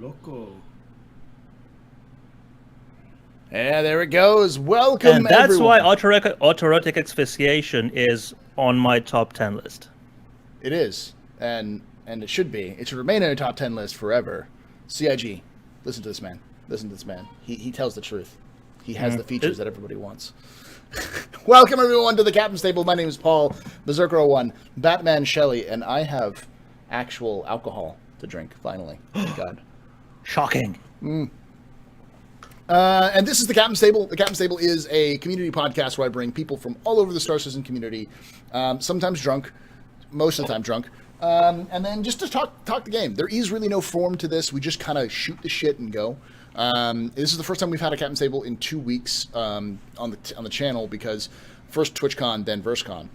Loco. Yeah, there it goes. Welcome, And that's everyone. why autoerotic asphyxiation is on my top 10 list. It is, and it should be. It should remain in a top 10 list forever. CIG, listen to this man. Listen to this man. He tells the truth. He has the features that everybody wants. Welcome, everyone, to the Captain's Table. My name is Paul, Berserker01, Batman Shelley, and I have actual alcohol to drink, finally. Thank God. Shocking. And this is the Captain's Table. The Captain's Table is a community podcast where I bring people from all over the Star Citizen community, sometimes drunk, most of the time drunk, and then just to talk the game. There is really no form to this. We just kind of shoot the shit and go. This is the first time we've had a Captain's Table in 2 weeks on the channel because first TwitchCon, then VerseCon.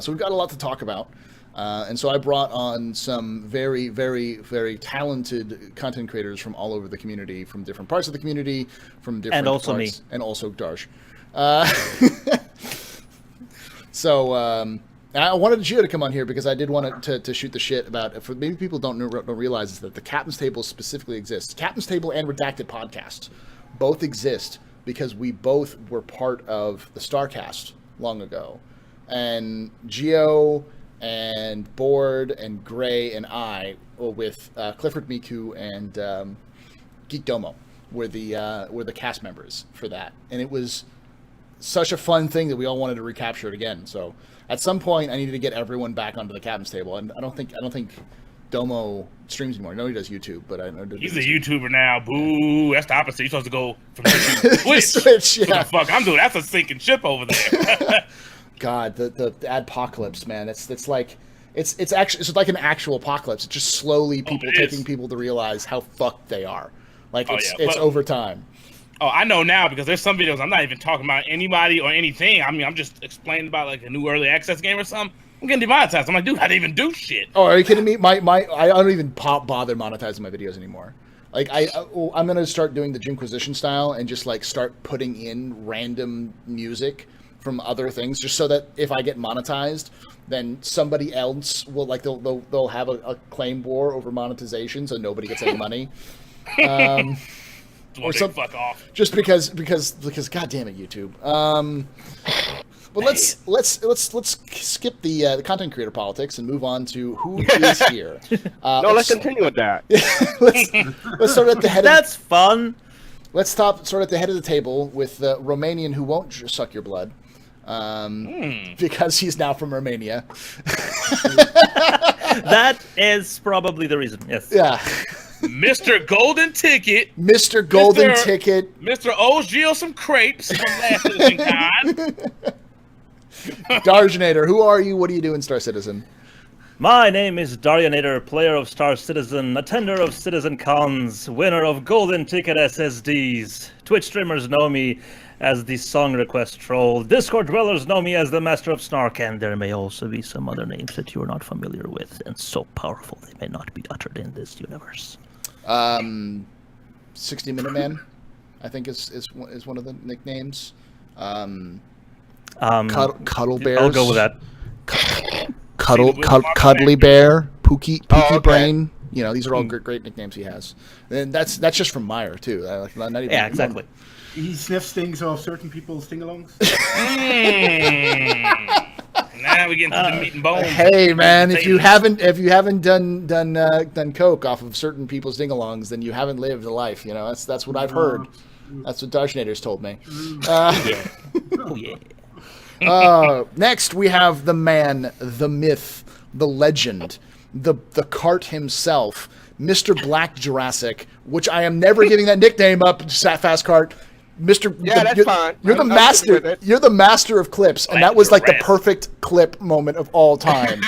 So we've got a lot to talk about. And so I brought on some very, very, very talented content creators from all over the community, from different parts of the community, from different And also parts, me. and also Darsh. So I wanted Gio to come on here because I did want to shoot the shit about. For maybe people don't realize is that the Captain's Table specifically exists. Captain's Table and Redacted Podcast both exist because we both were part of the Starcast long ago, and Gio and Board and Gray and I, with Clifford Miku and Geek Domo, were the cast members for that, and it was such a fun thing that we all wanted to recapture it again. So at some point, I needed to get everyone back onto the Captain's Table, and I don't think Domo streams anymore. I know he does YouTube, but I know he's a YouTuber now. Boo! That's the opposite. You're supposed to go from YouTube to Twitch. Twitch, yeah. What the fuck I'm doing? That's a sinking ship over there. God, the adpocalypse, man. It's like it's actually like an actual apocalypse. It's just slowly people taking people to realize how fucked they are. Like it's over time. Oh, I know now because there's some videos I'm not even talking about anybody or anything. I mean, I'm just explaining about like a new early access game or something. I'm getting demonetized. I'm like, dude, I didn't even do shit. Oh, are you kidding me? I don't even bother monetizing my videos anymore. Like I'm gonna start doing the Jinquisition style and just like start putting in random music from other things, just so that if I get monetized, then somebody else will like they'll have a claim war over monetization, so nobody gets any money. Or some fuck off. Just because God damn it, YouTube. But let's skip the content creator politics and move on to who is here. Let's continue with that. let's start at the head. That's fun. Let's start at the head of the table with the Romanian who won't suck your blood, because he's now from Romania. That is probably the reason. Yes. Yeah. Mr. Golden Ticket. Mr. Golden Ticket. Mr. owes Gio some crepes from last Citizen Con. Darjanator, who are you? What do you do in Star Citizen? My name is Darionator, player of Star Citizen, attender of Citizen Cons, winner of Golden Ticket SSDs. Twitch streamers know me as the song request troll. Discord dwellers know me as the Master of Snark, and there may also be some other names that you are not familiar with, and so powerful they may not be uttered in this universe. 60-Minute Man, I think is one of the nicknames. Cuddle Bears. I'll go with that. Cuddly Bear, Pookie okay. Brain. You know, these are all great nicknames he has. And that's just from Meyer too. Not even, Yeah, exactly. He sniffs things off certain people's sing-alongs. Now we get into the meat and bones. Hey man, if you haven't done coke off of certain people's ding-alongs, then you haven't lived a life. You know, that's what I've heard. That's what Darshnader's told me. Oh yeah. Next we have the man, the myth, the legend, the cart himself, Mr. Black Jurassic, which I am never giving that nickname up, Fast Cart. Mr. Yeah, that's fine. You're the master. You're the master of clips, and that was like the perfect clip moment of all time.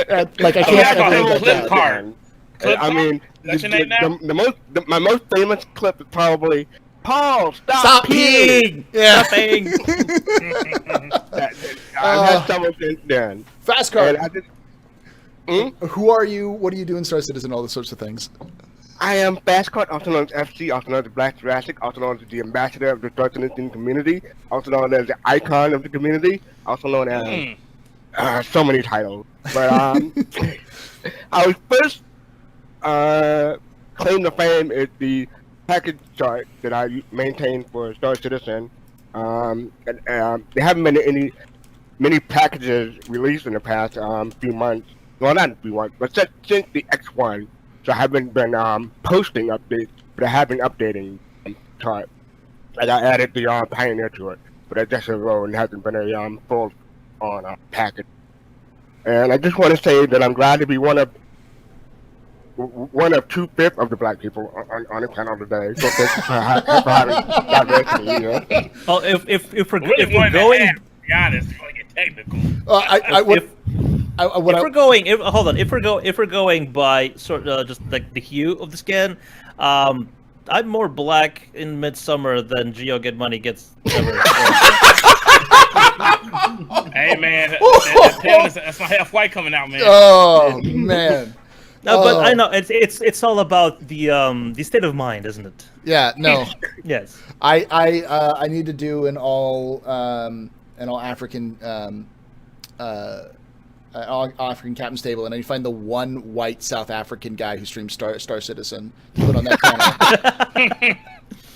Like I can't ever clip card. I mean, That's your name now? my most famous clip is probably Paul. Stop peeing. Yeah. Stop peeing. I've had someone since then. Fast Cart. Who are you? What do you do in Star Citizen? All those sorts of things. I am Fastcart, also known as FC, also known as Black Jurassic, also known as the ambassador of the Star Citizen community, also known as the icon of the community, also known as so many titles. But I was first claim to fame is the package chart that I maintain for Star Citizen. There haven't been many packages released in the past few months. Well, not a few months, but since the X1. So I haven't been posting updates, but I have been updating the chart. Like I added the Pioneer to it, but that just a row and hasn't been a full on package. And I just want to say that I'm glad to be one of 2/5 of the black people on the panel today. So thank you for having diversity. Yeah. Oh, if we're Really going, to be honest, if I get technical. if we're going by sort of just like the hue of the skin, I'm more black in Midsummer than Geo Get Money gets ever. Hey man, that's my half white coming out, man. Oh man. No, but I know it's all about the state of mind, isn't it? Yeah, no. Yes. I need to do an all African African captain's table, and I find the one white South African guy who streams Star Citizen to put on that channel.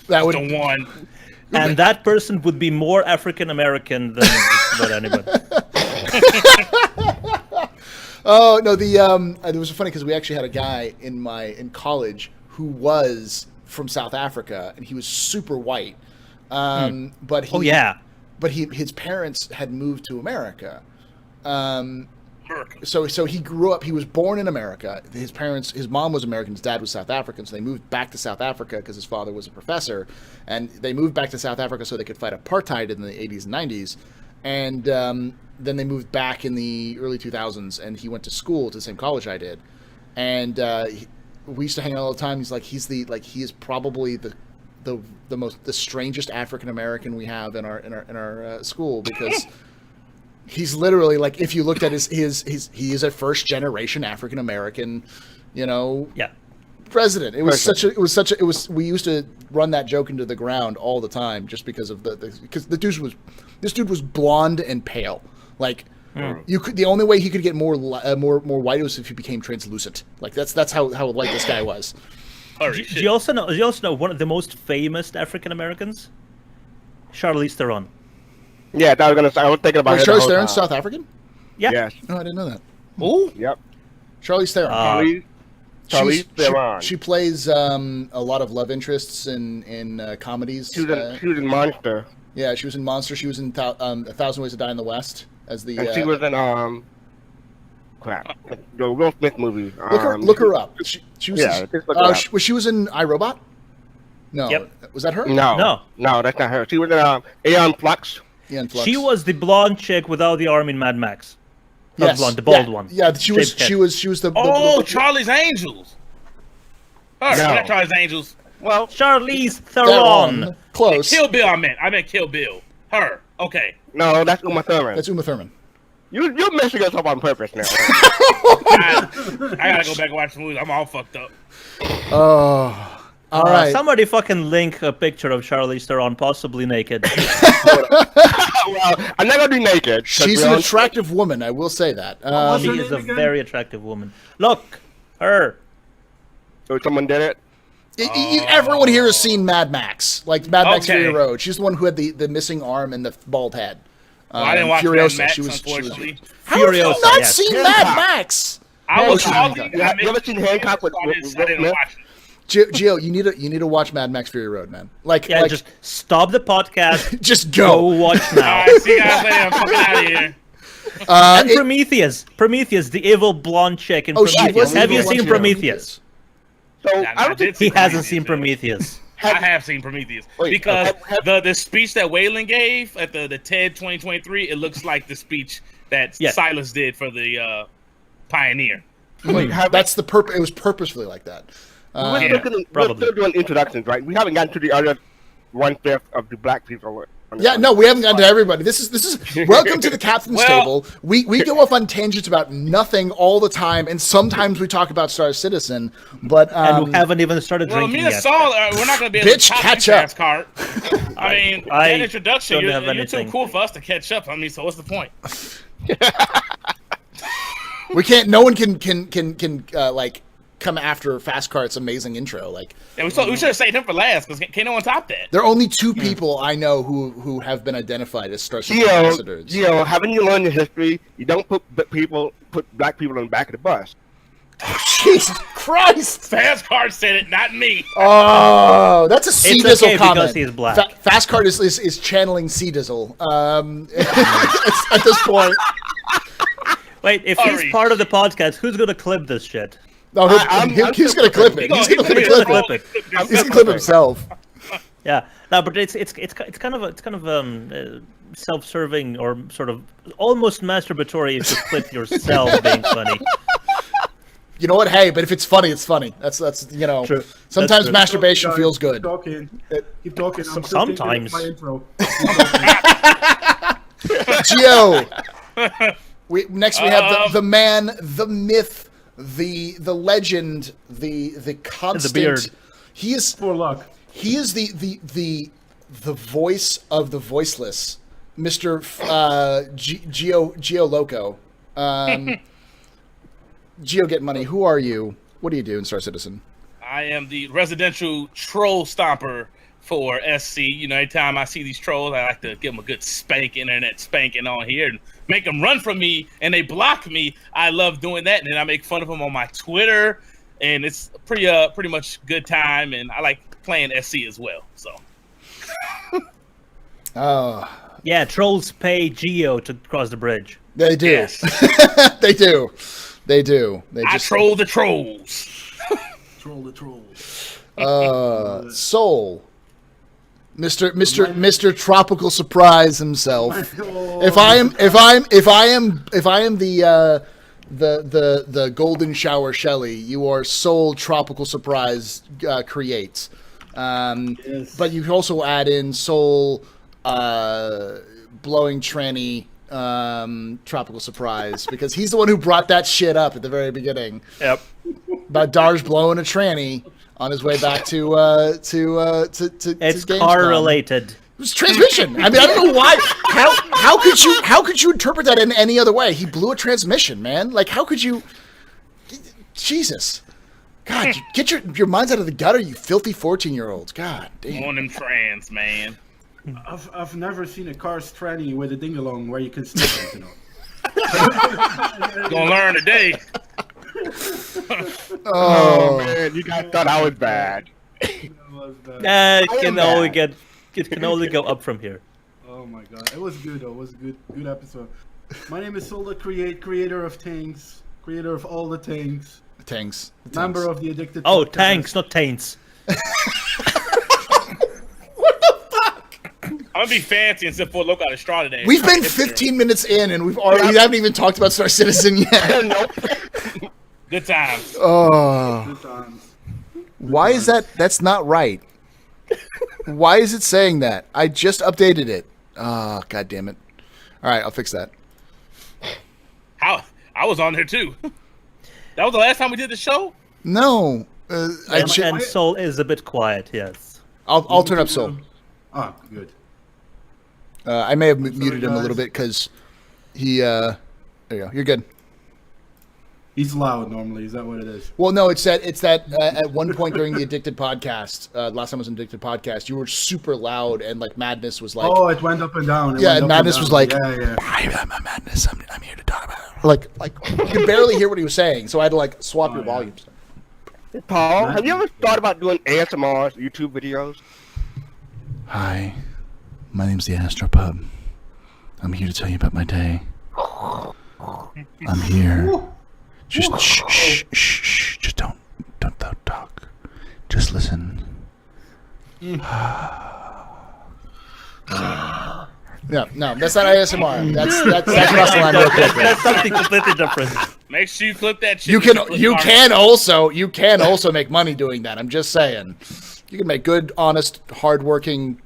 That would the one. And that person would be more African American than just about anybody. Oh no, it was funny because we actually had a guy in college who was from South Africa, and he was super white. But his parents had moved to America. So he grew up. He was born in America. His mom was American. His dad was South African. So they moved back to South Africa because his father was a professor, and they moved back to South Africa so they could fight apartheid in the 80s and 90s. And then they moved back in the early 2000s, and he went to school to the same college I did. And we used to hang out all the time. He's like, he is probably the strangest African American we have in our school, because he's literally like, if you looked at he is a first generation African American, president. We used to run that joke into the ground all the time just because of this dude was blonde and pale. Like the only way he could get more white was if he became translucent. Like that's how white this guy was. Do you also know one of the most famous African Americans? Charlize Theron. Yeah, I was thinking about it. Charlize Theron's South African? Yeah. Yes. No, I didn't know that. Ooh. Yep. Charlize Theron. Charlize Theron. She plays a lot of love interests in comedies. She was in Monster. Yeah, she was in Monster. She was in 1,000 Ways to Die in the West as the. And she was in the Will Smith movie. Look her up. She was. Yeah, she was in iRobot. No. Yep. Was that her? No, that's not her. She was in Aeon Flux. She was the blonde chick without the arm in Mad Max. Not Yes. the blonde, the bald one. Yeah, she was the. Charlie's Angels. All right, not Charlie's Angels. Well, Charlize Theron. Close. Kill Bill. I meant Kill Bill. Her. Okay. no, that's Uma Thurman. That's Uma Thurman. You're messing us up on purpose now. I gotta go back and watch the movie. I'm all fucked up. Oh. All right. Somebody fucking link a picture of Charlize Theron, possibly naked. Well, I'm not gonna be naked. She's an attractive woman, I will say that. She is a very attractive woman. Look, her. So someone did it? Everyone here has seen Mad Max, like Mad Max Fury Road. She's the one who had the missing arm and the bald head. I didn't watch Furiosa. Mad Max, She was, unfortunately. How have you Furiosa, not yes. seen Mad Max? I was Hancock. You ever seen Hancock with I didn't Smith? watch it. Gio, you need to watch Mad Max Fury Road, man. Just stop the podcast. just Go go. watch All now. right, see you guys later. I'm fucking out of here. And Prometheus, the evil blonde chick in Prometheus. Have you seen Prometheus? So I I don't did think see He hasn't Prometheus, seen man. Prometheus. I have seen Prometheus Wait, because have- the speech that Waylon gave at the TED 2023, it looks like the speech that Yes. Silas did for the Pioneer. Wait, That's the purpose. It was purposefully like that. we're probably. still doing introductions, right? We haven't gotten to the other 1/5 of the black people. Yeah, no, we haven't gotten to everybody. This is welcome to the captain's Well- table. We go off on tangents about nothing all the time, and sometimes we talk about Star Citizen. But And we haven't even started Well, drinking me and yet. Saul, we're not going to be able Bitch, to top catch this up. ass card. I mean, I that introduction, don't have you're too anything. cool for us to catch up. I mean, so what's the point? we can't. No one can like come after Fast Cart's amazing intro. Like, Yeah, we should have saved him for last because can't no one top that. there are only two people I know who have been identified as Star Citizen Gio, ambassadors. Gio, haven't you learned your history? You don't put black people on the back of the bus. Jesus Christ! Fast Car said it, not me. Oh, that's a C It's Dizzle okay comment. because he's black. Fast Cart is channeling C Dizzle. At this point. Wait, if Sorry. he's part of the podcast, who's gonna clip this shit? No, he's going to clip it. He's going to clip it. clip it. He's going to clip himself. Yeah, no, but it's kind of self-serving or sort of almost masturbatory if you clip yourself being funny. You know what? Hey, but if it's funny, it's funny. That's you know. True. Sometimes That's true. masturbation feels good. Keep talking. I'm still Sometimes. thinking of my intro. Gio. Next we have the man, the myth, the legend, the constant. The beard. He is For luck. He is the voice of the voiceless, Mr. Gio Loco. Gio Get Money. Who are you? What do you do in Star Citizen? I am the residential troll stomper for SC. You know, anytime I see these trolls, I like to give them a good internet spanking on here and make them run from me, and they block me. I love doing that, and then I make fun of them on my Twitter, and it's pretty much good time, and I like playing SC as well. So. Oh. Yeah, trolls pay Geo to cross the bridge. They do. Yes. They do. They do. I troll the trolls. Troll the trolls. Soul. Mr. Tropical Surprise himself. If I am the Golden Shower Shelly, you are Soul Tropical Surprise creates. Yes. But you can also add in Soul Blowing Tranny Tropical Surprise because he's the one who brought that shit up at the very beginning. Yep. About Darge blowing a tranny on his way back to It's Gamescom. car related. It was transmission. I mean, I don't know why. How could you interpret that in any other way? He blew a transmission, man. Like, how could you? Jesus, God, get your minds out of the gutter, you filthy 14-year-olds. God damn. On them trans, man. I've never seen a car's tranny with a ding-along where you can stick it, you know. Gonna learn today. Oh man, you guys thought I was bad. It can only go up from here. Oh my god, it was good though. It was a good episode. My name is Solda creator of things, creator of all the things, Tanks. member of the Addicted. Oh, Podcast. tanks, not taints. I'm gonna be fancy and sit for a look out of straw today. We've been 15 minutes in, and we haven't even talked about Star Citizen yet. Nope. Good times. Oh, Good times. why is that? That's not right. Why is it saying that? I just updated it. Oh, god damn it! All right, I'll fix that. I was on there too. That was the last time we did the show. No, And Soul is a bit quiet, yes. I'll turn up Soul. Ah, good. I may have muted him a little bit because he. There you go. You're good. He's loud normally. Is that what it is? Well, no, it's that at one point during the Addicted podcast, last time I was in Addicted podcast, you were super loud and like Madness was like, Oh, it went up and down. yeah, and Madness was like, yeah. I'm Madness. I'm here to talk about it. Like you could barely hear what he was saying, so I had to like swap your yeah. volumes. Paul, have you ever thought about doing ASMR YouTube videos? Hi, my name's the Astropub. I'm here to tell you about my day. I'm here. Just shh. Just don't talk. Just listen. Yeah, no, that's not ASMR. That's Russell line real quick. That's something completely different. Make sure you clip that shit. You can also make money doing that. I'm just saying. You can make good, honest, hardworking.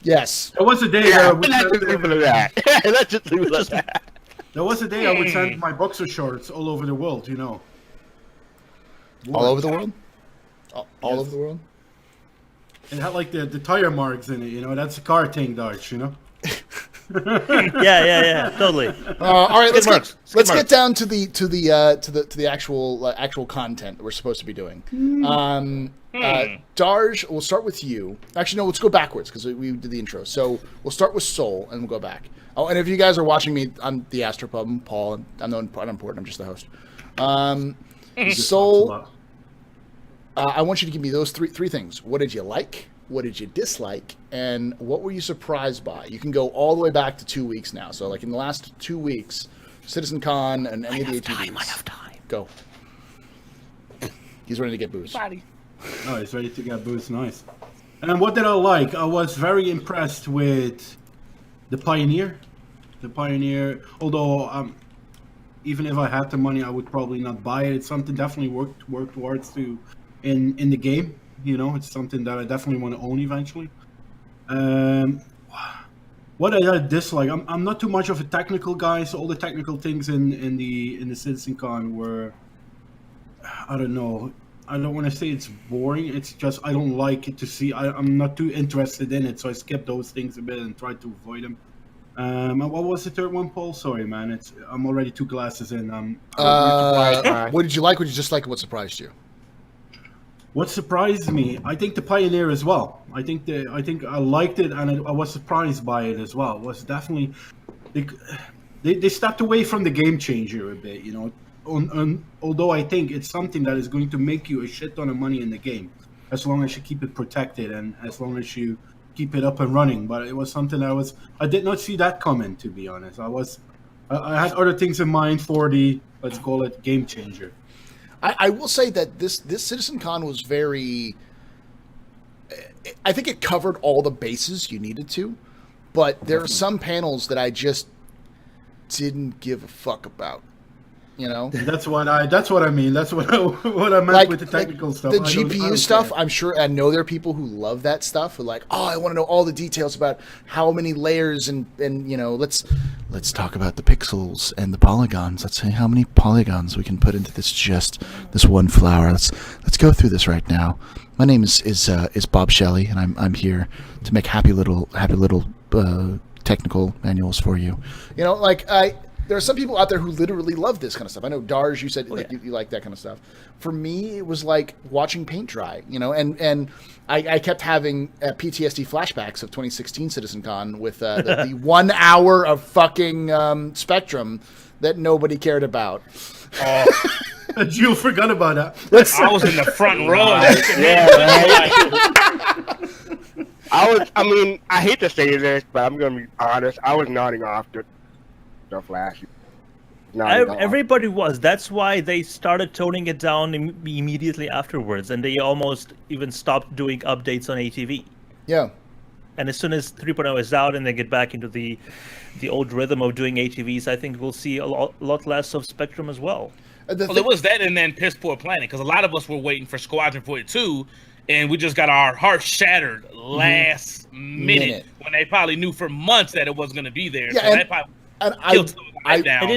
Yes. There was a day Yeah, I would let's just leave it at that. Let's just leave it at that. There was a day I would send my boxer shorts all over the world, you know. All over the world? All over the world? It had like the tire marks in it, you know. That's a car thing, Dutch, you know. Yeah, totally. All right, let's marks. get Skid let's get marks. down to the actual content that we're supposed to be doing. Darj, we'll start with you. Actually, no, let's go backwards because we did the intro. So we'll start with Soul and we'll go back. Oh, and if you guys are watching me, I'm the Astropub, I'm Paul. And I'm not important. I'm just the host. Soul, I want you to give me those three things. What did you like? What did you dislike? And what were you surprised by? You can go all the way back to 2 weeks now. So, like in the last 2 weeks, CitizenCon and any of the ATVs. I have time. Go. He's ready to get booze. Oh, he's ready to get boost. Nice. And what did I like? I was very impressed with the Pioneer. The Pioneer, although even if I had the money, I would probably not buy it. It's something definitely work towards to in the game. You know, it's something that I definitely want to own eventually. What I dislike, I'm not too much of a technical guy, so all the technical things in the CitizenCon were, I don't know. I don't want to say it's boring. It's just I don't like it to see. I'm not too interested in it, so I skip those things a bit and try to avoid them. And what was the third one, Paul? Sorry, man. I'm already 2 glasses in. What did you like? What did you dislike? What surprised you? What surprised me? I think the Pioneer as well. I think I liked it, and I was surprised by it as well. It was definitely they stepped away from the game changer a bit, you know. Although I think it's something that is going to make you a shit ton of money in the game, as long as you keep it protected and as long as you keep it up and running. But it was something I did not see that coming, to be honest. I had other things in mind for the, let's call it, game changer. I will say that this CitizenCon was very. I think it covered all the bases you needed to, but there are some panels that I just didn't give a fuck about. You know, that's what I mean. That's what I meant with the technical stuff. The I don't GPU stuff, care. I'm sure. I know there are people who love that stuff. Who are like, oh, I want to know all the details about how many layers and you know, let's talk about the pixels and the polygons. Let's say how many polygons we can put into this one flower. Let's go through this right now. My name is Bob Shelley, and I'm here to make happy little technical manuals for you. You know, like there are some people out there who literally love this kind of stuff. I know, Darj, you said you like that kind of stuff. For me, it was like watching paint dry, you know, and I kept having PTSD flashbacks of 2016 CitizenCon with the 1 hour of fucking Spectrum that nobody cared about. You forgot about that. I was in the front row. I hate to say this, but I'm going to be honest. I was nodding off the Flash. Everybody was. That's why they started toning it down immediately afterwards, and they almost even stopped doing updates on ATV. Yeah. And as soon as 3.0 is out and they get back into the old rhythm of doing ATVs, I think we'll see a lot less of Spectrum as well. Well, it was that and then piss poor planning, because a lot of us were waiting for Squadron 42, and we just got our hearts shattered last minute when they probably knew for months that it wasn't going to be there. Yeah, so that probably They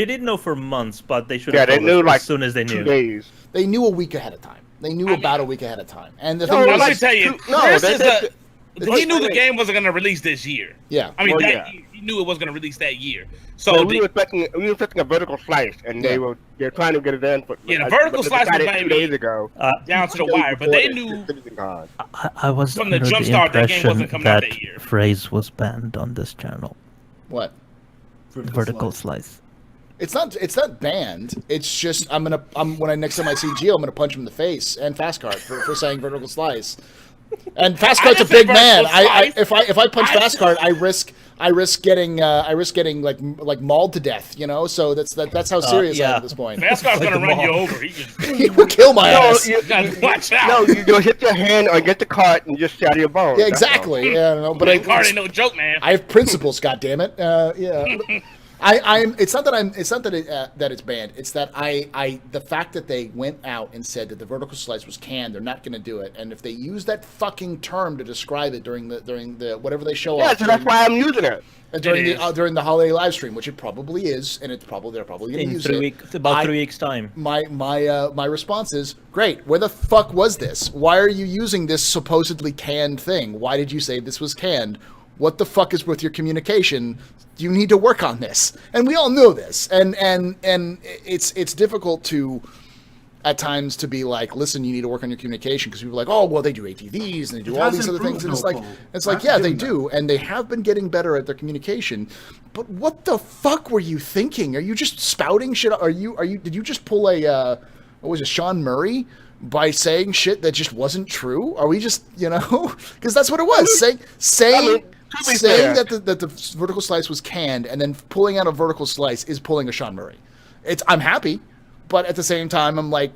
didn't know for months, but they should have they knew as soon as they knew. 2 days. They knew a week ahead of time. They knew about a week ahead of time. And the No, thing Let was, me tell you, he knew the game wasn't going to release this year. Yeah. I mean, Well, year. He knew it was going to release that year. So So we were expecting a vertical slice, and they're trying to get it in. The vertical slice was decided 2 days ago. down to the wire, but they knew I was from the under jump the start that game impression wasn't coming out that that year. phrase was banned on this channel. what? Vertical slice. It's not banned. It's just when next time I see Gio, I'm gonna punch him in the face and Fastcart for saying vertical slice. And Fastcart's a didn't say big man. vertical slice. If I punch Fastcart, I risk getting like mauled to death. You know, so that's how serious I am at this point. Fastcar's going to run you over. He will kill my ass. You got to watch out. No, you hit your hand or get the cart and just shatter your bones. Yeah, exactly. Yeah, no, but That card ain't no joke, man. I have principles. God damn it. Yeah. It's not that it's banned. It's that the fact that they went out and said that the vertical slice was canned, they're not going to do it. And if they use that fucking term to describe it during the whatever they show Yeah, off, so that's why I'm using it. during the holiday live stream, which it probably is, and they're probably going to In use 3 it. weeks, about 3 weeks time. My response is great. Where the fuck was this? Why are you using this supposedly canned thing? Why did you say this was canned? What the fuck is with your communication? You need to work on this. And we all know this. And it's difficult to, at times, to be like, listen, you need to work on your communication, because people are like, oh, well, they do ATVs and they do all these other things. And it's like, yeah, they do. And they have been getting better at their communication. But what the fuck were you thinking? Are you just spouting shit? Did you just pull a, what was it, Sean Murray? By saying shit that just wasn't true? Are we just, because that's what it was. Saying that the vertical slice was canned, and then pulling out a vertical slice is pulling a Sean Murray. I'm happy, but at the same time, I'm like,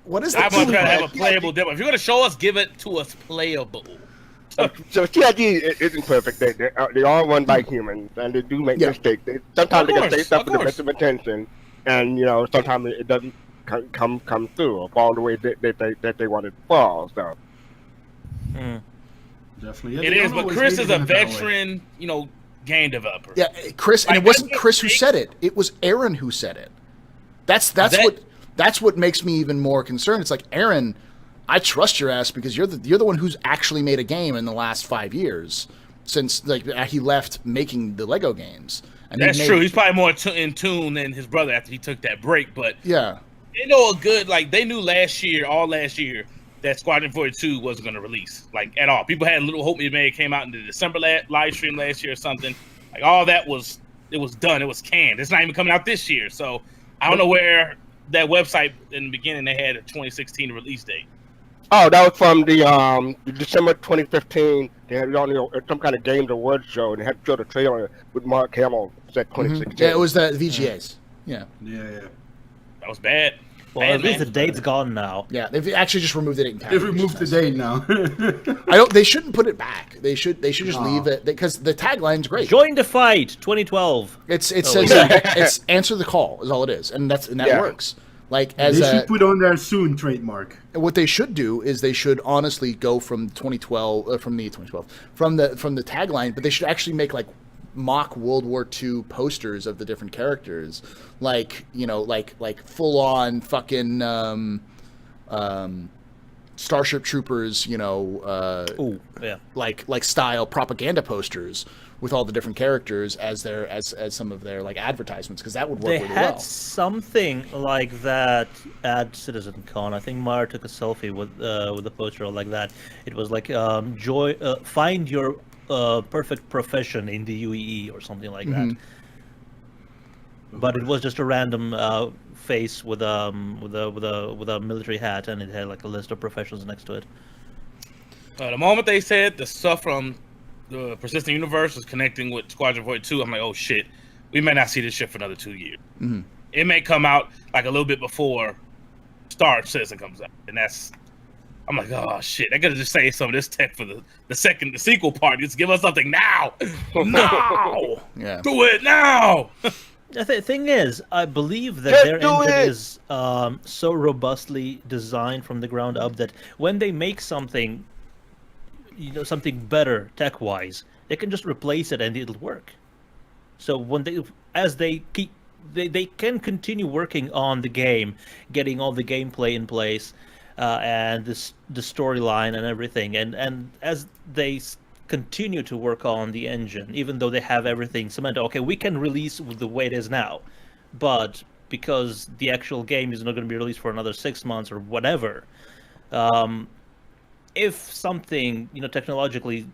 what is that? I'm going to have a playable demo. If you're going to show us, give it to us playable. So CIG isn't perfect. They are run by humans, and they do make mistakes. Sometimes they can say stuff with the best of intention, and sometimes it doesn't come through or fall the way that they want it to fall. So definitely, it is. But Chris is a veteran, game developer. Yeah, Chris, and it wasn't Chris who said it. It was Aaron who said it. That's what makes me even more concerned. It's like, Aaron, I trust your ass because you're the one who's actually made a game in the last 5 years since he left making the Lego games. And that's true. He's probably more in tune than his brother after he took that break. But yeah, they know they knew all last year, that Squadron 42 wasn't going to release at all. People had a little hope. It came out in the December live stream last year or something. All that was done. It was canned. It's not even coming out this year. So I don't know where that website in the beginning they had a 2016 release date. Oh, that was from the December 2015. They had some kind of Games Awards show, and they had to show the trailer with Mark Hamill. Said 2016. Yeah, it was the VGAs. Yeah. That was bad. Well, at least the date's gone now. Yeah, they've actually just removed the date entirely. They've removed the date now. They shouldn't put it back. They should just leave it, because the tagline's great. Join the fight, 2012. It says it's answer the call is all it is, and that works. They should put on their soon trademark. What they should do is they should honestly go from 2012 from the tagline, but they should actually make mock World War II posters of the different characters, like full on fucking Starship Troopers, like style propaganda posters with all the different characters as some of their advertisements, because that would work really well. They had something like that at CitizenCon. I think Mara took a selfie with a poster like that. It was find your perfect profession in the UEE or something like that. But it was just a random face with a military hat, and it had a list of professions next to it. The moment they said the stuff from the Persistent Universe was connecting with Squadron 42, I'm like, oh shit, we may not see this shit for another 2 years. Mm-hmm. It may come out a little bit before Star Citizen comes out, and I'm like, oh shit, I gotta just say some of this tech for the sequel part. Just give us something now. Yeah, do it now. The thing is, I believe that their engine is so robustly designed from the ground up that when they make something, something better tech-wise, they can just replace it and it'll work. So when they can continue working on the game, getting all the gameplay in place, and the storyline and everything, and as they continue to work on the engine, even though they have everything cemented, okay, we can release with the way it is now, but because the actual game is not going to be released for another 6 months or whatever, if something technologically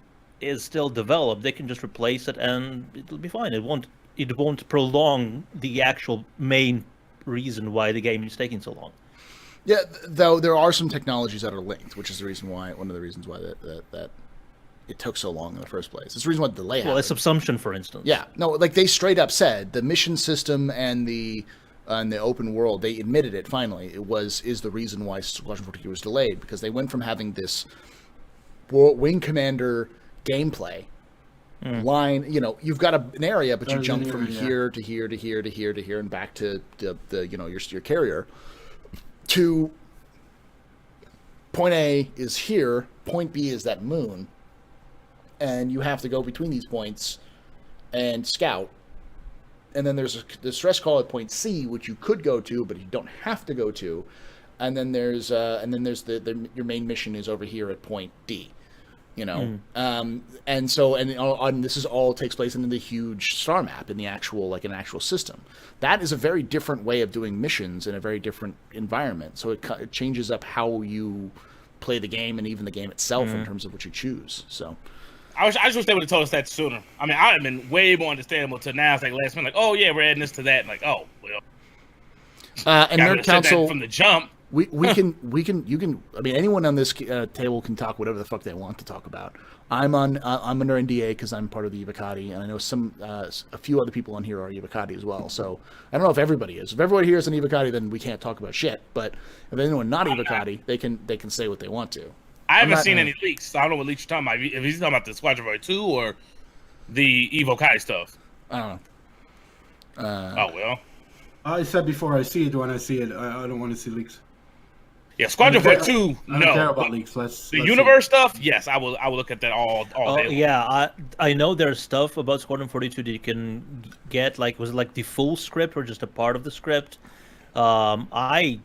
is still developed, they can just replace it and it'll be fine. It won't prolong the actual main reason why the game is taking so long. Yeah, though there are some technologies that are linked, which is one of the reasons why that it took so long in the first place. It's the reason why the delay happened. Well, it's subsumption, for instance. Yeah, no, they straight up said the mission system and the open world, they admitted it finally. Is the reason why Squadron 42 was delayed, because they went from having this wing commander gameplay line. You've got an area, but you jump from here to here to here to here to here and back to the your carrier. To point A is here, point B is that moon, and you have to go between these points and scout. And then there's the stress call at point C, which you could go to, but you don't have to go to. And then there's your main mission is over here at point D. You know, and so and this is all takes place in the huge star map in the actual an actual system. That is a very different way of doing missions in a very different environment. So it changes up how you play the game and even the game itself in terms of what you choose. So I just wish they would have told us that sooner. I mean, I'd have been way more understandable to now. It's like last minute, like, oh yeah, we're adding this to that. And like, oh well. And Nerd Council from the jump. You can. I mean, anyone on this table can talk whatever the fuck they want to talk about. I'm under NDA because I'm part of the Evocati, and I know a few other people on here are Evocati as well. So I don't know if everybody is. If everybody here is an Evocati, then we can't talk about shit. But if anyone not Evocati, they can say what they want to. I haven't seen any leaks. So I don't know what leaks you're talking about. If he's talking about the Squadron Void 2 or the Evocati stuff. I don't know. Oh well. I said before, I see it when I see it. I don't want to see leaks. Yeah, Squadron Void 2, no. I don't care about leaks. The universe stuff, yes, I will look at that all day. Yeah, I know there's stuff about Squadron 42 that you can get. Like, was it like the full script or just a part of the script? I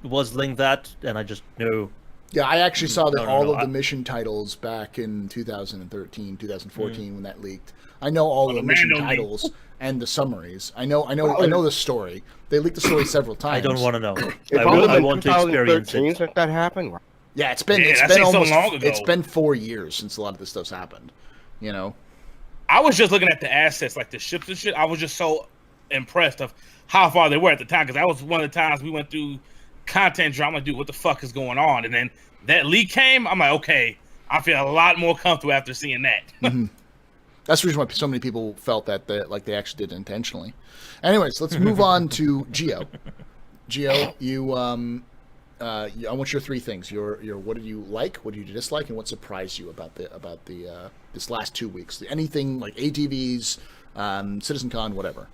was linked that, and I just knew. Yeah, I actually saw that all of the mission titles back in 2013, 2014 when that leaked. I know all of the mission titles and the summaries. I know the story. They leaked the story several times. I don't want to know. I want to experience it. Since that happened. Yeah, it's been almost so long ago. It's been 4 years since a lot of this stuff's happened. You know, I was just looking at the assets, like the ships and shit. I was just so impressed of how far they were at the time, because that was one of the times we went through content drama. Dude, what the fuck is going on? And then that leak came. I'm like, okay, I feel a lot more comfortable after seeing that. Mm-hmm. That's the reason why so many people felt that they actually did it intentionally. Anyways, let's move on to Geo. Geo, you I want your three things. Your what did you like, what did you dislike, and what surprised you about the this last 2 weeks? Anything like ATVs, CitizenCon, whatever.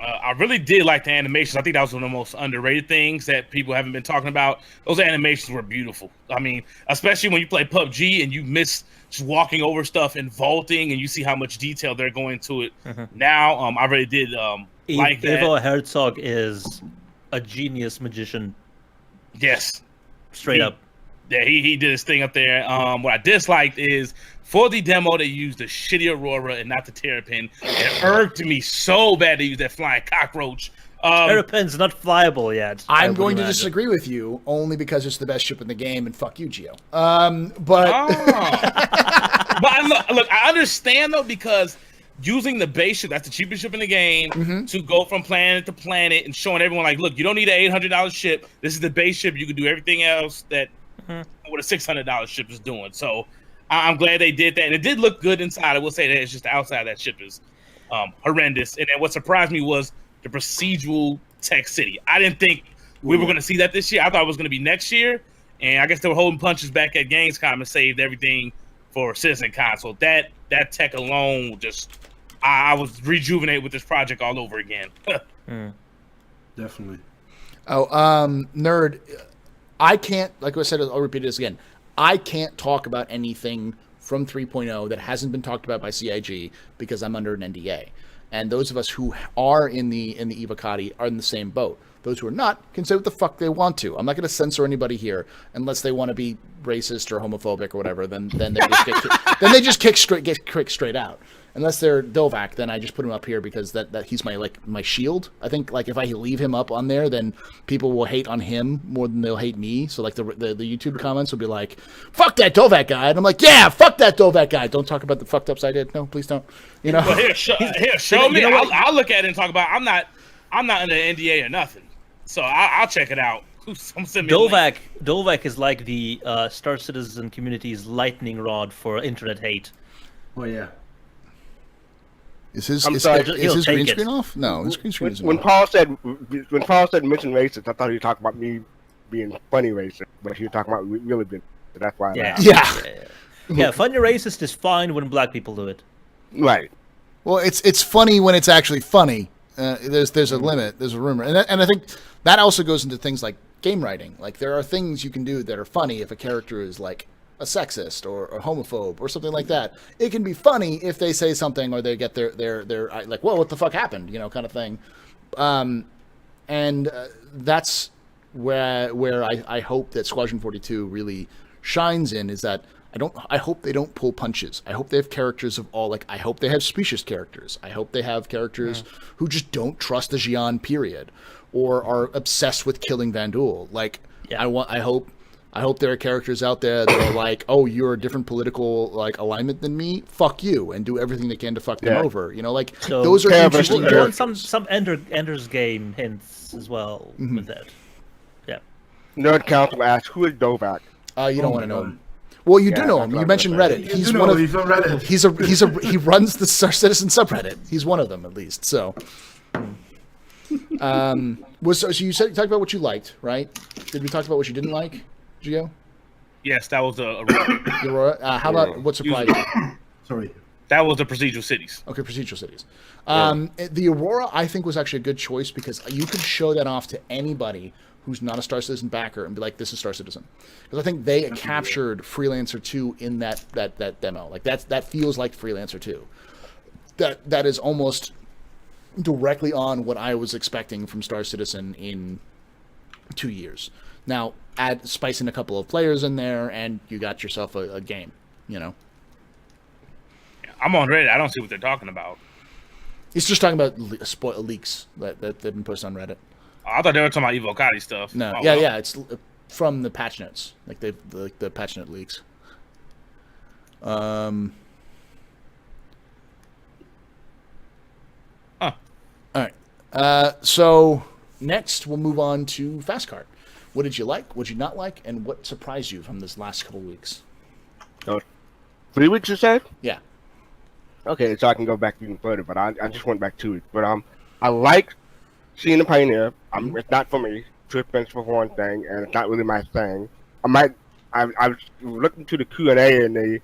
I really did like the animations. I think that was one of the most underrated things that people haven't been talking about. Those animations were beautiful. I mean, especially when you play PUBG and you miss just walking over stuff and vaulting, and you see how much detail they're going into it. Now, I really did like that. Ivo Herzog is a genius magician. Yes. Straight up. Yeah, he did his thing up there. What I disliked is for the demo they used the shitty Aurora and not the Terrapin. It irked me so bad they used that flying cockroach. Terrapin's not flyable yet. I'm going to disagree with you only because it's the best ship in the game, and fuck you, Geo. But look, I understand though, because using the base ship, that's the cheapest ship in the game, to go from planet to planet and showing everyone like, look, you don't need an $800 ship. This is the base ship. You can do everything else that what a $600 ship is doing. So I'm glad they did that, and it did look good inside. I will say that it's just the outside of that ship is horrendous. And then what surprised me was the procedural tech city. I didn't think we were going to see that this year. I thought it was going to be next year, and I guess they were holding punches back at Gamescom and saved everything for CitizenCon. So that tech alone, just I was rejuvenated with this project all over again. Definitely. Oh, Nerd, I can't, like I said, I'll repeat this again. I can't talk about anything from 3.0 that hasn't been talked about by CIG because I'm under an NDA. And those of us who are in the Evocati are in the same boat. Those who are not can say what the fuck they want to. I'm not going to censor anybody here unless they want to be racist or homophobic or whatever. Then they just get kicked straight out. Unless they're Dovak, then I just put him up here because that he's my shield. I think like if I leave him up on there, then people will hate on him more than they'll hate me. So like the YouTube comments will be like, "Fuck that Dovak guy," and I'm like, "Yeah, fuck that Dovak guy." Don't talk about the fucked ups I did. No, please don't. You know. Well, here, show me. I'll look at it and talk about. I'm not under NDA or nothing, so I'll check it out. Dovak is like the Star Citizen community's lightning rod for internet hate. Oh yeah. Is his green screen off? No, his green screen isn't when off. Paul said mention racist, I thought he was talking about me being funny racist, but he was talking about really being. So that's why. Yeah. Funny racist is fine when black people do it. Right. Well, it's funny when it's actually funny. There's a limit. There's a rumor, and I think that also goes into things like game writing. Like there are things you can do that are funny if a character is like a sexist or a homophobe or something like that. It can be funny if they say something or they get their like, whoa, what the fuck happened, kind of thing. And that's where I hope that Squadron 42 really shines in, is that I hope they don't pull punches. I hope they have characters of all, like, I hope they have specious characters. I hope they have characters who just don't trust the Xi'an, period, or are obsessed with killing Vanduul. Like, I hope there are characters out there that are like, oh, you're a different political like alignment than me. Fuck you, and do everything they can to fuck them over. You know, like So, those are interesting. You want characters. some Ender's Game hints as well with that. Yeah. Nerd Council asks, who is Dovak? You don't want to know him. Well, you do know him. You mentioned Reddit. He's one of. He's on Reddit. He runs the Star Citizen subreddit. He's one of them at least. So. So you talked about what you liked, right? Did we talk about what you didn't like, Gio? Yes, that was a How about what surprised you? Sorry. that was the procedural cities. Okay, procedural cities. The Aurora, I think, was actually a good choice because you could show that off to anybody who's not a Star Citizen backer and be like, "This is Star Citizen," because I think they captured Freelancer 2 in that demo. Like that feels like Freelancer 2. That is almost directly on what I was expecting from Star Citizen in 2 years. Now, spice in a couple of players in there, and you got yourself a game, you know? I'm on Reddit. I don't see what they're talking about. He's just talking about leaks that they've been posted on Reddit. I thought they were talking about Evocati stuff. No, Oh, yeah, well. yeah, it's from the patch notes, like the patch note leaks. Huh. All right. So next we'll move on to Fast Cart. What did you like? What did you not like? And what surprised you from this last couple weeks? So, 3 weeks, you said? Yeah. Okay, so I can go back even further, but I just went back 2 weeks. But I like seeing the Pioneer. It's not for me. Too expensive for one thing, and it's not really my thing. I was looking to the Q&A, and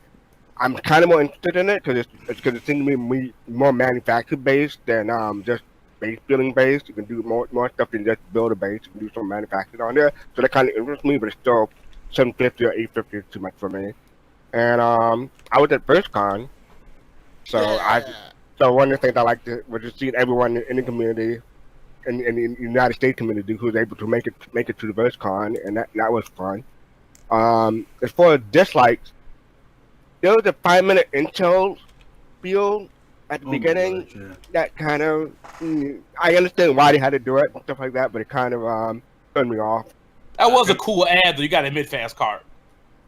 I'm kind of more interested in it because it seems to be more manufactured based than just base building based. You can do more stuff than just build a base. You can do some manufacturing on there. So that kind of interests me, but it's still 750 or 850 is too much for me. And I was at FirstCon, so one of the things I liked was just seeing everyone in the community, in the United States community, who was able to make it to the FirstCon, and that was fun. As far as dislikes, there was a 5-minute intro spiel at the beginning. God, yeah. That kind of, I understand why they had to do it and stuff like that, but it kind of turned me off. That was a cool ad, though. You got to admit, Fast Cart.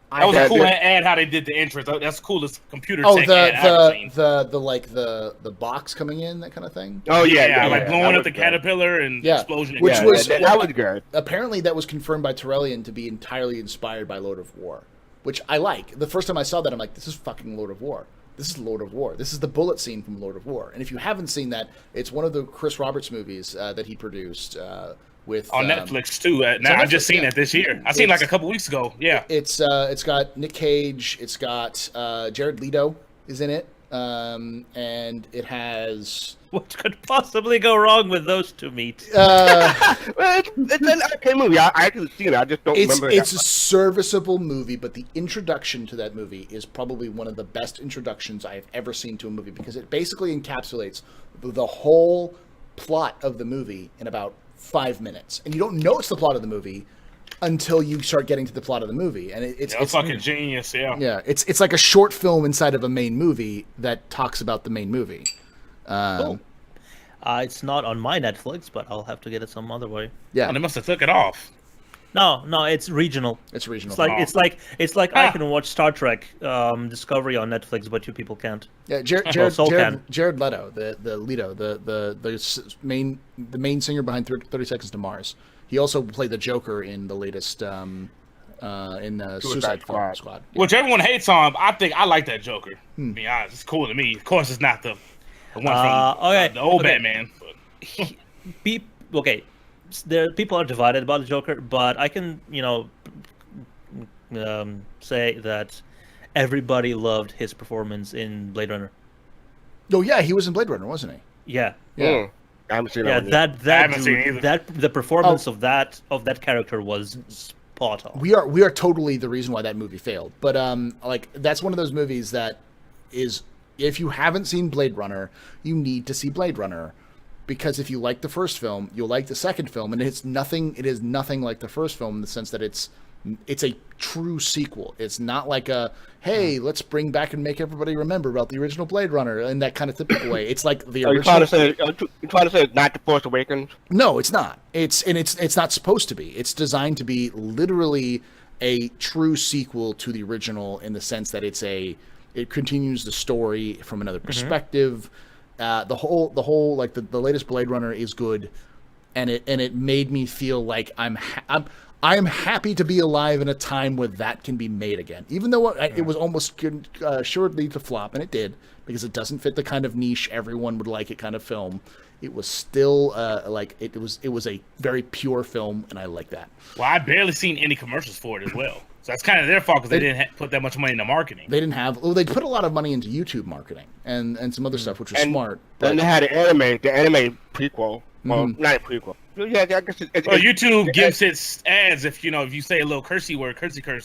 That was a cool ad how they did the entrance. That's the coolest computer tech ad I've ever seen. the box coming in, that kind of thing. Oh yeah, like blowing up the good. caterpillar and explosion. Which was that was good. Apparently that was confirmed by Terrellian to be entirely inspired by Lord of War, which I like. The first time I saw that, I'm like, this is fucking Lord of War. This is Lord of War. This is the bullet scene from Lord of War. And if you haven't seen that, it's one of the Chris Roberts movies that he produced with on Netflix too. Now I've just seen it this year. I seen it like a couple weeks ago. Yeah, it's got Nick Cage. It's got Jared Leto is in it, and it has. What could possibly go wrong with those two meet? Well, it's an okay movie. I actually seen it. I just don't remember. It's a serviceable movie, but the introduction to that movie is probably one of the best introductions I have ever seen to a movie because it basically encapsulates the whole plot of the movie in about 5 minutes, and you don't know it's the plot of the movie until you start getting to the plot of the movie, and it's fucking genius. Yeah, it's like a short film inside of a main movie that talks about the main movie. Cool. It's not on my Netflix, but I'll have to get it some other way. Yeah, oh, they must have took it off. No, it's regional. It's regional. It's like I can watch Star Trek Discovery on Netflix, but you people can't. Yeah, Jared Leto, the main singer behind 30 Seconds to Mars. He also played the Joker in the latest Suicide Squad. Yeah. Which everyone hates on. I think I like that Joker. To be honest, it's cool to me. Of course, it's not the one from the old Batman. But. People are divided about the Joker, but I can, say that everybody loved his performance in Blade Runner. Oh yeah, he was in Blade Runner, wasn't he? Yeah. I haven't seen that. Yeah, The performance of that character was spot on. We are totally the reason why that movie failed. But that's one of those movies that is, if you haven't seen Blade Runner, you need to see Blade Runner. Because if you like the first film, you'll like the second film, and it is nothing like the first film in the sense that it's it's a true sequel. It's not like a, hey, let's bring back and make everybody remember about the original Blade Runner in that kind of typical way. It's like the Are you original. trying to say it's not the Force Awakens? No, it's not. It's not supposed to be. It's designed to be literally a true sequel to the original in the sense that it continues the story from another perspective. The whole like the latest Blade Runner is good, and it made me feel like I'm happy to be alive in a time where that can be made again. Even though it was almost assuredly to flop, and it did, because it doesn't fit the kind of niche everyone would like it kind of film. It was still it was a very pure film, and I like that. Well, I barely seen any commercials for it as well. So that's kind of their fault because they didn't put that much money into marketing. They didn't have. Well, they put a lot of money into YouTube marketing and some other stuff, which was smart. Then they had the anime prequel. Well, not a prequel. Yeah, I guess well, YouTube gives its ads if you say a little curse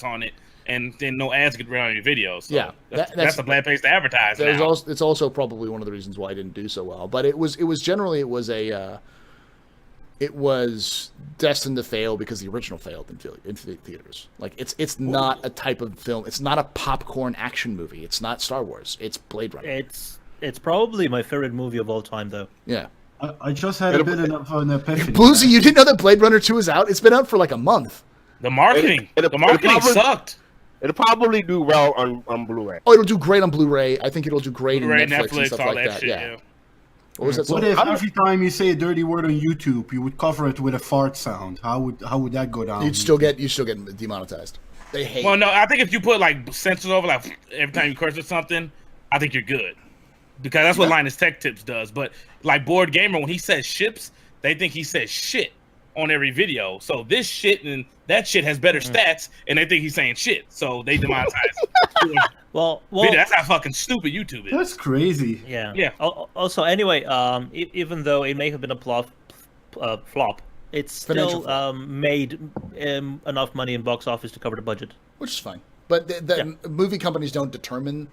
on it, and then no ads get around your video. So yeah, that's a bad place to advertise. It's also probably one of the reasons why I didn't do so well. But it was destined to fail because the original failed in theaters. Like it's not a type of film. It's not a popcorn action movie. It's not Star Wars. It's Blade Runner. It's probably my favorite movie of all time, though. Yeah. I just had a bit of an epiphany. Bluesy, you didn't know that Blade Runner 2 is out? It's been out for like a month. The marketing sucked. It'll probably do well on Blu-ray. Oh, it'll do great on Blu-ray. I think it'll do great Blu-ray, in Netflix and stuff all like that. Shit, yeah. What was that? What if every time you say a dirty word on YouTube, you would cover it with a fart sound? How would that go down? You still get demonetized. They hate. Well, no, I think if you put like censors over like every time you curse or something, I think you're good. Because that's what Linus Tech Tips does. But like Board Gamer, when he says ships, they think he says shit on every video. So this shit and that shit has better stats, and they think he's saying shit. So they demonetize him. Well, that's how fucking stupid YouTube is. That's crazy. Yeah. Yeah. Also, anyway, even though it may have been a flop, it still made enough money in box office to cover the budget, which is fine. But the movie companies don't determine.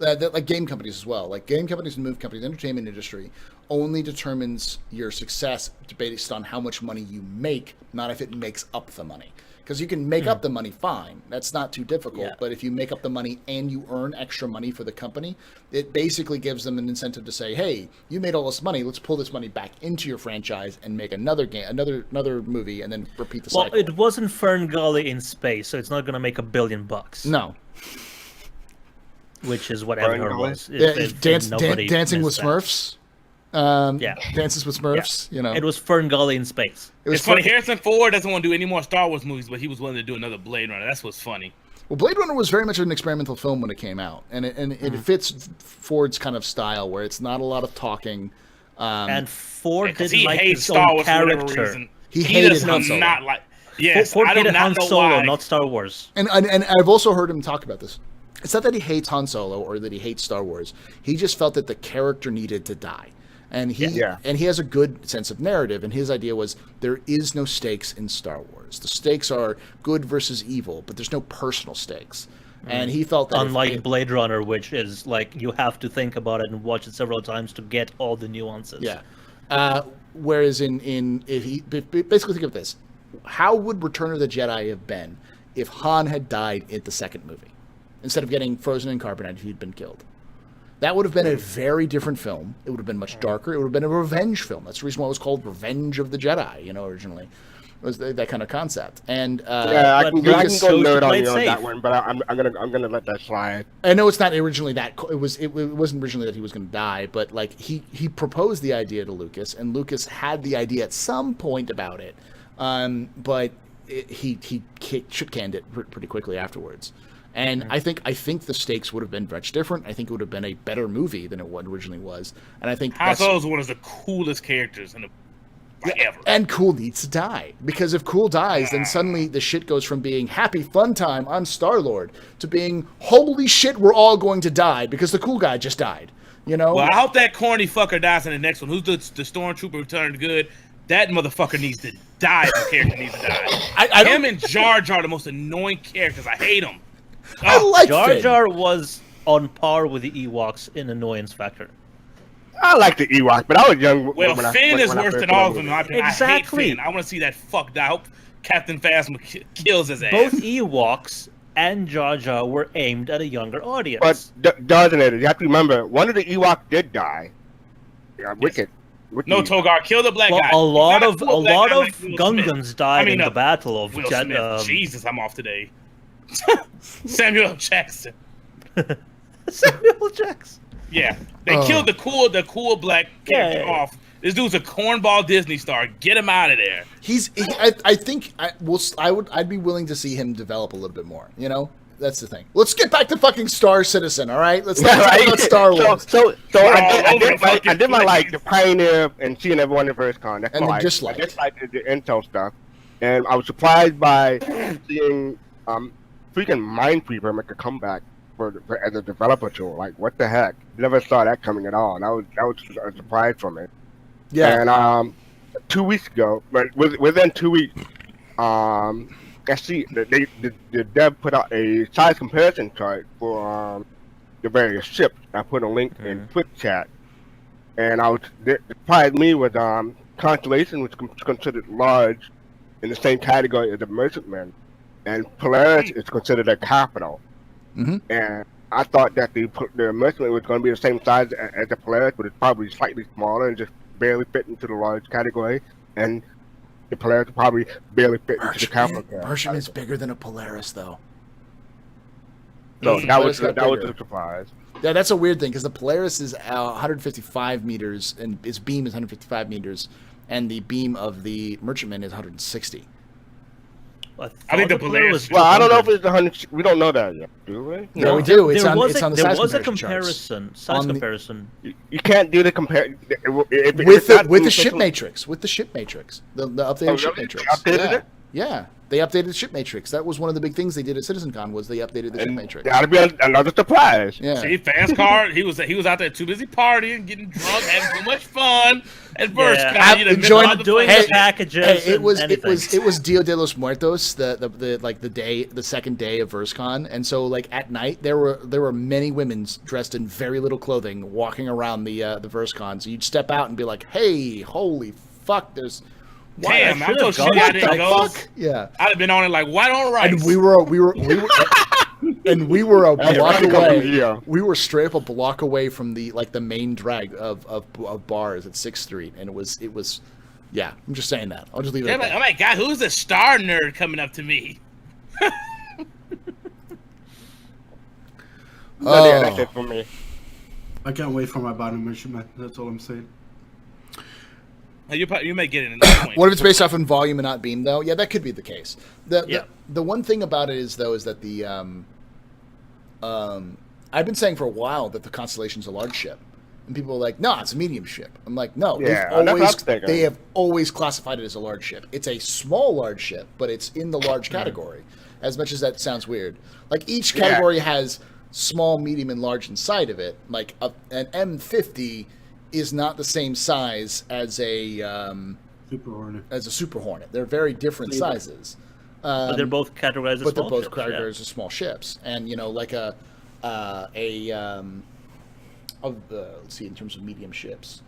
Like game companies as well. Like game companies and movie companies, the entertainment industry only determines your success based on how much money you make, not if it makes up the money. Because you can make up the money fine. That's not too difficult. Yeah. But if you make up the money and you earn extra money for the company, it basically gives them an incentive to say, hey, you made all this money. Let's pull this money back into your franchise and make another game, another movie, and then repeat the cycle. Well, it wasn't Fern Gully in space, so it's not going to make $1 billion. No. Which is what Avatar was. Dancing with Smurfs. Dances with Smurfs. Yeah. It was Fern Gully in space. It's funny. Harrison Ford doesn't want to do any more Star Wars movies, but he was willing to do another Blade Runner. That's what's funny. Well, Blade Runner was very much an experimental film when it came out, and it fits Ford's kind of style, where it's not a lot of talking. And Ford didn't like his Star Wars character. He hated Han Solo. Not like. Yes, Ford I do hated not Han know Solo, why. not Star Wars. And I've also heard him talk about this. It's not that he hates Han Solo or that he hates Star Wars. He just felt that the character needed to die. And he has a good sense of narrative, and his idea was there is no stakes in Star Wars. The stakes are good versus evil, but there's no personal stakes. And he felt that unlike Blade Runner, which is like you have to think about it and watch it several times to get all the nuances. Yeah. Whereas if he basically think of this, how would Return of the Jedi have been if Han had died in the second movie instead of getting frozen in carbonite if he'd been killed? That would have been a very different film. It would have been much darker. It would have been a revenge film. That's the reason why it was called Revenge of the Jedi, originally. It was that kind of concept. And I can go nerd on you on that one, but I'm gonna let that slide. I know it's not originally that. It wasn't originally that he was going to die, but like he proposed the idea to Lucas, and Lucas had the idea at some point about it, but he shit-canned it pretty quickly afterwards. And I think the stakes would have been much different. I think it would have been a better movie than it originally was. And I think Han Solo is one of the coolest characters in the ever. And Cool needs to die, because if Cool dies, then suddenly the shit goes from being happy fun time on Star-Lord to being holy shit, we're all going to die because the cool guy just died. Well, I hope that corny fucker dies in the next one. Who's the stormtrooper who turned good? That motherfucker needs to die. The character needs to die. Him and Jar Jar are the most annoying characters. I hate them. I like Jar Finn. Jar was on par with the Ewoks in annoyance factor. I like the Ewok, but I was young. Well, Finn is worse than all of them. Exactly. I hate Finn. I want to see that fuck die. Captain Phasma kills his ass. Both Ewoks and Jar Jar were aimed at a younger audience. But doesn't it? You have to remember, one of the Ewoks did die. Yeah, Wicked. No, Togar, kill the black guy. A lot of like Will Gungans Smith. died in the battle of Will Smith. Jesus, I'm off today. Samuel L. Jackson. Samuel Jackson. Yeah, they killed the cool black character off. This dude's a cornball Disney star. Get him out of there. I think I'd be willing to see him develop a little bit more. You know, that's the thing. Let's get back to fucking Star Citizen. All right, let's not talk about Star Wars. So I did my like the Pioneer and seeing everyone in VerseCon. That's And my the dislike. I disliked the Intel stuff, and I was surprised by seeing freaking Minesweeper make a comeback for as a developer tool. Like, what the heck? Never saw that coming at all. That was a surprise for me. Yeah. And 2 weeks ago, but within 2 weeks, actually the dev put out a size comparison chart for the various ships. I put a link in quick chat, and it surprised me with Constellation, which is considered large in the same category as the Merchantman, and Polaris is considered a capital. Mm-hmm. And I thought that the Merchantman was going to be the same size as the Polaris, but it's probably slightly smaller and just barely fit into the large category, and the Polaris probably barely fit into the capital category. Merchantman's bigger than a Polaris, though. So that was got a surprise. Yeah, that's a weird thing because the Polaris is 155 meters and its beam is 155 meters, and the beam of the Merchantman is 160. I think the Polaris. Well, I don't know if it's 100. We don't know that yet, do we? No, we do. It's there on was the there size was a comparison charts. size comparison. You can't do the compare with the ship matrix. With the ship matrix, the updated ship matrix. They updated it? Yeah, they updated the ship matrix. That was one of the big things they did at CitizenCon was they updated the ship matrix. That'll be another surprise. Yeah. See, Fast Card, he was out there too busy partying, getting drunk, having too much fun. At first, doing the packages. Hey, it was anything. Dia de los Muertos, the second day of VerseCon, and so like at night there were many women dressed in very little clothing walking around the VerseCon. So you'd step out and be like, "Hey, holy fuck!" Damn, I'm so shitty I didn't go. Yeah, I'd have been on it like white on rice. and we were a block away. We were straight up a block away from the main drag of bars at 6th Street, and it was yeah. I'm just saying that. I'll just leave it. Oh my god, who's the star nerd coming up to me? That's it for me. I can't wait for my bottom measurement. That's all I'm saying. You may get it in that point. What if it's based off in volume and not beam, though? Yeah, that could be the case. The one thing about it is that the I've been saying for a while that the Constellation's a large ship, and people are like, "No, it's a medium ship." I'm like, "No, they have always classified it as a large ship. It's a small large ship, but it's in the large category." As much as that sounds weird, like each category has small, medium, and large inside of it. Like an M50 is not the same size as a Super Hornet. Super Hornet. They're very different sizes. But they're both categorized as small ships. But they're both categorized as small ships. And, like let's see, in terms of medium ships.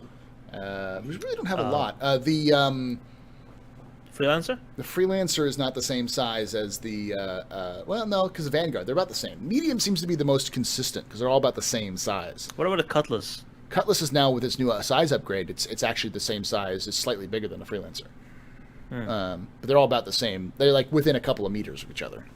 We really don't have a lot. The Freelancer? The Freelancer is not the same size as the, no, because of Vanguard. They're about the same. Medium seems to be the most consistent because they're all about the same size. What about a Cutlass? Cutlass is now with its new size upgrade. It's actually the same size. It's slightly bigger than the Freelancer. But they're all about the same. They're like within a couple of meters of each other.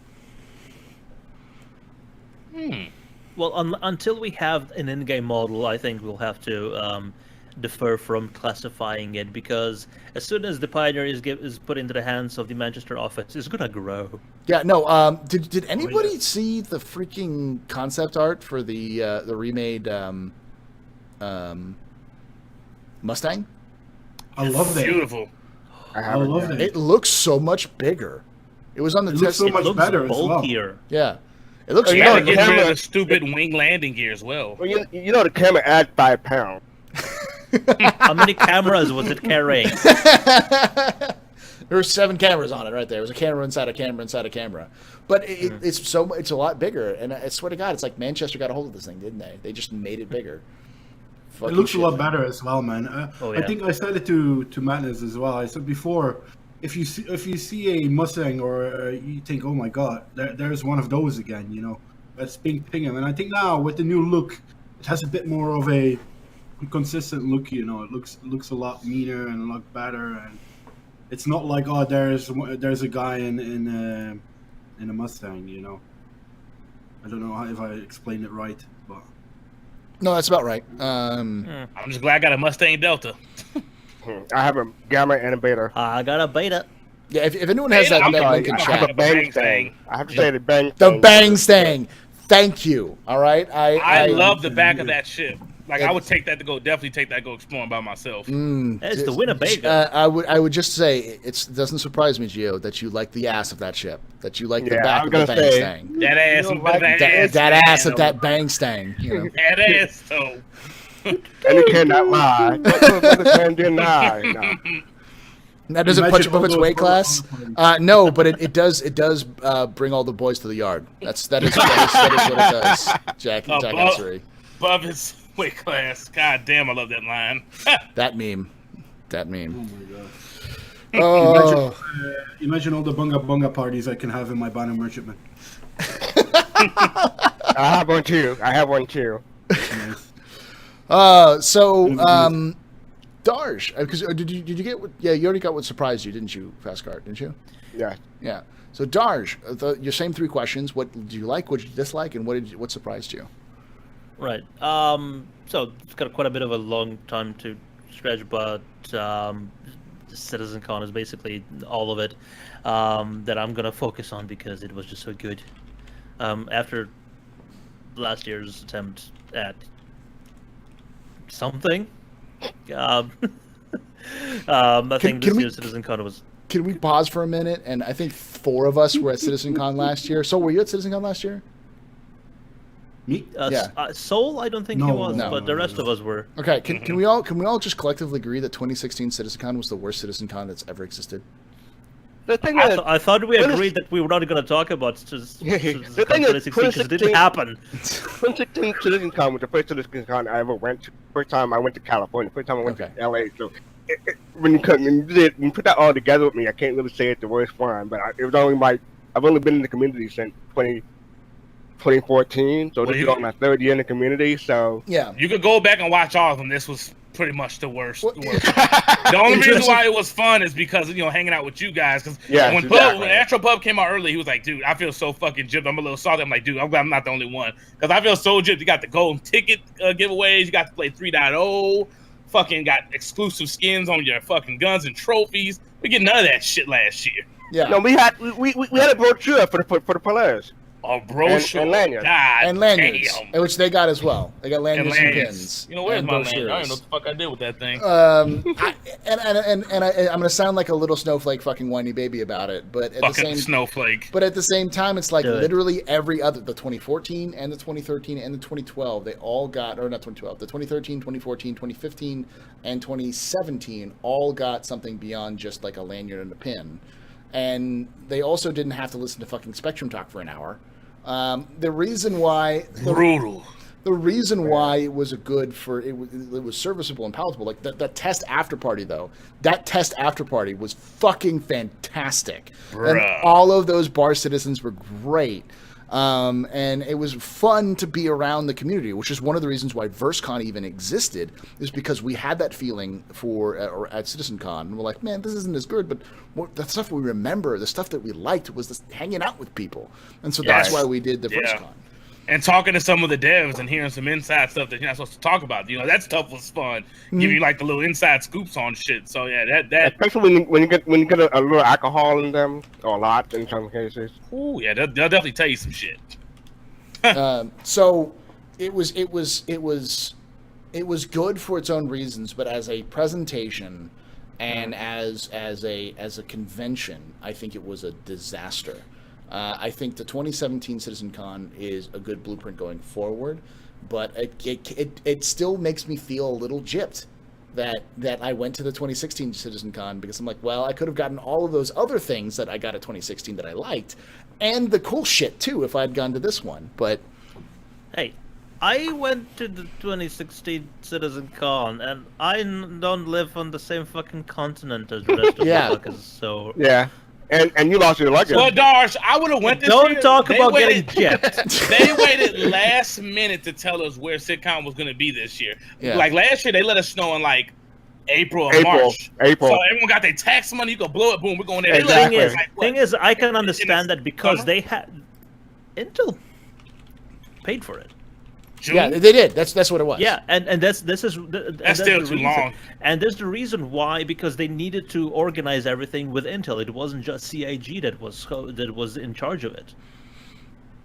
Well, until we have an in-game model, I think we'll have to defer from classifying it because as soon as the Pioneer is put into the hands of the Manchester office, it's gonna grow. Yeah. No. Did anybody see the freaking concept art for the remade? Mustang? I love that. Beautiful. I love it. It looks so much bigger. It was on the It test. looks so much better as well. bulkier. Yeah. It looks. You gotta get rid of the stupid wing landing gear as well. Well, the camera adds 5 pounds. How many cameras was it carrying? There were 7 cameras on it right there. It was a camera inside a camera inside a camera. But it's a lot bigger. And I swear to God, it's like Manchester got a hold of this thing, didn't they? They just made it bigger. It looks a lot better as well, man. I think I said it to Madness as well. I said before, if you see a Mustang or you think, oh my god, there's one of those again, you know, that's being Pingham. And I think now with the new look, it has a bit more of a consistent look. You know, it looks a lot meaner and a lot better, and it's not like, oh, there's a guy in a Mustang. You know, I don't know if I explained it right, but No, that's about right. I'm just glad I got a Mustang Delta. I have a Gamma and a Beta. I got a beta. Yeah, if anyone has that I'm link in I chat, have a Bang Stang. I have to say the Bang the Stang. Bang Stang. Thank you. All right, I love the back of that ship. Like, I It's- would definitely take that to go exploring by myself. It's the Winnebago. I would just say it doesn't surprise me, Gio, that you like the ass of that ship, that you like the Yeah, I back was of the gonna Bang say- Stang. That ass, You don't like That ass of that Bang Stang. You know. That ass, though. And you cannot lie. Motherfuckers can deny. No. That doesn't Imagine punch above all its those weight class. motherfuckers. No, but it does bring all the boys to the yard. That is what it does. Jack Assery. Above his weight class. God damn, I love that line. That meme. Oh my god. Oh, Imagine all the bunga bunga parties I can have in my banner merchantman. I have one too. Nice. Darsh, because did you get what? Yeah, you already got what surprised you, didn't you, Fastcard? Didn't you? Yeah. Yeah. So Darsh, your same three questions. What did you like? What did you dislike? And what surprised you? Right. So it's got quite a bit of a long time to stretch, but CitizenCon is basically all of it that I'm gonna focus on because it was just so good. After last year's attempt at something, I think this year's CitizenCon was. Can we pause for a minute? And I think 4 of us were at CitizenCon last year. So were you at CitizenCon last year? Me? Yeah. Soul, I don't think he No, was, no, but the rest of us were. Okay. Can we all just collectively agree that 2016 CitizenCon was the worst CitizenCon that's ever existed? The thing I, is, I thought we when agreed that we were not going to talk about just The thing is, 2016 because it didn't 2016 happen. 2016 CitizenCon was the first CitizenCon I ever went to. First time I went to California. First time I went Okay. to LA. So when you put that all together with me, I can't really say it's the worst one. But it was only I've only been in the community since 2014. So this is on my 3rd year in the community. So Yeah. You could go back and watch all of them. This was pretty much the worst. The only reason why it was fun is because, hanging out with you guys. Because Yes, when exactly. Astro Pub came out early, he was like, dude, I feel so fucking gypped. I'm a little salty. I'm like, dude, I'm glad I'm not the only one. Because I feel so gypped. You got the golden ticket giveaways. You got to play 3.0. Fucking got exclusive skins on your fucking guns and trophies. We get none of that shit last year. Yeah. no, we had a brochure for the players. A brochure. And lanyards. God And lanyards, damn. which they got as well. They got And lanyards and lanyards. pins. Where's and my lanyard? I don't know brochures. what the fuck I did with that thing. I'm gonna sound like a little snowflake, fucking whiny baby about it, but at Fucking the same snowflake. But at the same time, it's like Do it. literally every other, the 2014 and the 2013 and the 2012, they all got, or not 2012, the 2013, 2014, 2015, and 2017 all got something beyond just like a lanyard and a pin. And they also didn't have to listen to fucking Spectrum talk for an hour. The reason why... Brutal. The reason why it was it was serviceable and palatable, like that test after party though, that test after party was fucking fantastic. And Bruh. all of those bar citizens were great. And it was fun to be around the community, which is one of the reasons why VerseCon even existed, is because we had that feeling or at CitizenCon, and we're like, man, this isn't as good, but the stuff we remember, the stuff that we liked was just hanging out with people. And so that's Yes. why we did the Yeah. VerseCon. And talking to some of the devs and hearing some inside stuff that you're not supposed to talk about. That stuff was fun. Give you like the little inside scoops on shit. So yeah, that Especially when you get a little alcohol in them, or a lot in some cases. ooh, yeah, they'll definitely tell you some shit. So it was good for its own reasons, but as a presentation and as a convention, I think it was a disaster. I think the 2017 CitizenCon is a good blueprint going forward, but it still makes me feel a little gypped that I went to the 2016 CitizenCon, because I'm like, well, I could have gotten all of those other things that I got at 2016 that I liked, and the cool shit too if I'd gone to this one. But Hey, I went to the 2016 CitizenCon, and I don't live on the same fucking continent as the rest of Yeah. the fuckers, so... Yeah, and you lost your luggage. Well, Darsh, I would have went this Don't year. talk They about waited- getting gypped. They waited last minute to tell us where sitcom was going to be this year. Yeah. Like last year, they let us know in like April or April. March. April. So everyone got their tax money. You go blow it, boom, we're going there. They Exactly. let us know, like, what? Thing is, I can In understand the that because summer? they had... Intel paid for it. June? Yeah, they did. That's what it was. Yeah, and that's That's still the too reason. long. And there's the reason why, because they needed to organize everything with Intel. It wasn't just CIG that was in charge of it.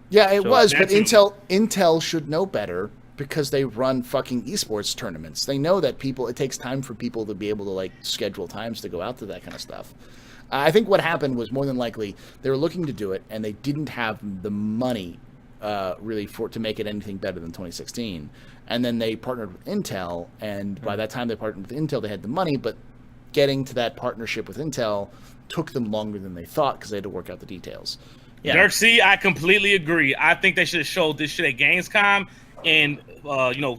Yeah, it So was, but that's- Intel should know better because they run fucking esports tournaments. They know that it takes time for people to be able to like schedule times to go out to that kind of stuff. I think what happened was more than likely they were looking to do it and they didn't have the money really to make it anything better than 2016. And then they partnered with Intel, and by that time they partnered with Intel, they had the money, but getting to that partnership with Intel took them longer than they thought because they had to work out the details. Yeah. Dirk, see, I completely agree. I think they should have showed this shit at Gamescom and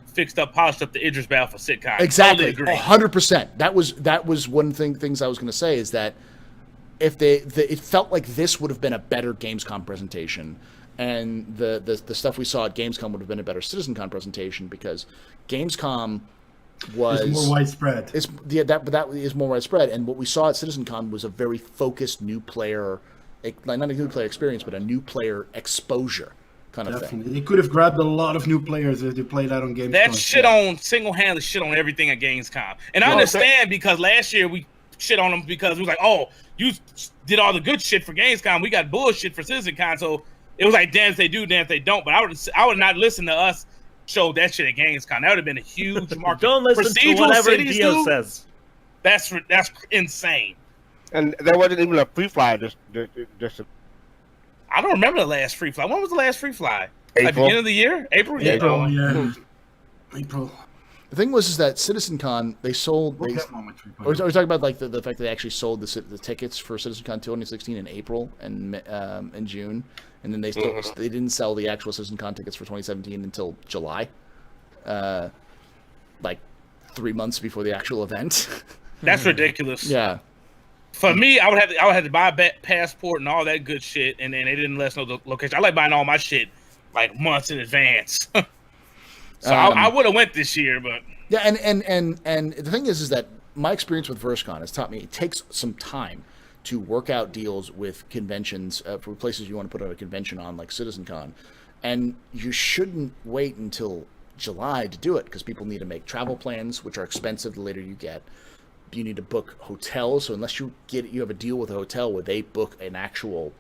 fixed up, polished up the Idris Battle for sitcom. Exactly, Totally agree. 100%. That was one things I was going to say is that if it felt like this would have been a better Gamescom presentation, and the stuff we saw at Gamescom would have been a better CitizenCon presentation because Gamescom was It's more widespread. that is more widespread, and what we saw at CitizenCon was a very focused new player, not a new player experience, but a new player exposure kind of thing. Definitely. They could have grabbed a lot of new players if they played that on Gamescom. That shit on single-handedly shit on everything at Gamescom. And I understand because last year we shit on them because it was like, oh, you did all the good shit for Gamescom. We got bullshit for CitizenCon. So it was like, damn if they do, damn if they don't. But I would not listen to us show that shit at Gamescom. That would have been a huge market. Don't listen to Procedural whatever cities, Dio dude, says. That's insane. And there wasn't even a free fly this I don't remember the last free fly. When was the last free fly? Like April. beginning of the year? April? Yeah. April, yeah. April. The thing was is that CitizenCon they sold. What They, was that moment? Are we talking about like the fact that they actually sold the tickets for CitizenCon 2016 in April and in June, and then they still they didn't sell the actual CitizenCon tickets for 2017 until July, like 3 months before the actual event. That's ridiculous. Yeah, For me, I would have to buy a passport and all that good shit, and then they didn't let us know the location. I like buying all my shit like months in advance. So I would have went this year, but yeah, and the thing is that my experience with VerseCon has taught me it takes some time to work out deals with conventions for places you want to put out a convention on, like CitizenCon, and you shouldn't wait until July to do it because people need to make travel plans, which are expensive the later you get. You need to book hotels, so unless you have a deal with a hotel where they book an actual,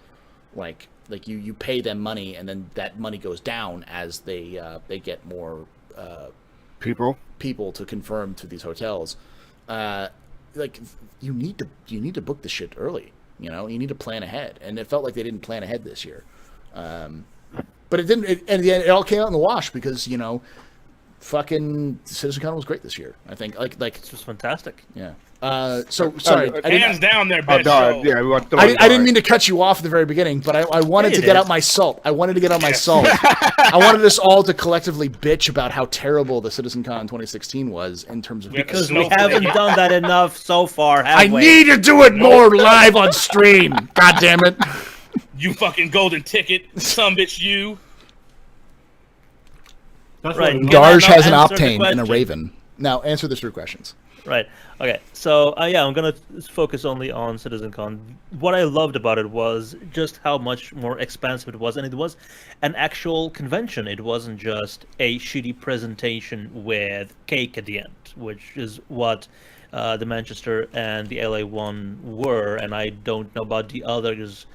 like you pay them money and then that money goes down as they get more people to confirm to these hotels. Like you need to book the shit early. You know, you need to plan ahead, and it felt like they didn't plan ahead this year. But it didn't. And in the end, it all came out in the wash because fucking CitizenCon was great this year. I think like It's just fantastic. yeah. So sorry, hands down their Oh, best dog. show. Yeah, we want to I didn't mean to cut you off at the very beginning, but I wanted Yeah, to you get did. out my salt. I wanted to get out my salt. I wanted us all to collectively bitch about how terrible the CitizenCon 2016 was in terms of Because we Snowflake. haven't done that enough so far, have I we? need to do it more live on stream. God damn it. You fucking golden ticket, some bitch you. That's Right. what Darge now has an answer the octane and a question. raven. Now answer the 3 questions. Right. Okay. So yeah, I'm gonna focus only on CitizenCon. What I loved about it was just how much more expansive it was, and it was an actual convention. It wasn't just a shitty presentation with cake at the end, which is what the Manchester and the LA one were. And I don't know about the others,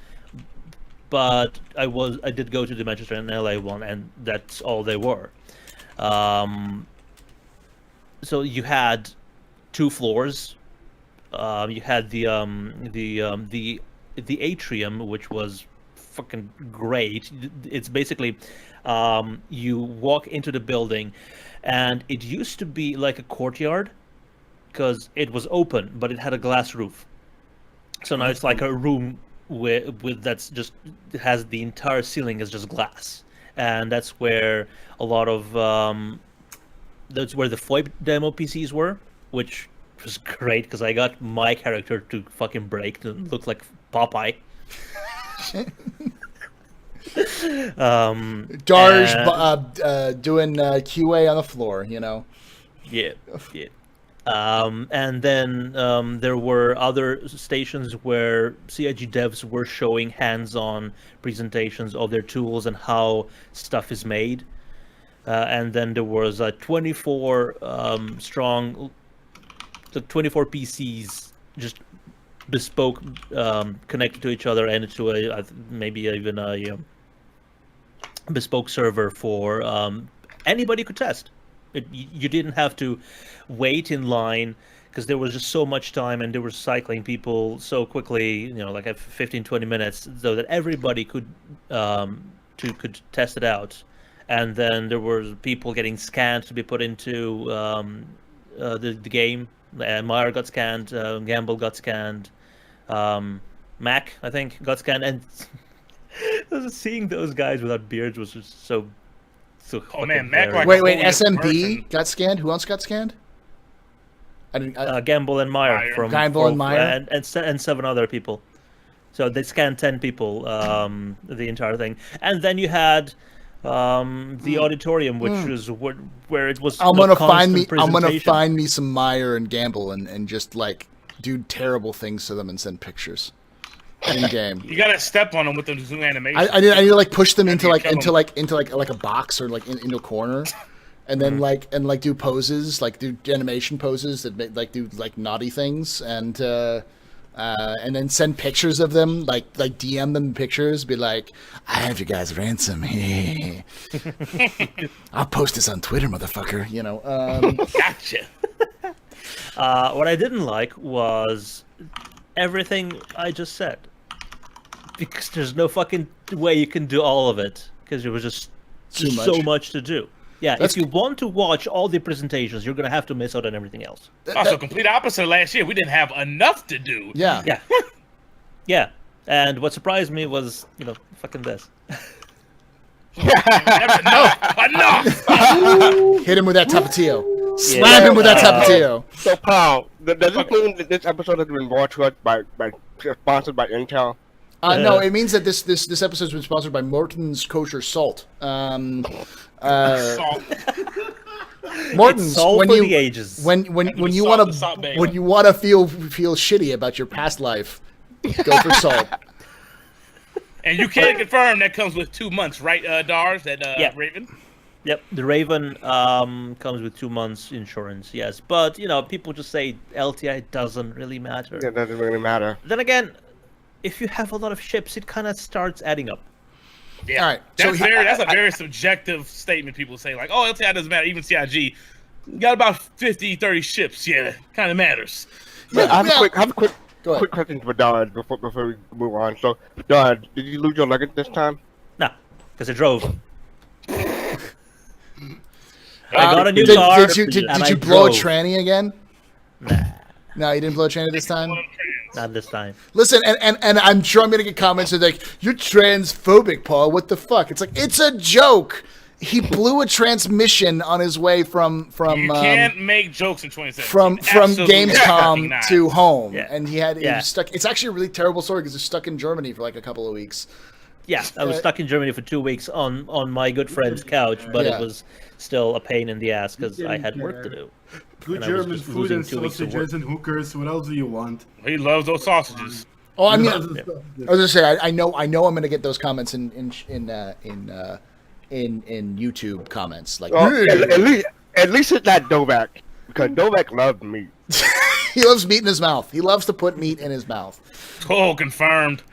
but I did go to the Manchester and LA one, and that's all they were. So you had 2 floors. You had the atrium, which was fucking great. It's basically you walk into the building, and it used to be like a courtyard because it was open, but it had a glass roof. So now it's like a room with that's just has the entire ceiling is just glass, and that's where a lot of that's where the FOIP demo PCs were, which was great because I got my character to fucking break to look like Popeye. Darj doing QA on the floor, you know. Yeah. And then there were other stations where CIG devs were showing hands-on presentations of their tools and how stuff is made. And then there was a 24 strong, 24 PCs just bespoke, connected to each other and to maybe even a bespoke server for anybody could test. You didn't have to wait in line because there was just so much time and they were cycling people so quickly, like at 15-20 minutes, so that everybody could test it out. And then there were people getting scanned to be put into the game. Meyer got scanned, Gamble got scanned, Mac, I think, got scanned, and seeing those guys without beards was just so. Oh man, Mac like wait, SMB got scanned. Who else got scanned? I didn't. Gamble and Meyer from Gamble and Meyer and 7 other people. So they scanned 10 people, the entire thing, and then you had the auditorium, which was where it was. I'm gonna find me some Meyer and Gamble and just like do terrible things to them and send pictures in game. You gotta step on them with the zoom animation. I need to like push them into a box or like into a corner, and then do poses, like do animation poses that do naughty things, and then send pictures of them, like DM them pictures, be like, I have you guys ransom. I'll post this on Twitter, motherfucker. Gotcha. What I didn't like was everything I just said, because there's no fucking way you can do all of it, because it was just so much to do. Yeah, if you want to watch all the presentations, you're gonna have to miss out on everything else. Also, complete opposite of last year. We didn't have enough to do. Yeah. Yeah. And what surprised me was, fucking this. Enough! Hit him with that Tapatio. Slam him with that Tapatio. So, Paul, does it mean that this episode has been brought to us by sponsored by Intel? No, it means that this episode has been sponsored by Morton's Kosher Salt. Salt. Morton's, salt when for you the ages. when you want to feel shitty about your past life, go for salt. And you can confirm that comes with 2 months, right, Darj? That Raven. Yep, the Raven comes with 2 months insurance, yes. But, people just say LTI doesn't really matter. It doesn't really matter. Then again, if you have a lot of ships, it kind of starts adding up. Yeah, all right. That's a very subjective statement. People say, like, oh, LTI doesn't matter, even CIG. You got about 50, 30 ships. Yeah, kind of matters. Yeah, I have a quick question for Darj before we move on. So, Darj, did you lose your luggage this time? No, because I drove. I got a new car. Did you blow a tranny again? Nah. No, you didn't blow a tranny this time? Not this time. Listen, and I'm sure I'm going to get comments that like, you're transphobic, Paul. What the fuck? It's like, it's a joke. He blew a transmission on his way from you can't make jokes in 2017. From Gamescom to home, Yeah. and he was stuck. It's actually a really terrible story because he's stuck in Germany for like a couple of weeks. Yeah, I was stuck in Germany for 2 weeks on my good friend's couch, but it was still a pain in the ass because I had work to do. Good German food and sausages and hookers. What else do you want? He loves those sausages. Oh, I mean, I was gonna say, I know I'm gonna get those comments in YouTube comments. Like, at least it's not Dovak, because Dovak loves meat. He loves meat in his mouth. He loves to put meat in his mouth. Oh, confirmed.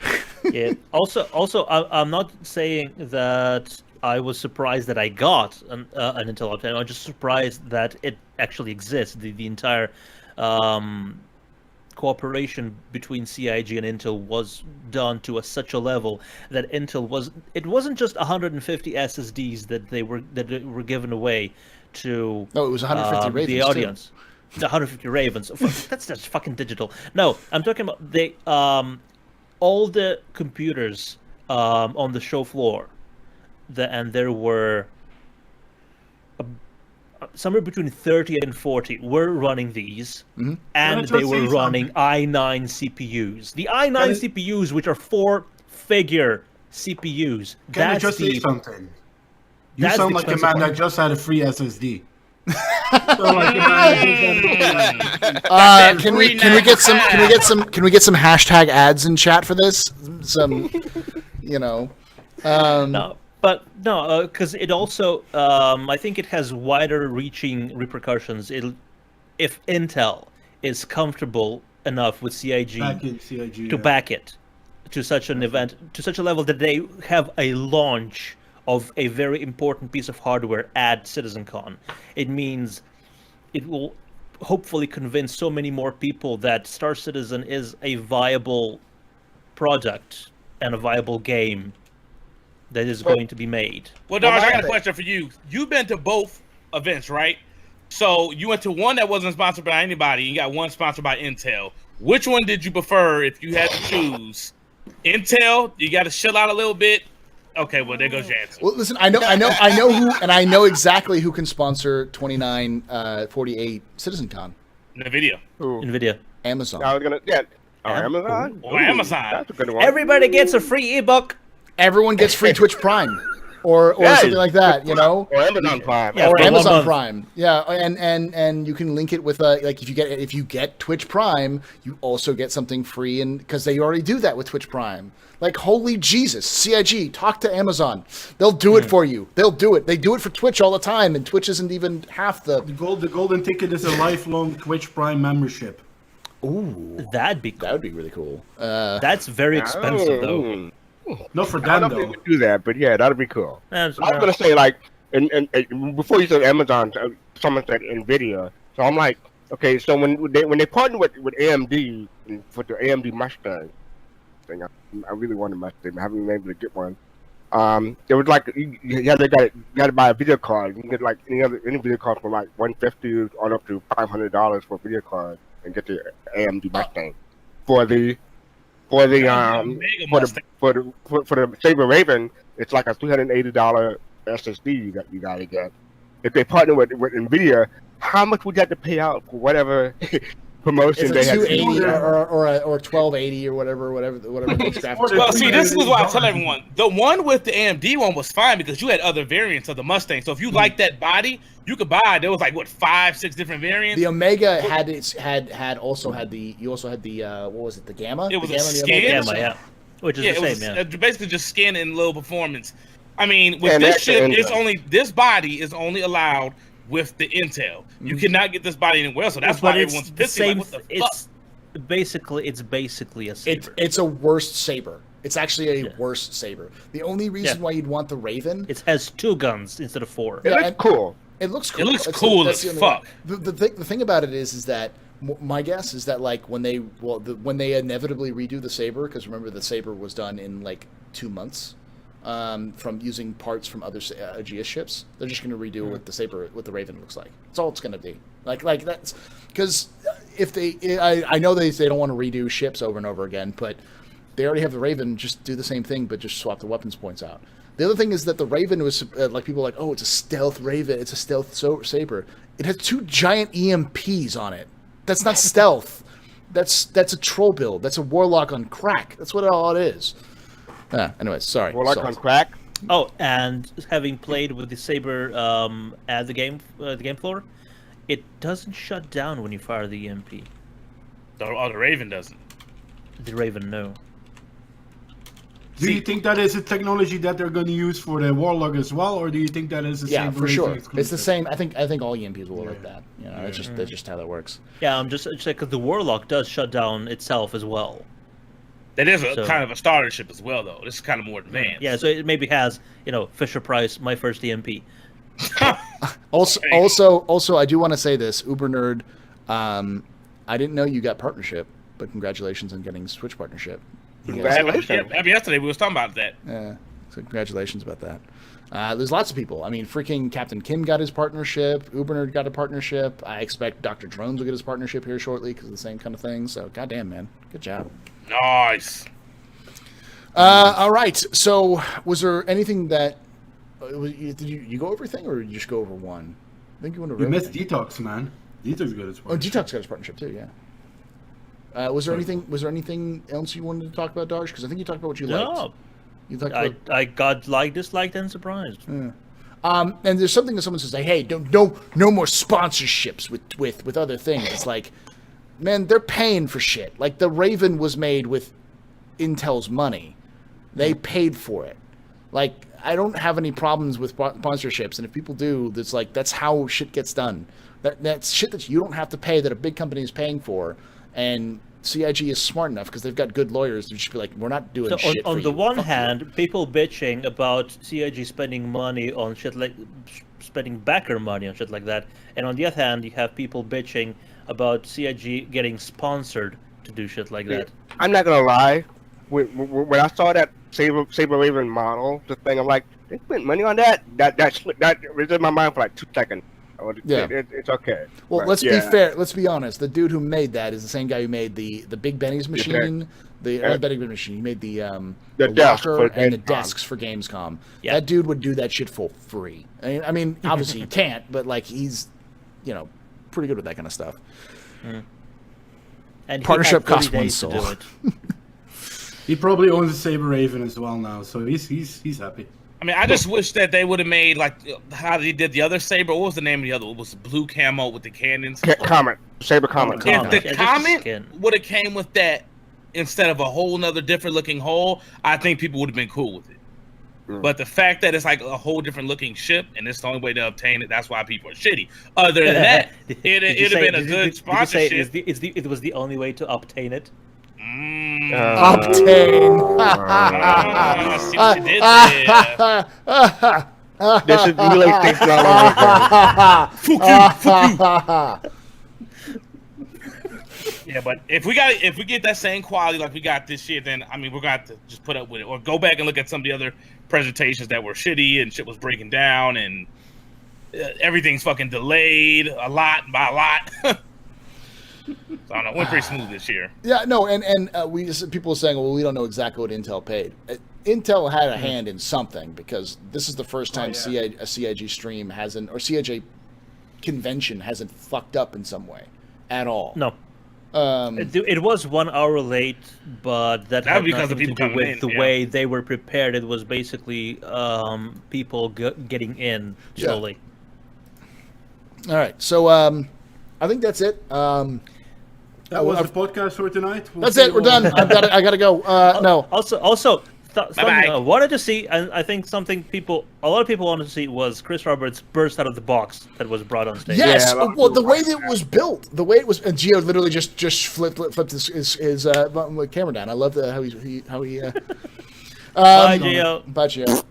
Yeah. Also, I'm not saying that I was surprised that I got an Intel Optane. I'm just surprised that it actually exists. The entire cooperation between CIG and Intel was done to such a level that Intel wasn't just 150 SSDs that were given away to it was 150 Ravens the audience. Too. The 150 Ravens. That's just fucking digital. No, I'm talking about all the computers on the show floor and there were somewhere between 30 and 40 were running these, and they were running i9 CPUs. The i9 CPUs, which are 4-figure CPUs. Can I just say something? You sound like a man that just had a free SSD. Can we get some hashtag ads in chat for this? Some, No, but no, because it also, I think it has wider-reaching repercussions. If Intel is comfortable enough with CIG to back it to such an event, to such a level that they have a launch of a very important piece of hardware at CitizenCon, it means it will hopefully convince so many more people that Star Citizen is a viable product and a viable game that is going to be made. Well, Darge, I got a question for you. You've been to both events, right? So you went to one that wasn't sponsored by anybody. You got one sponsored by Intel. Which one did you prefer if you had to choose? Intel, you got to chill out a little bit. Okay, well, there goes your answer. Well, listen, I know who, and I know exactly who can sponsor 2948 CitizenCon. NVIDIA. Amazon. I was gonna, Amazon. Or Amazon. That's a good one. Everybody gets a free ebook. Everyone gets free Twitch Prime, or something like that, Or Amazon Prime. Yeah, or for Amazon 1 month. Prime. Yeah, and you can link it with like if you get Twitch Prime, you also get something free, and because they already do that with Twitch Prime. Like, holy Jesus, CIG, talk to Amazon. They'll do it for you. They'll do it. They do it for Twitch all the time, and Twitch isn't even half the. The golden ticket is a lifelong Twitch Prime membership. Ooh, That'd be cool. that would be really cool. That's very expensive, though. Not for I them, don't know if though. they would do that, but yeah, that'd be cool. I was That's- gonna say, like, and before you said Amazon, someone said Nvidia. So I'm like, okay, so when they partnered with AMD for the AMD Mustang thing, I really wanted a Mustang. I haven't been able to get one. It was like they got to buy a video card. You can get like any video card for like $150 on up to $500 for a video card and get the AMD Mustang for the Saber Raven. It's like a $380 SSD that you gotta get. If they partner with Nvidia, how much would you have to pay out for whatever promotion It's a they had? 280 or 1280 or whatever those graphics. Well, see, this is what I tell everyone. The one with the AMD one was fine because you had other variants of the Mustang. So if you like that body, you could buy. There was like 5-6 different variants. The Omega also had the what was it, the Gamma? It was the a Gamma, the skin? Omega? Gamma, yeah. Which is the it same, was yeah. basically just skin and low performance. I mean, with And this that's the ship, Intel. this body is only allowed with the Intel. You cannot get this body anywhere else. So that's why everyone's pissing. Like, what the fuck? It's basically a saber. It's a worse saber. It's actually a worse saber. The only reason why you'd want the Raven, It has 2 guns instead of 4. It looks cool. it looks cool. It looks That's cool that's as the only fuck. one. The thing about it is that my guess is that like when they inevitably redo the saber, because remember the saber was done in like 2 months. From using parts from other Aegis ships, they're just going to redo what the saber, what the Raven looks like. That's all it's going to be. Like that's because if I know they don't want to redo ships over and over again, but they already have the Raven. Just do the same thing, but just swap the weapons points out. The other thing is that the Raven was like people are like, oh, it's a stealth Raven, it's a stealth saber. It has 2 giant EMPs on it. That's not stealth. That's a troll build. That's a warlock on crack. That's what all it is. Anyways, sorry. Warlock on crack. Oh, and having played with the saber at the game floor, it doesn't shut down when you fire the EMP. The Raven doesn't. The Raven, no. Do you think that is a technology that they're going to use for the Warlock as well, or do you think that is the same? For sure. exclusive? It's the same. I think all EMPs will like that. You know, that's just how that works. Yeah, I'm just because the Warlock does shut down itself as well. That is So- kind of a starter ship as well, though. This is kind of more advanced. Yeah, so it maybe has, Fisher Price, my first EMP. Also, I do want to say this, Uber Nerd. I didn't know you got partnership, but congratulations on getting Switch partnership. You guys- Congratulations. I mean, yesterday we was talking about that. Yeah, so congratulations about that. There's lots of people. I mean, freaking Captain Kim got his partnership. Uber Nerd got a partnership. I expect Dr. Drones will get his partnership here shortly because of the same kind of thing. So, goddamn, man, good job. Nice. All right. So, was there anything that Did you go everything, or did you just go over one? I think you went over You missed everything. Detox, man. Detox got his Oh, partnership. Detox got his partnership too. Yeah. Was there anything else you wanted to talk about, Darsh? Because I think you talked about what you liked. No, You talked about. I got liked, disliked, and surprised. Yeah. And there's something that someone says like, "Hey, no more sponsorships with other things." It's like, man, they're paying for shit. Like the Raven was made with Intel's money; they paid for it. Like I don't have any problems with sponsorships, and if people do, it's like that's how shit gets done. That's shit that you don't have to pay that a big company is paying for, and CIG is smart enough because they've got good lawyers to just be like, we're not doing So shit. on for the you. one Fuck you." hand, people bitching about CIG spending money on shit like spending backer money on shit like that, and on the other hand, you have people bitching about CIG getting sponsored to do shit like that. I'm not gonna lie. When I saw that Saber Raven model, the thing, I'm like, they spent money on that. That was in my mind for like 2 seconds. Yeah. It's okay. Well, But, let's be yeah. fair. Let's be honest. The dude who made that is the same guy who made the Big Benny's machine, not Benny's machine. He made the desk locker for and the Gamescom. desks for Gamescom. Yeah. That dude would do that shit for free. I mean, obviously he can't, but like he's, pretty good with that kind of stuff. And he Partnership had 30 costs one days to do soul. it. He probably owns a Saber Raven as well now, so he's happy. I mean, I just wish that they would have made like how they did the other Saber. What was the name of the other? It was blue camo with the cannons. Comet, Saber Comet. Comet. If the Yeah, just the Comet skin. would have came with that instead of a whole nother different looking hull, I think people would have been cool with it. But the fact that it's like a whole different looking ship and it's the only way to obtain it, that's why people are shitty. Other than that, it'd have been a good sponsorship. It was the only way to obtain it. Obtain. I see what you did there. This is relay station all over again. Yeah, but if we get that same quality like we got this year, then I mean we're gonna have to just put up with it, or go back and look at some of the other presentations that were shitty and shit was breaking down and everything's fucking delayed a lot by a lot. So I don't know, went pretty smooth this year. Yeah, no, and people are saying, well, we don't know exactly what Intel paid. Intel had a hand in something because this is the first time a CIG stream hasn't, or CIG convention hasn't fucked up in some way at all. No. It was 1 hour late, but that had was because of nothing people to do coming with in, the way they were prepared. It was basically people getting in slowly. All right, so I think that's it. That was the podcast for tonight. That's it. We're done. I gotta go. No. Also, something Bye-bye. I wanted to see, and I think a lot of people wanted to see, was Chris Roberts burst out of the box that was brought on stage. Yes. Yeah, Well, the way that it was built, the way it was, and Gio literally just flipped his camera down. I love how he. Bye, Gio. Bye, Gio.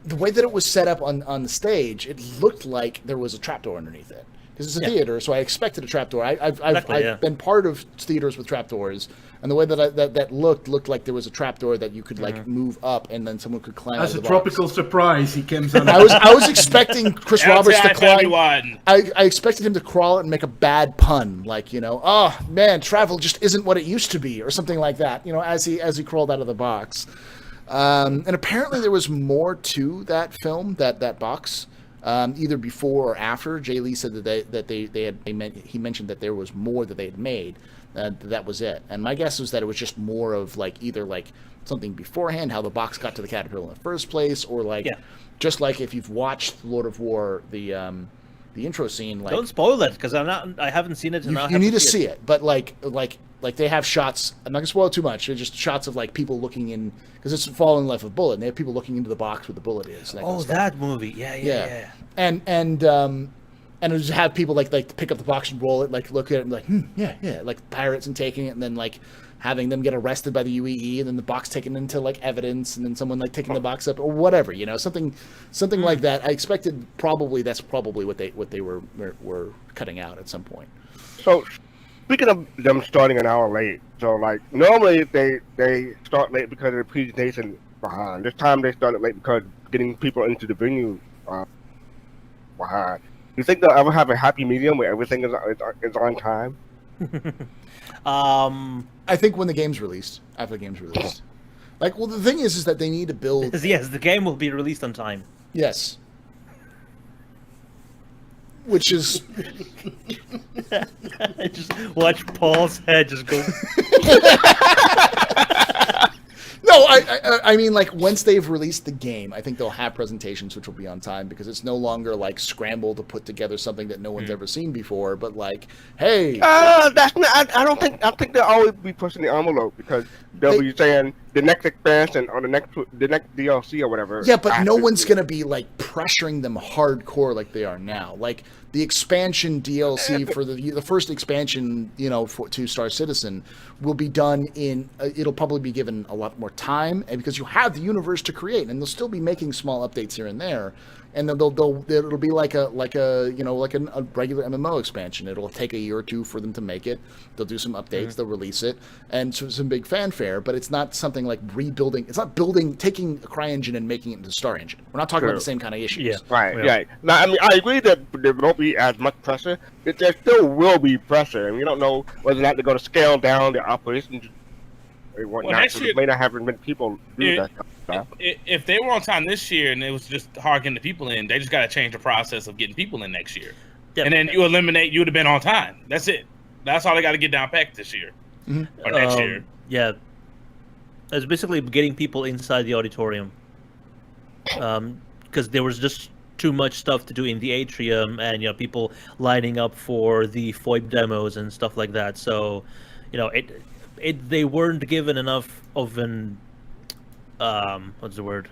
The way that it was set up on the stage, it looked like there was a trapdoor underneath it. Because it's a theater, so I expected a trapdoor. I've been part of theaters with trapdoors, and the way that that looked like there was a trapdoor that you could like move up, and then someone could climb. As out a of the tropical box. surprise, he comes on. I was expecting Chris Roberts to climb. One. I expected him to crawl out and make a bad pun, like oh man, travel just isn't what it used to be, or something like that. As he crawled out of the box. And apparently there was more to that film, that box. Either before or after. Jay Lee said that he mentioned that there was more that they had made. That was it. And my guess was that it was just more of either something beforehand, how the box got to the Caterpillar in the first place, or just like if you've watched Lord of War, the intro scene. Don't spoil it, because I haven't seen it. And You need to see it, but like they have shots. I'm not gonna spoil it too much. They're just shots of people looking in, because it's Falling Life of Bullet. And they have people looking into the box where the bullet is. That movie, yeah. And just have people pick up the box and roll it, look at it and yeah, like pirates, and taking it, and then having them get arrested by the UEE, and then the box taken into evidence, and then someone taking the box up or whatever, something like that. I expected that's probably what they were cutting out at some point. So, speaking of them starting an hour late, so normally they start late because of the presentation behind. This time they started late because getting people into the venue behind. You think they'll ever have a happy medium where everything is on time? I think when the game's released, after the game's released. Like, well, the thing is that they need to build. Yes, the game will be released on time. Yes. Which is. Just watch Paul's head just go. No, I mean, like, once they've released the game, I think they'll have presentations which will be on time because it's no longer, like, scramble to put together something that no one's ever seen before, but, like, hey... That's not... I think they'll always be pushing the envelope because they'll be saying the next expansion or the next DLC or whatever. Yeah, but no one's going to be, like, pressuring them hardcore like they are now. Like, the expansion DLC for the first expansion, you know, to Star Citizen will be done in... it'll probably be given a lot more time, and because you have the universe to create, and they'll still be making small updates here and there, and then it'll be like a regular MMO expansion. It'll take a year or two for them to make it. They'll do some updates, they'll release it, and some big fanfare. But it's not something like rebuilding. It's not taking a CryEngine and making it into Star Engine. We're not talking about the same kind of issues. Yeah. Right. Now, I mean, I agree that there won't be as much pressure. There still will be pressure, and we don't know whether or not they're going to scale down their operations. Next year, may not have many people do that stuff. If they were on time this year and it was just hard getting the people in, they just got to change the process of getting people in next year. Yep. And then you would have been on time. That's it. That's all they got to get down packed this year or next year. Yeah, it's basically getting people inside the auditorium, because there was just too much stuff to do in the atrium, and people lining up for the FOIP demos and stuff like that. So, they weren't given enough of an what's the word?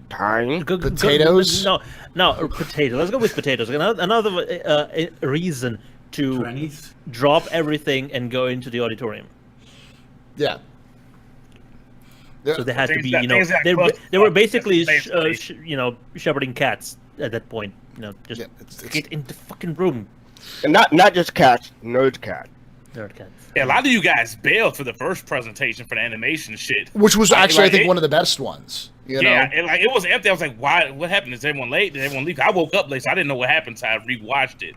Time? Potatoes? No, potatoes. Let's go with potatoes. Another reason to drop everything and go into the auditorium. Yeah. So they had to be, they were basically, shepherding cats at that point. Just get in the fucking room. And not just cats, nerd cats. Nerd cats. Yeah, a lot of you guys bailed for the first presentation for the animation shit, which was actually, I think, one of the best ones. It was empty. I was like, "Why? What happened? Is everyone late? Did everyone leave?" I woke up late, so I didn't know what happened. So I rewatched it.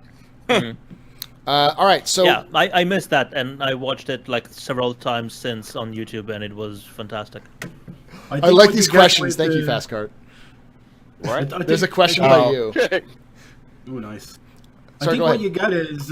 All right, so yeah, I missed that, and I watched it like several times since on YouTube, and it was fantastic. I like these questions. Thank you, Fastcart. What? There's a question by you. Ooh, nice. Sorry, I think what you get is,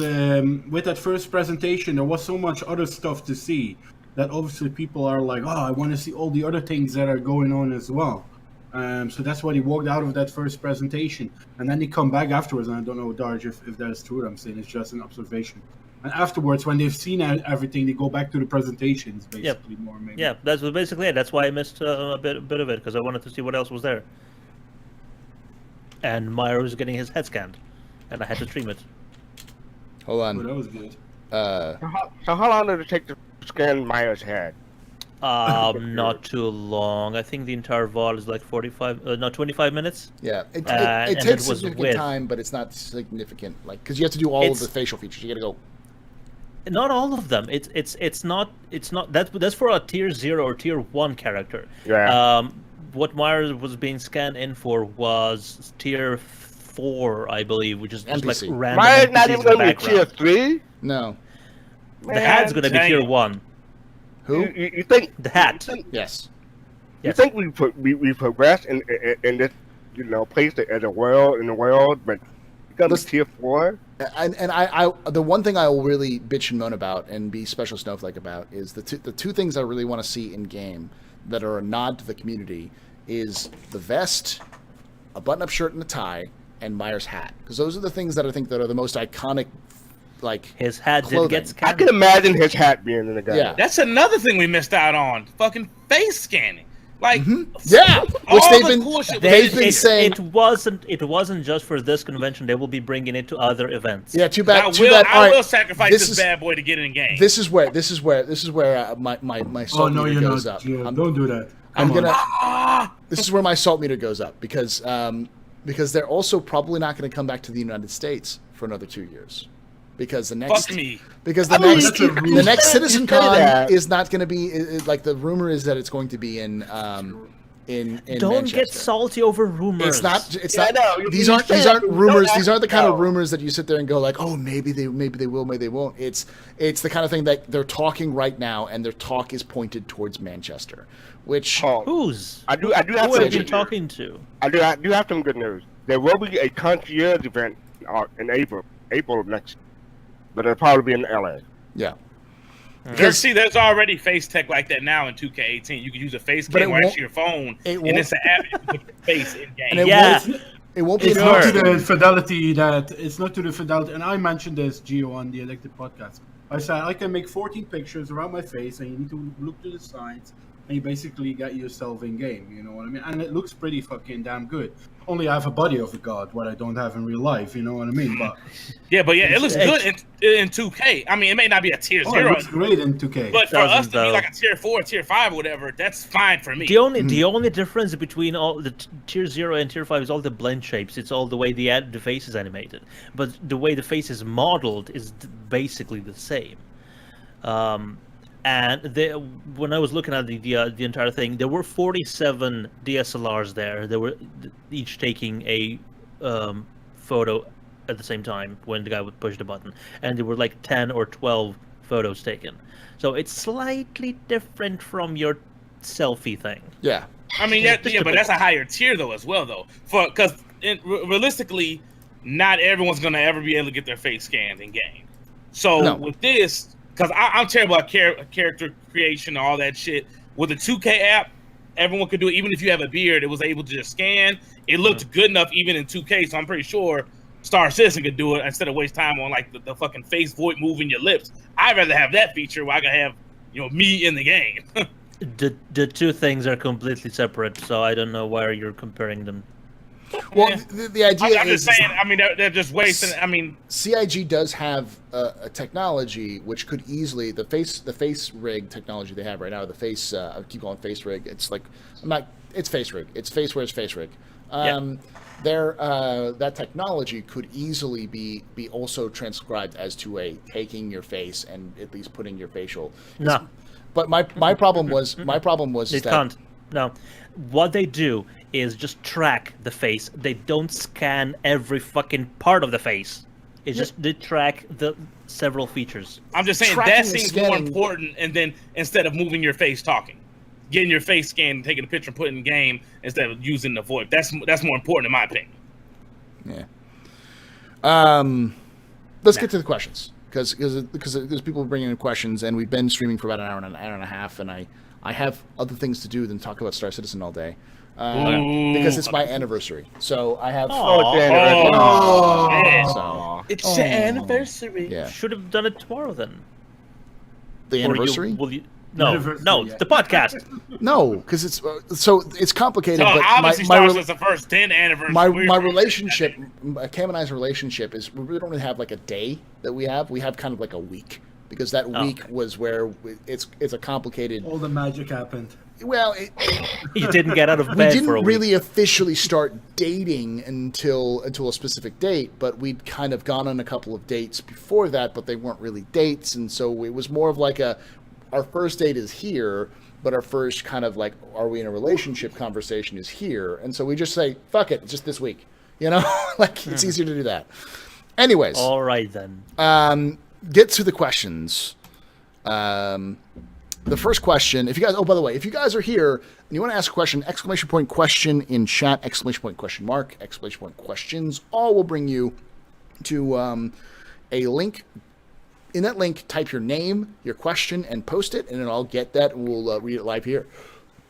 with that first presentation, there was so much other stuff to see that obviously people are like, oh, I want to see all the other things that are going on as well. So that's why they walked out of that first presentation. And then they come back afterwards, and I don't know, Darj, if that is true what I'm saying. It's just an observation. And afterwards, when they've seen everything, they go back to the presentations, basically, more maybe. Yeah, that's basically it. That's why I missed a bit of it, because I wanted to see what else was there. And Meyer was getting his head scanned, and I had to stream it. Hold on. Oh, that was good. So how long did it take to scan Meyer's head? Not too long. I think the entire VOD is like 25 minutes. Yeah, it takes significant time, but it's not significant. Like, because you have to do all of the facial features. You got to go. Not all of them. It's not. That's for a tier 0 or tier 1 character. Yeah. What Meyer was being scanned in for was tier 4, I believe, which is just like random. Meyer's not even going to be tier 3. No. The hat's going to be tier 1. Who? You think the hat? Yes. You think we progressed in this place in the world, but it's tier 4. And I the one thing I will really bitch and moan about and be special snowflake about is the two things I really want to see in game that are a nod to the community is the vest, a button-up shirt and a tie, and Meyer's hat, because those are the things that I think that are the most iconic. Like his hat clothing. did get scanned. I can imagine his hat being in the guy. Yeah. That's another thing we missed out on. Fucking face scanning. Like, yeah, which they've been saying it wasn't just for this convention. They will be bringing it to other events. Yeah, too bad. I will sacrifice this bad boy to get in game. This is where my salt meter goes up. Don't do that. This is where my salt meter goes up because they're also probably not going to come back to the United States for another 2 years. Because the next CitizenCon is not going to be like the rumor is that it's going to be in in Don't Manchester. get salty over rumors. It's Yeah, not. I know. These You aren't. say These it, aren't you rumors. don't These aren't the kind of actually know. rumors that you sit there and go like, oh, maybe they will, maybe they won't. It's the kind of thing that they're talking right now, and their talk is pointed towards Manchester, which Who's? I do have Who some have good you news. talking to? I do have some good news. There will be a concierge event in April of next year, but it'll probably be in LA. yeah. Because see, there's already face tech like that now in 2K18. You can use a face But it cam right won't- to your phone, it and won't- it's an app you can put your face in game. And it Yeah. won't. It won't be. It's an not to hour. the fidelity that it's not to the fidelity, and I mentioned this, Gio, on the Elected podcast. I said I can make 14 pictures around my face, and you need to look to the sides, and you basically get yourself in game. You know what I mean? And it looks pretty fucking damn good. Only I have a body of a god, what I don't have in real life. You know what I mean? But Yeah, but yeah, it looks It's- good in 2K. I mean, it may not be a tier it 0, looks great in 2K. but for us Doesn't, to be though. like a tier 4, tier 5, or whatever, that's fine for me. The only difference between all the tier 0 and tier 5 is all the blend shapes. It's all the way the face is animated, but the way the face is modeled is basically the same. And when I was looking at the entire thing, there were 47 DSLRs there. They were each taking a photo at the same time when the guy would push the button, and there were like 10 or 12 photos taken. So it's slightly different from your selfie thing. Yeah. I mean, but that's a higher tier though as well though, because realistically, not everyone's gonna ever be able to get their face scanned in game. So No. with this, because I'm terrible at character creation and all that shit. With the 2K app, everyone could do it. Even if you have a beard, it was able to just scan. It looked good enough even in 2K, so I'm pretty sure Star Citizen could do it instead of waste time on like the fucking face void moving your lips. I'd rather have that feature where I can have me in the game. The two things are completely separate, so I don't know why you're comparing them. Well, Yeah. the idea I'm is just saying. I mean, they're just wasting. I mean, CIG does have a technology which could easily the face rig technology they have right now. The face I keep calling face rig. It's like it's face rig. It's face where it's face rig. That technology could easily be also transcribed as to a taking your face and at least putting your facial. No. But my problem was They can't. No. What they do is just track the face. They don't scan every fucking part of the face. It's just they track the several features. I'm just saying Tracking that and seems scanning. more important. And then instead of moving your face, talking, getting your face scanned, taking a picture, and putting it in game instead of using the VoIP. That's more important in my opinion. Yeah. Let's get to the questions because people are bringing in questions, and we've been streaming for about an hour and a half, and I have other things to do than talk about Star Citizen all day because it's my anniversary. So I have. So, It's the anniversary. yeah, Should have done it tomorrow then. the anniversary. No, Anniversary, no, yeah. the podcast. No, because it's it's complicated. So but obviously, Star Wars is the first 10 anniversary. my relationship, Cam and I's relationship is we really don't really have like a day that we have. We have kind of like a week because that week was where it's a complicated. All the magic happened. Well, You didn't get out of we bed didn't for a week. really officially start dating until a specific date, but we'd kind of gone on a couple of dates before that, but they weren't really dates, and so it was more of like our first date is here, but our first kind of like, are we in a relationship conversation is here. And so we just say, fuck it, it's just this week. Like it's easier to do that. Anyways, All right then. get to the questions. The first question, if you guys, by the way, if you guys are here and you want to ask a question, exclamation point question in chat, exclamation point question mark, exclamation point questions, all will bring you to a link. In that link, type your name, your question, and post it, and then I'll get that, and we'll read it live here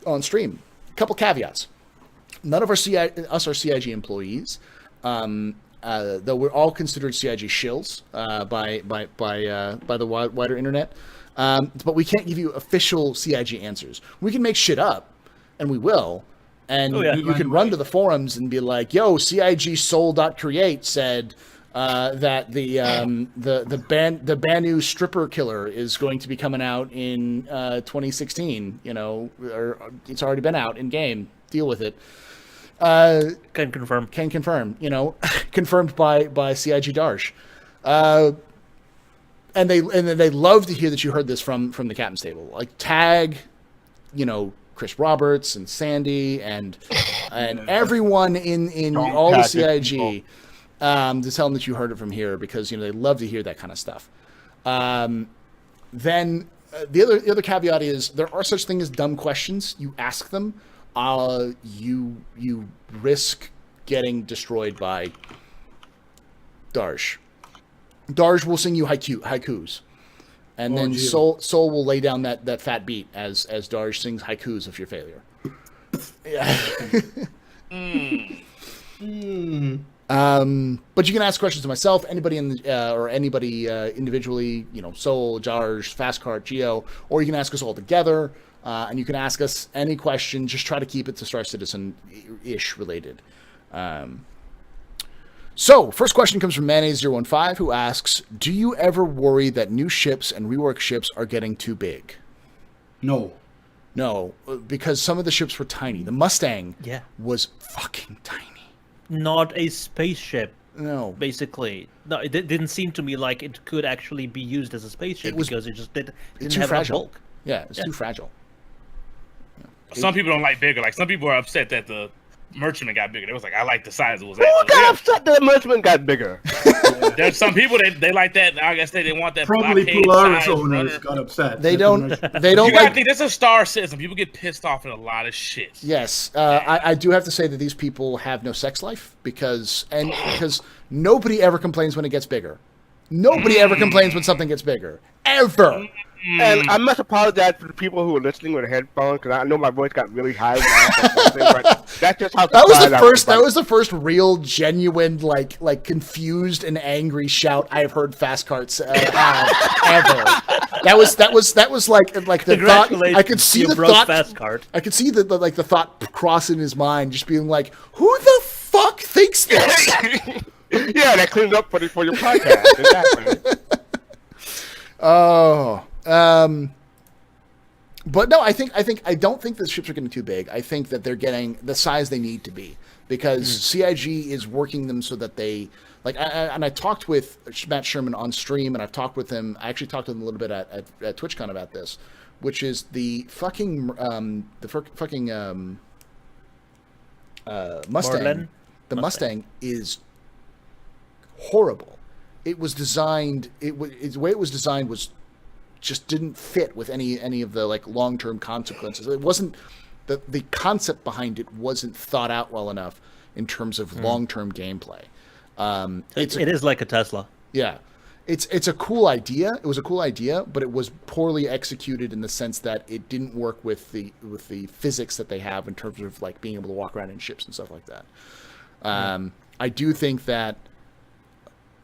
on stream. A couple caveats. None of us are CIG employees, though we're all considered CIG shills by the wider internet. But we can't give you official CIG answers. We can make shit up, and we will. And you can run to the forums and be like, "Yo, CIG Soul.create said that the Banu stripper killer is going to be coming out in 2016. Or it's already been out in game. Deal with it." Can confirm. Can confirm. Confirmed by CIG Darsh. And they love to hear that you heard this from the captain's table. Like tag, Chris Roberts and Sandy and everyone in all the CIG to tell them that you heard it from here, because they love to hear that kind of stuff. Then the other caveat is there are such things as dumb questions. You ask them, you risk getting destroyed by Darj. Darj will sing you haikus. And then Soul will lay down that fat beat as Darj sings haikus of your failure. Yeah. But you can ask questions to myself, anybody or anybody individually, Soul, Darj, Fastcart, Geo, or you can ask us all together, and you can ask us any question. Just try to keep it to Star Citizen-ish related. So, first question comes from Mayonnaise015, who asks, do you ever worry that new ships and rework ships are getting too big? No. No, because some of the ships were tiny. The Mustang was fucking tiny. Not a spaceship. No. Basically. No, it didn't seem to me like it could actually be used as a spaceship because it just didn't have enough bulk. Yeah, it's too fragile. Some people don't like bigger. Like, some people are upset that the merchantman got bigger. They was like, I like the size it was. Who got upset that the merchantman got bigger? There's some people they like that. I guess they want that. Probably Polaris owners got upset. They don't. You gotta think this is Star Citizen. People get pissed off at a lot of shit. Yes, I do have to say that these people have no sex life because nobody ever complains when it gets bigger. Nobody ever complains when something gets bigger. Ever. And I must apologize for the people who are listening with headphones, because I know my voice got really high. But that's just how that was the first real, genuine, like confused and angry shout I've heard Fastcarts have ever. That was like the thought. I could see the thought. Fastcart. I could see the thought crossing his mind, just being like, "Who the fuck thinks this?" Yeah, that cleans up for your podcast. Exactly. Oh. But no, I don't think the ships are getting too big. I think that they're getting the size they need to be, because CIG is working them so that they I talked with Matt Sherman on stream, and I've talked with him. I actually talked to him a little bit at TwitchCon about this, which is the fucking Mustang. Marlin? The Mustang is horrible. It was designed. The way it was designed was just didn't fit with any of the long-term consequences. It wasn't the concept behind it wasn't thought out well enough in terms of long-term gameplay. It is like a Tesla. Yeah, it's a cool idea. It was a cool idea, but it was poorly executed in the sense that it didn't work with the physics that they have in terms of being able to walk around in ships and stuff like that. I do think that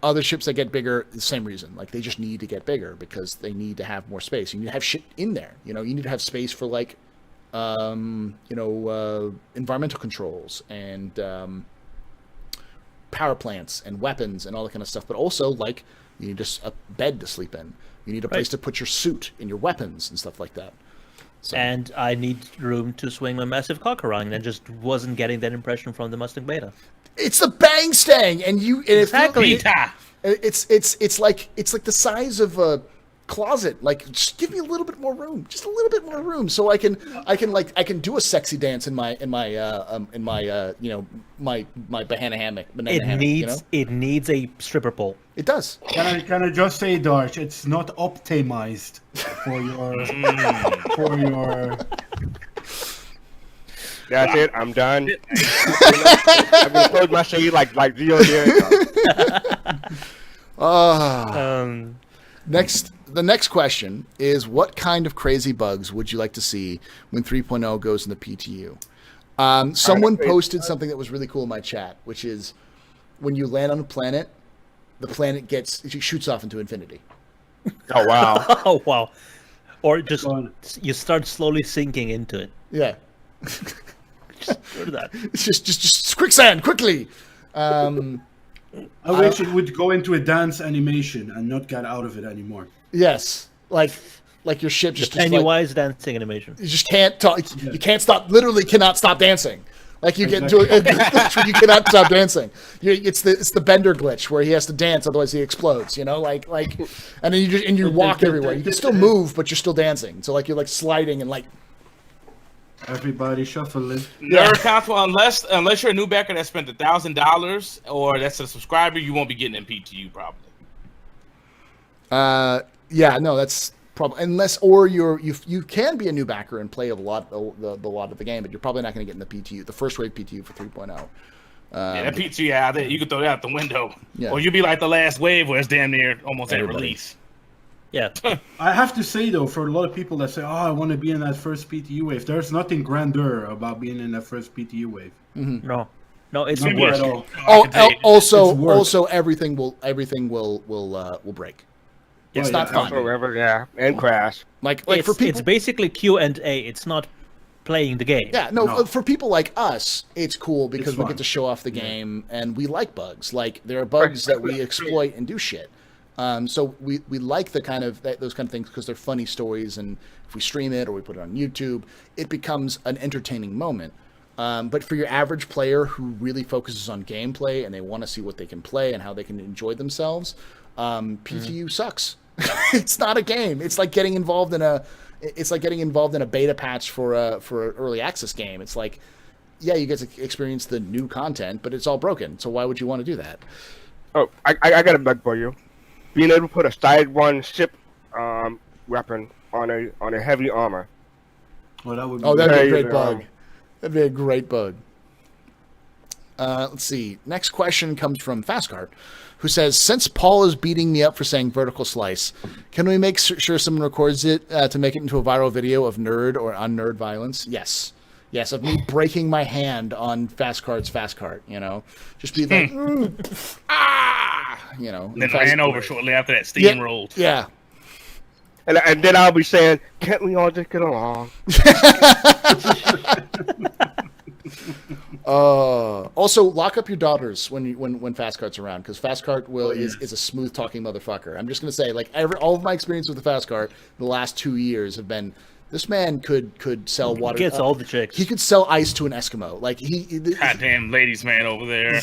other ships that get bigger, the same reason. They just need to get bigger because they need to have more space. You need to have shit in there. You need to have space for environmental controls and power plants and weapons and all that kind of stuff. But also, you need just a bed to sleep in. You need a place to put your suit and your weapons and stuff like that. So. And I need room to swing my massive cock around, and just wasn't getting that impression from the Mustang Beta. It's the Bang Stang, exactly. It's like the size of a closet. Just give me a little bit more room, just a little bit more room, so I can do a sexy dance in my banana hammock. It needs a stripper pole. It does. Can I just say, Darch, it's not optimized for your. That's it. I'm done. I'm gonna close my shade like Gio did. The next question is, what kind of crazy bugs would you like to see when 3.0 goes in the PTU? Someone posted something that was really cool in my chat, which is when you land on a planet, the planet shoots off into infinity. Oh wow! Oh wow! Or just you start slowly sinking into it. Yeah. Just do that. It's just quicksand, quickly. I wish it would go into a dance animation and not get out of it anymore. Yes, like your ship just Pennywise dancing animation. You just can't talk. Yeah. You can't stop. Literally, cannot stop dancing. You get into a glitch where you cannot stop dancing. It's the Bender glitch where he has to dance, otherwise he explodes. And then you walk everywhere. You can still move, but you're still dancing. So you're sliding and Everybody shuffling. Nerd console, unless you're a new backer that spent $1,000 or that's a subscriber, you won't be getting in PTU probably. Yeah, no, that's probably unless or you can be a new backer and play a lot of the game, but you're probably not going to get in the PTU, the first wave PTU for 3.0. Yeah, that PTU out there, you can throw that out the window, Yeah. or you'll be like the last wave where it's damn near almost at release. Yeah. I have to say though, for a lot of people that say, "Oh, I want to be in that first PTU wave," there's nothing grandeur about being in that first PTU wave. No, it's Not work. at all. Also everything will break. It's Oh, not yeah. fun. Also, ever, yeah, and crash. Like It's, for people, it's basically Q&A. It's not playing the game. yeah, no, No. for people like us, it's cool because It's we fun. get to show off the game and we like bugs. Like there are bugs that we exploit and do shit. So we like the kind of those kind of things because they're funny stories, and if we stream it or we put it on YouTube, it becomes an entertaining moment. But for your average player who really focuses on gameplay and they want to see what they can play and how they can enjoy themselves, PTU sucks. It's not a game. It's like getting involved in a beta patch for an early access game. It's like, yeah, you get to experience the new content, but it's all broken. So why would you want to do that? Oh, I got a bug for you. Being able to put a side one ship weapon on a heavy armor. Well, that would be Oh, that'd be a Yeah, great yeah. bug. That'd be a great bug. Let's see. Next question comes from Fastcart, who says, since Paul is beating me up for saying vertical slice, can we make sure someone records it to make it into a viral video of nerd or un-nerd violence? Yes. Yes, of me breaking my hand on Fastcart's Fastcart, you know? Just be like, you know. And then Fast- ran over shortly after that, steamrolled. Yeah. And then I'll be saying, can't we all just get along? Also, lock up your daughters when Fastcart's around, because Fastcart is a smooth talking motherfucker. I'm just gonna say, like all of my experience with the Fastcart the last 2 years have been, this man could sell water. Gets all the chicks. He could sell ice to an Eskimo. Like Goddamn ladies man over there.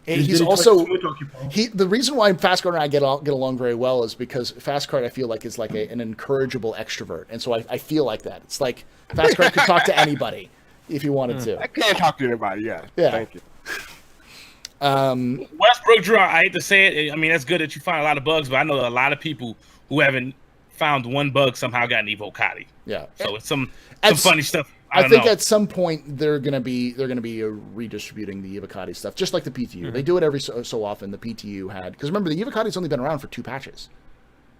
he's also the reason why Fastcart and I get along very well is because Fastcart I feel like is like an incorrigible extrovert, and so I feel like that. It's like Fastcart could talk to anybody if he wanted to. I can't talk to anybody, yeah. Yeah. Thank you. Westbrook Drew, I hate to say it. I mean, that's good that you find a lot of bugs, but I know a lot of people who haven't found one bug somehow got an Evocati. Yeah. So it's some That's- funny stuff. I don't think know. at some point they're gonna be redistributing the Evocati stuff, just like the PTU. They do it every so often. The PTU had, because remember the Evocati's only been around for 2 patches.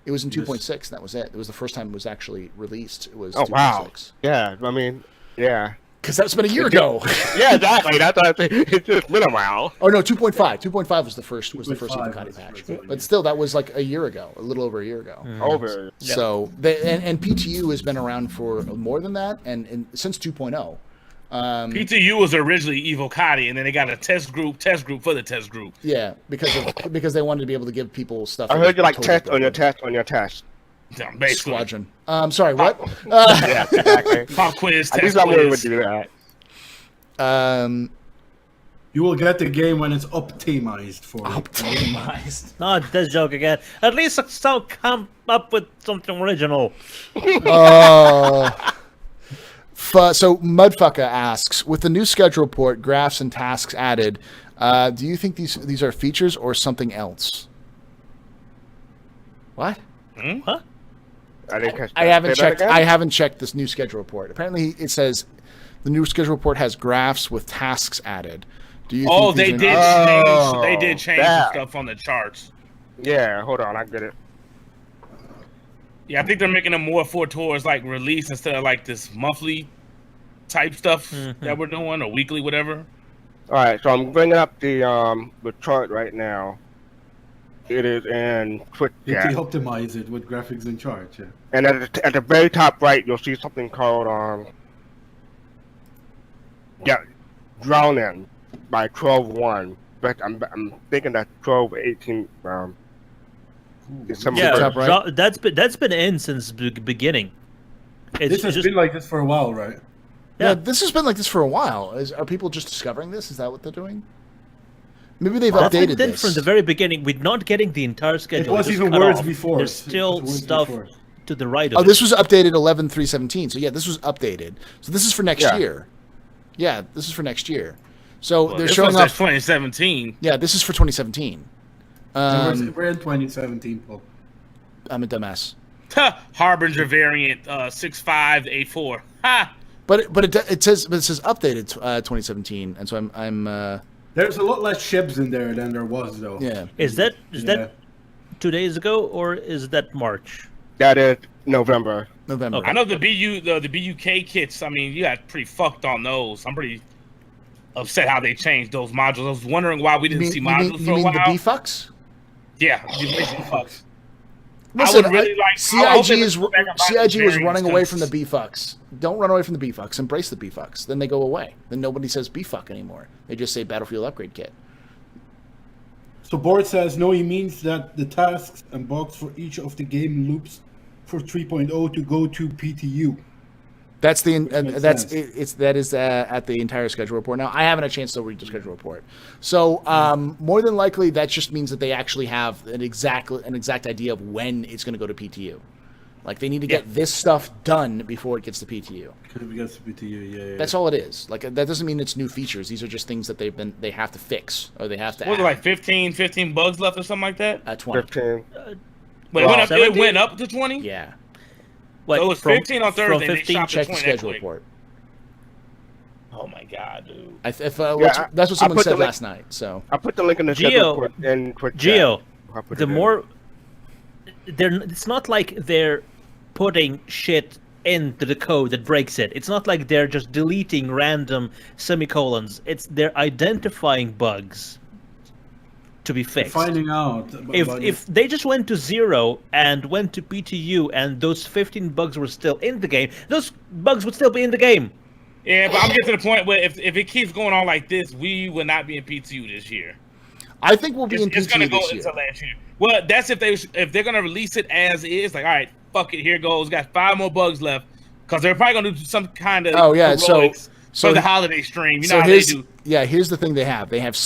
It was in 2.6, and that was it. It was the first time it was actually released. It was 2.6. Wow. Yeah, I mean, yeah. Because that's been a year ago. Yeah, exactly. That's what I think. It's just been a while. Oh no, 2.5. 2.5 was the first 2.5 Evocati was patch. first, But still, that was like a year ago, a little over a year ago. Over. So and PTU has been around for more than that, and since 2.0. PTU was originally Evocati, and then they got a test group for the test group. Yeah, because they wanted to be able to give people stuff. I that heard was you like totally test on your test on your test. Yeah, basically. Squadron. Sorry, what? Yeah, exactly. Pop quiz, At test least I would quiz. do that. You will get the game when it's optimized for you. Optimized. Not this joke again. At least so come up with something original. So Mudfucker asks, with the new schedule report, graphs and tasks added, do you think these are features or something else? What? Huh? I didn't catch that. I haven't Say that checked. again? I haven't checked this new schedule report. Apparently, it says the new schedule report has graphs with tasks added. Do you? Oh, think they these are- did change. Oh, They did change that. some stuff on the charts. Yeah, hold on, I get it. Yeah, I think they're making them more for towards like release instead of like this monthly type stuff that we're doing or weekly, whatever. All right, so I'm bringing up the chart right now. It is in Twitch They chat. optimize it with graphics in charge. Yeah. And at the very top right, you'll see something called Drowning by 12-1. But I'm thinking that 12-18. It's something Yeah, top right? that's been in since the beginning. It's This has just been like this for a while, right? Yeah, this has been like this for a while. Are people just discovering this? Is that what they're doing? Maybe they've that's been updated from the this. very beginning. We're not getting the entire It schedule. was It's even cut words off. before. There's It still was words stuff before. to the right of Oh, it. this was updated 11/3/17. So yeah, this was updated. So this is for next year. Yeah, this is for next year. So Well, they're this showing one off. says 2017. Yeah, this is for 2017. We're in 2017, Paul. I'm a dumbass. Harbinger variant 6584. Ha! But it says updated 2017, and so I'm There's a lot less ships in there than there was, though. yeah. Is that 2 days ago, or is that March? That is November. November. Okay. I know the BUK kits. I mean, you got pretty fucked on those. I'm pretty upset how they changed those modules. I was wondering why we didn't see modules for a while. The B-Fucks? Yeah, the fucks. Listen, I would really like. I hope they bring back about CIG was variants, running away from the because- B-Fucks. Don't run away from the B-Fucks. Embrace the B-Fucks. Then they go away. Then nobody says B-Fuck anymore. They just say Battlefield Upgrade Kit. So Board says, no, he means that the tasks and bugs for each of the game loops for 3.0 to go to PTU. That's the makes that's sense. that is at the entire schedule report. Now I haven't had a chance to read the schedule report, so more than likely that just means that they actually have an exact idea of when it's going to go to PTU. Like they need to get this stuff done before it gets to PTU. Could it get to PTU? Yeah. That's all it is. Like that doesn't mean it's new features. These are just things that they have to fix or they have to. What was add. it, like 15 bugs left or something like that? 20. 15. But Well, it 17? went up to 20. Yeah. Like, So it was 15 on Thursday. From They 15, shot to Check the 20 schedule next week. report. Oh my god, dude. That's I what someone put said the link- last night. So I put the link in the Geo- schedule report in quick chat. Geo, I'll put the it in. more it's not like they're putting shit into the code that breaks it. It's not like they're just deleting random semicolons. They're identifying bugs to be fixed. Finding out. If they just went to 0 and went to PTU and those 15 bugs were still in the game, those bugs would still be in the game. Yeah, but I'm getting to the point where if it keeps going on like this, we will not be in PTU this year. I think we'll be in It's gonna PTU go this year. into last year. Well, that's if they're gonna release it as is. Like, all right, fuck it, here goes. Got 5 more bugs left because they're probably gonna do some kind of heroics so for the holiday stream. You know So how they do. here's the thing they have. They have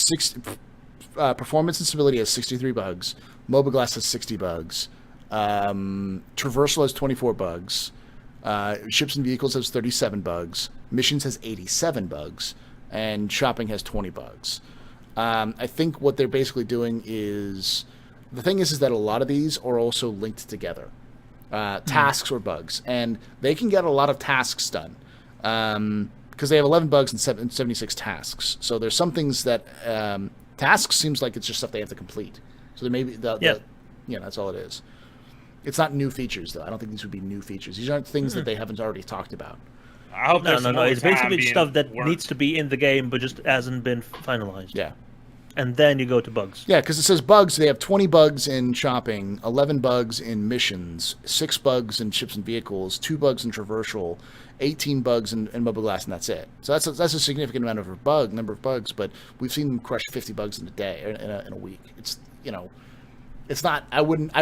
performance and stability has 63 bugs. Mobiglass has 60 bugs. Traversal has 24 bugs. Ships and vehicles has 37 bugs. Missions has 87 bugs. And shopping has 20 bugs. I think what they're basically doing is... The thing is that a lot of these are also linked together. Tasks or bugs. And they can get a lot of tasks done. Because they have 11 bugs and 76 tasks. So there's some things that... tasks seems like it's just stuff they have to complete. So there may be... that's all it is. It's not new features, though. I don't think these would be new features. These aren't things that they haven't already talked about. I hope there's No. more It's time basically being stuff that worked. needs to be in the game but just hasn't been finalized. Yeah. And then you go to bugs. Yeah, because it says bugs. They have 20 bugs in shopping, 11 bugs in missions, 6 bugs in ships and vehicles, 2 bugs in traversal, 18 bugs in mobile glass, and that's it. So that's a significant amount of number of bugs, but we've seen them crush 50 bugs in a day, in a week. It's, it's not, I wouldn't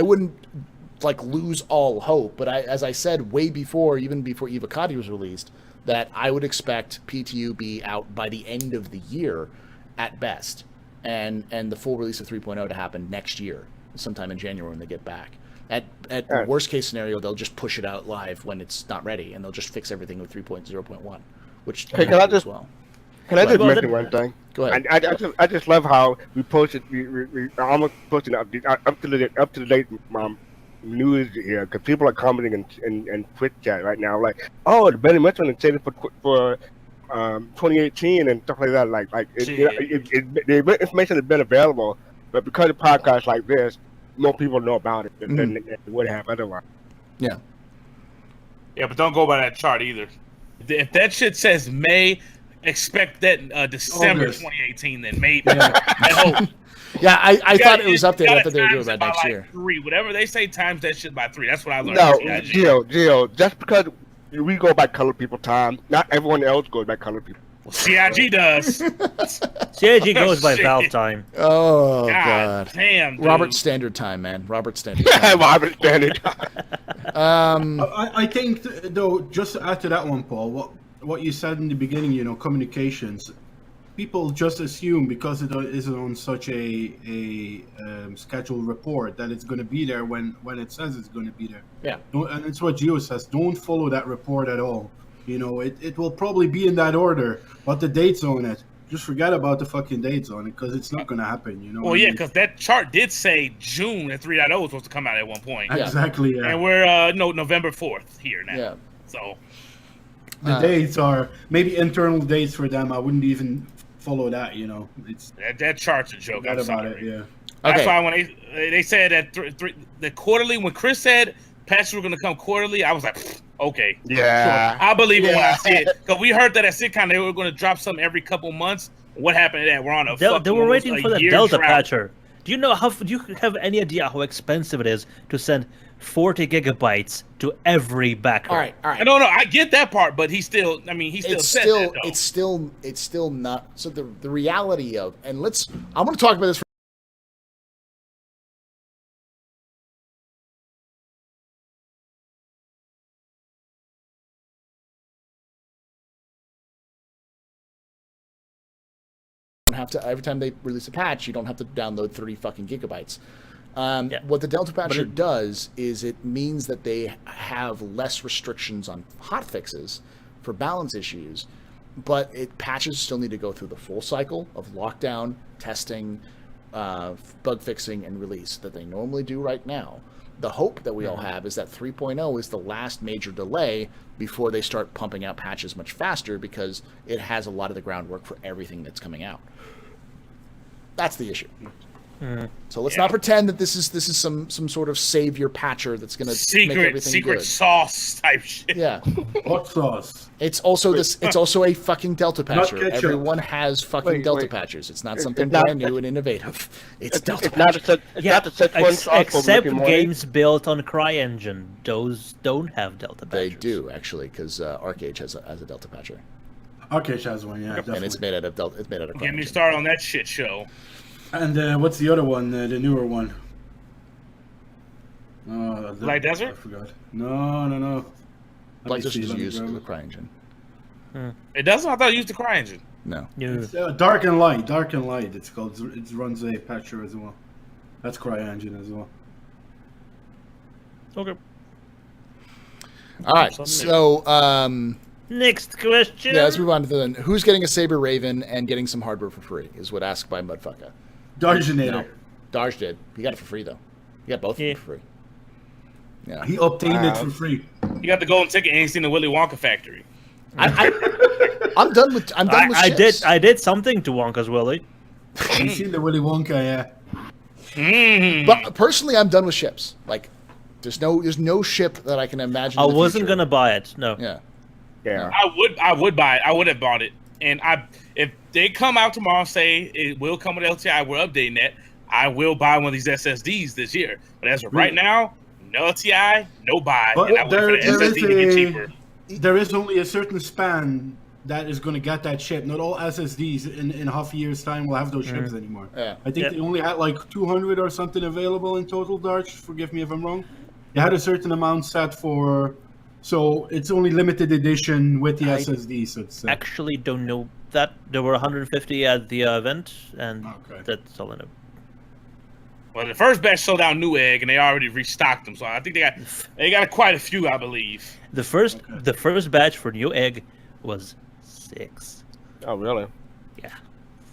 like lose all hope, but as I said even before Evocati was released, that I would expect PTU be out by the end of the year at best. And the full release of 3.0 to happen next year, sometime in January when they get back. At the worst case scenario, they'll just push it out live when it's not ready, and they'll just fix everything with 3.0.1, which Hey, can I just mention one thing? Go ahead. I just love how we posted. We almost posted up to the date news here because people are commenting in Twitch chat right now, like, oh, the Benny Mitchell and say for 2018 and stuff like that. The information has been available, but because of podcasts like this, more people know about it than they would have otherwise. Yeah. Yeah, but don't go by that chart either. If that shit says May, expect that December August. 2018. Then maybe. I hope. Yeah, I thought it was You updated. I gotta thought they were doing times that it by next like year. 3, whatever they say, times that shit by 3. That's what I learned. No, Yeah, Gio, just because we go by colored people time, not everyone else goes by colored people. Well, CIG does. CIG goes by Shit. Valve time. Oh, God God. damn, dude. Robert Standard Time, man. Robert Standard Time. Robert Standard. I think, though, just to add to that one, Paul, what you said in the beginning, communications. people just assume because it isn't on such a scheduled report that it's going to be there when it says it's going to be there. Yeah. And it's what Gio says. Don't follow that report at all. You know, it will probably be in that order, but the dates on it. Just forget about the fucking dates on it because it's not going to happen. You know. Well, yeah, because that chart did say June and 3.0 was supposed to come out at one point. Exactly. Yeah. And we're November 4th here now. Yeah. So the dates are maybe internal dates for them. I wouldn't even follow that. You know, it's that chart's a joke. forget I'm about sorry. it. Yeah. That's Okay. why when they said that the quarterly, when Chris said patches were going to come quarterly, I was like, okay. Yeah. Sure. I believe it when I see it. Because we heard that at SitCon they were going to drop something every couple months. What happened to that? We're on a They were waiting for the year Delta drought. patcher. Do you have any idea how expensive it is to send 40 gigabytes to every backer? All right. No, I get that part, but he still said that, though. It's still not. So the reality of, and I'm going to talk about this. Have to every time they release a patch, you don't have to download 30 fucking gigabytes. What the Delta patcher does is it means that they have less restrictions on hotfixes for balance issues, but patches still need to go through the full cycle of lockdown, testing, bug fixing, and release that they normally do right now. The hope that we all have is that 3.0 is the last major delay before they start pumping out patches much faster because it has a lot of the groundwork for everything that's coming out. That's the issue. So let's not pretend that this is some sort of savior patcher that's going to make everything secret good. sauce type shit. Yeah, Hot sauce. it's also It's also a fucking Delta patcher. ketchup. Everyone has fucking Delta patchers. It's not something it's not- brand new and innovative. It's Delta It's not patcher. not the Szechuan sauce for Except Rick and Morty. games built on CryEngine. Those don't have Delta They patchers. do actually, because Arcade has a Delta patcher, Okay, has one. Yeah, definitely. and it's made out of Delta. It's made out of Get me CryEngine. started on that shit show. And what's the other one? The newer one. Black Desert? I forgot. No. Let Black me Desert see, is let me used grab the it. CryEngine. It doesn't. I thought it used the CryEngine. No. Yeah. It's, Dark and Light. Dark and Light. It's called. It runs a patcher as well. That's CryEngine as well. Okay. All right. So Next question. yeah, let's move on to who's getting a Saber Raven and getting some hardware for free is what asked by Mudfucker. Dargenator. No. Darge did. He got it for free though. He got both of Yeah. them for free. Yeah. He obtained it for free. You got the golden ticket and ain't seen the Willy Wonka factory. I'm done with. I'm done with. ships. I did something to Wonka's Willy. He's seen the Willy Wonka, yeah. But personally, I'm done with ships. Like, there's no ship that I can imagine. I in the wasn't future. gonna buy it. No. Yeah. Yeah. I would buy it. I would have bought it. And if they come out tomorrow and say it will come with LTI, we're updating that, I will buy one of these SSDs this year. But as of right now, no LTI, no buy. But And I wait for the there is SSD to get cheaper. There is only a certain span that is going to get that chip. Not all SSDs in half a year's time will have those chips anymore. Yeah. I think Yeah. they only had like 200 or something available in total, Darch. Forgive me if I'm wrong. They had a certain amount set for... So it's only limited edition with the SSD, so to say. Actually, don't know that there were 150 at the event, and Okay. that's all I know. Well, the first batch sold out Newegg, and they already restocked them. So I think they got quite a few, I believe. The first batch for New Egg was 6. Oh, really? Yeah.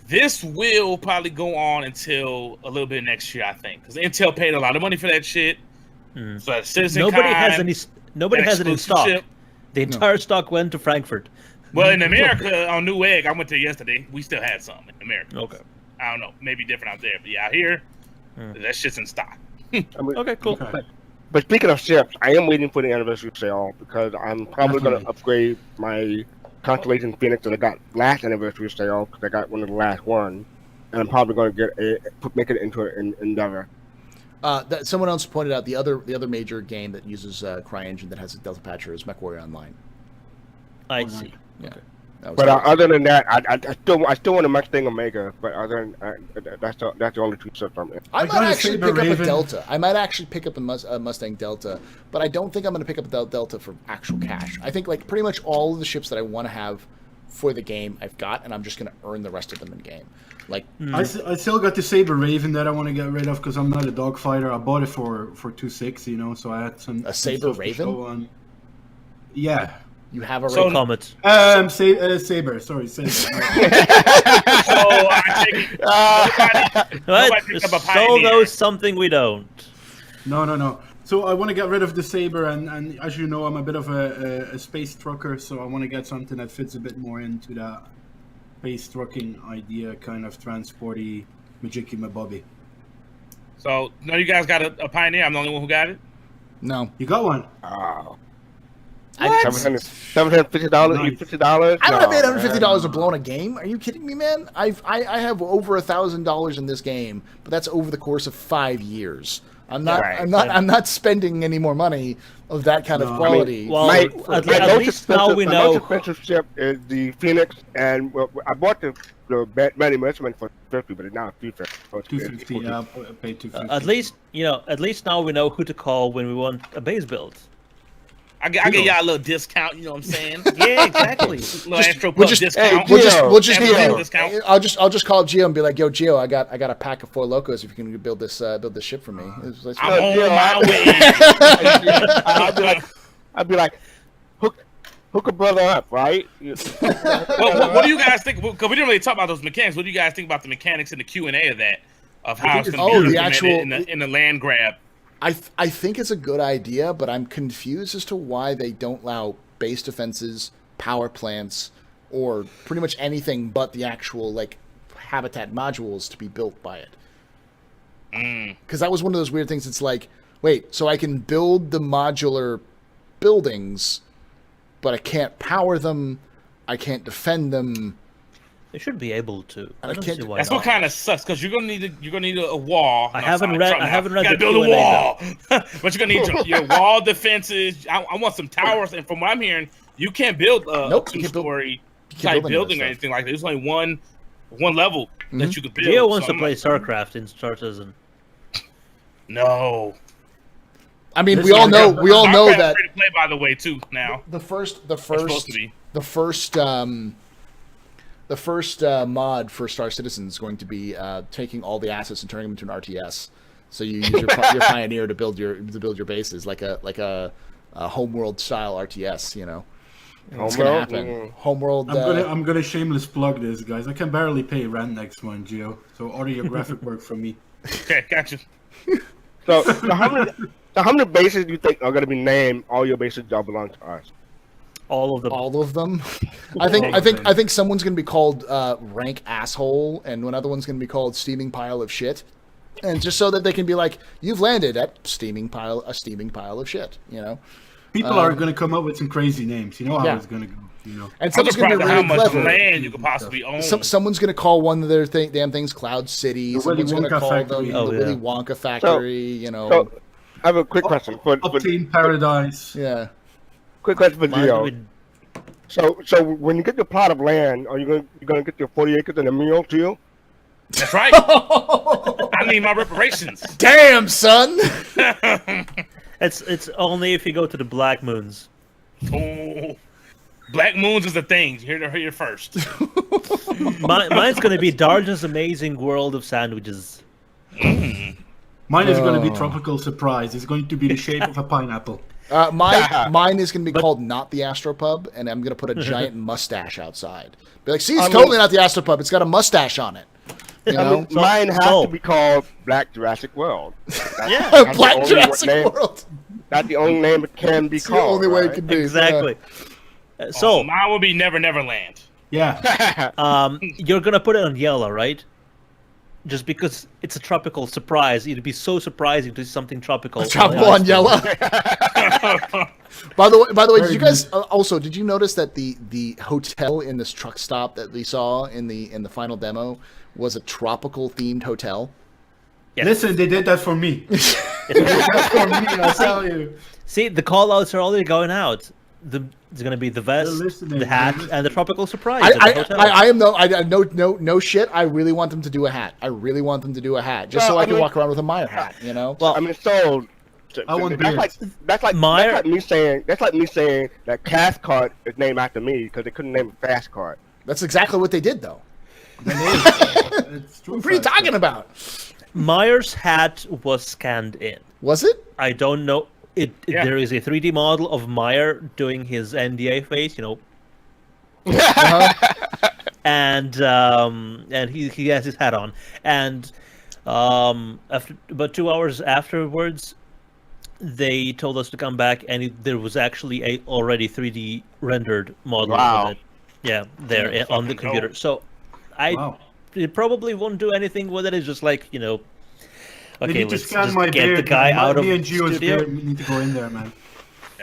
This will probably go on until a little bit next year, I think, because Intel paid a lot of money for that shit. So that Citizen Nobody Con, has it in exclusive stock. ship. The entire stock went to Frankfurt. Well, in America, on Newegg, I went there yesterday. We still had some in America. Okay. I don't know, maybe different out there, but yeah, out here, that shit's in stock. I mean, Okay, cool. Okay. But speaking of ships, I am waiting for the anniversary sale because I'm probably going Definitely. to upgrade my Constellation Phoenix that I got last anniversary sale because I got one of the last one, and I'm probably going to make it into an Endeavor. Someone else pointed out the other major game that uses CryEngine that has a Delta patcher is MechWarrior Online. I see. Yeah. That was But other than that, I still want a Mustang Omega. But other than that's the only two ships I'm in. I I might gotta actually say, pick up a Raven- Delta. I might actually pick up a Mustang Delta, but I don't think I'm going to pick up a Delta for actual cash. I think like pretty much all of the ships that I want to have for the game I've got, and I'm just going to earn the rest of them in game. Like I still got the Saber Raven that I want to get rid of because I'm not a dog fighter. I bought it for 2.6, so I had some a Saber Raven. Yeah. You have a So Comet. Saber. Sorry, Saber. So I think nobody picked up a So Pioneer. knows something we don't. No. So I want to get rid of the Saber, and as you know, I'm a bit of a space trucker, so I want to get something that fits a bit more into that space trucking idea, kind of transporty, Majiki Mabobby. So no, you guys got a Pioneer. I'm the only one who got it. No. You got one? Oh. What? $750? Nice. $50? I don't have $850 man. to blow on a game. Are you kidding me, man? I have over $1,000 in this game, but that's over the course of 5 years. I'm not spending any more money of that kind of quality. Well, at least now we My know. most expensive ship is the Phoenix, and I bought the manual instrument for $50, but it's now $350. $250. Yeah, I paid $250. At least now we know who to call when we want a base build. I get y'all a little discount. You know what I'm saying? Yeah, exactly. Little Astro Plus discount. We'll just give Amazon you. discount. I'll just call Gio and be like, "Yo, Gio, I got a pack of 4 locos. If you can build this ship for me." I'm on my way. I'd be like, hook a brother up, right? What do you guys think? Because we didn't really talk about those mechanics. What do you guys think about the mechanics and the Q&A of that? Of how it's going to be implemented in the land grab? I think it's a good idea, but I'm confused as to why they don't allow base defenses, power plants, or pretty much anything but the actual habitat modules to be built by it. Because that was one of those weird things. It's like, wait, so I can build the modular buildings, but I can't power them, I can't defend them. They should be able to. I don't see why That's not. what kind of sucks because you're gonna need a wall. I haven't read gotta the build a Q&A wall, but you're gonna need your wall defenses. I want some towers, and from what I'm hearing, you can't build a Nope, you can't build- two-story you can't type build any of building that or stuff. anything like that. There's only one level that you could build. Gio wants So to I'm play like, StarCraft in Star Citizen. No, I mean, Listen, we all know StarCraft's that free to play, by the way, too. Now the first supposed to be. The first mod for Star Citizen is going to be taking all the assets and turning them into an RTS. So you use your Pioneer to build your bases like a homeworld style RTS. It's gonna happen. Homeworld. I'm gonna shameless plug this, guys. I can barely pay rent next month, Gio. So order your graphic work from me. Okay, gotcha. So how many bases do you think are going to be named? All your bases that belong to us. All of them. All of them. I think someone's gonna be called rank asshole, and another one's gonna be called steaming pile of shit, and just so that they can be like, you've landed at a steaming pile of shit. People are gonna come up with some crazy names. You know how it's gonna go. And I'm someone's gonna surprised be at how really much clever. land you could possibly own. Someone's gonna call one of their damn things Cloud City. The Willy Someone's gonna Wonka call factory. them Oh, the yeah. Willy Wonka factory. So I have a quick question for Upteen Paradise. Yeah. quick question for Mine's Gio. with- So when you get your plot of land, are you gonna get your 40 acres and a meal too? That's right. I need my reparations. Damn, son. It's only if you go to the Black Moons. Oh, Black Moons is a thing. You heard it here first. Mine's gonna be Darjan's Amazing World of Sandwiches. Mine is gonna be Tropical Surprise. It's going to be the shape of a pineapple. Mine is going to be called Not the Astropub, and I'm going to put a giant mustache outside. Be like, see, it's totally not the Astropub. It's got a mustache on it. You know? Mine has to be called Black Jurassic World. Yeah, Black Jurassic World. That's the only name it can be It's the called. only way it right? can be. exactly. So, Mine will be Never Never Land. Yeah. you're gonna put it on yellow, right? Just because it's a tropical surprise, it'd be so surprising to see something tropical. Tropical on yellow. By the way, did you Very guys also did you notice that the hotel in this truck stop that we saw in the final demo was a tropical themed hotel? Yes. Listen, they did that for me. That's for me, I tell you. See, the call-outs are already going out. It's going to be the vest, listening, the hat, they're and the tropical surprise at the hotel. I am no shit. I really want them to do a hat. I really want them to do a hat just so I can walk around with a Meyer hat. You know. Well, I mean, so I want that's like beers. that's like Meyer- that's like me saying that Cash Card is named after me because they couldn't name it Fast Card. That's exactly what they did, though. It's true. What are you talking about? Meyer's hat was scanned in. Was it? I don't know. Yeah. There is a 3D model of Meyer doing his NDA face, and he has his hat on, and after about 2 hours afterwards, they told us to come back, and there was actually a already 3D rendered model Wow. of it. Yeah, there on the computer. So Wow. it probably won't do anything with it. It's just like They okay, need to let's scan just my get beard. the guy man. out of Me and the Gio's studio. beard. We need to go in there, man.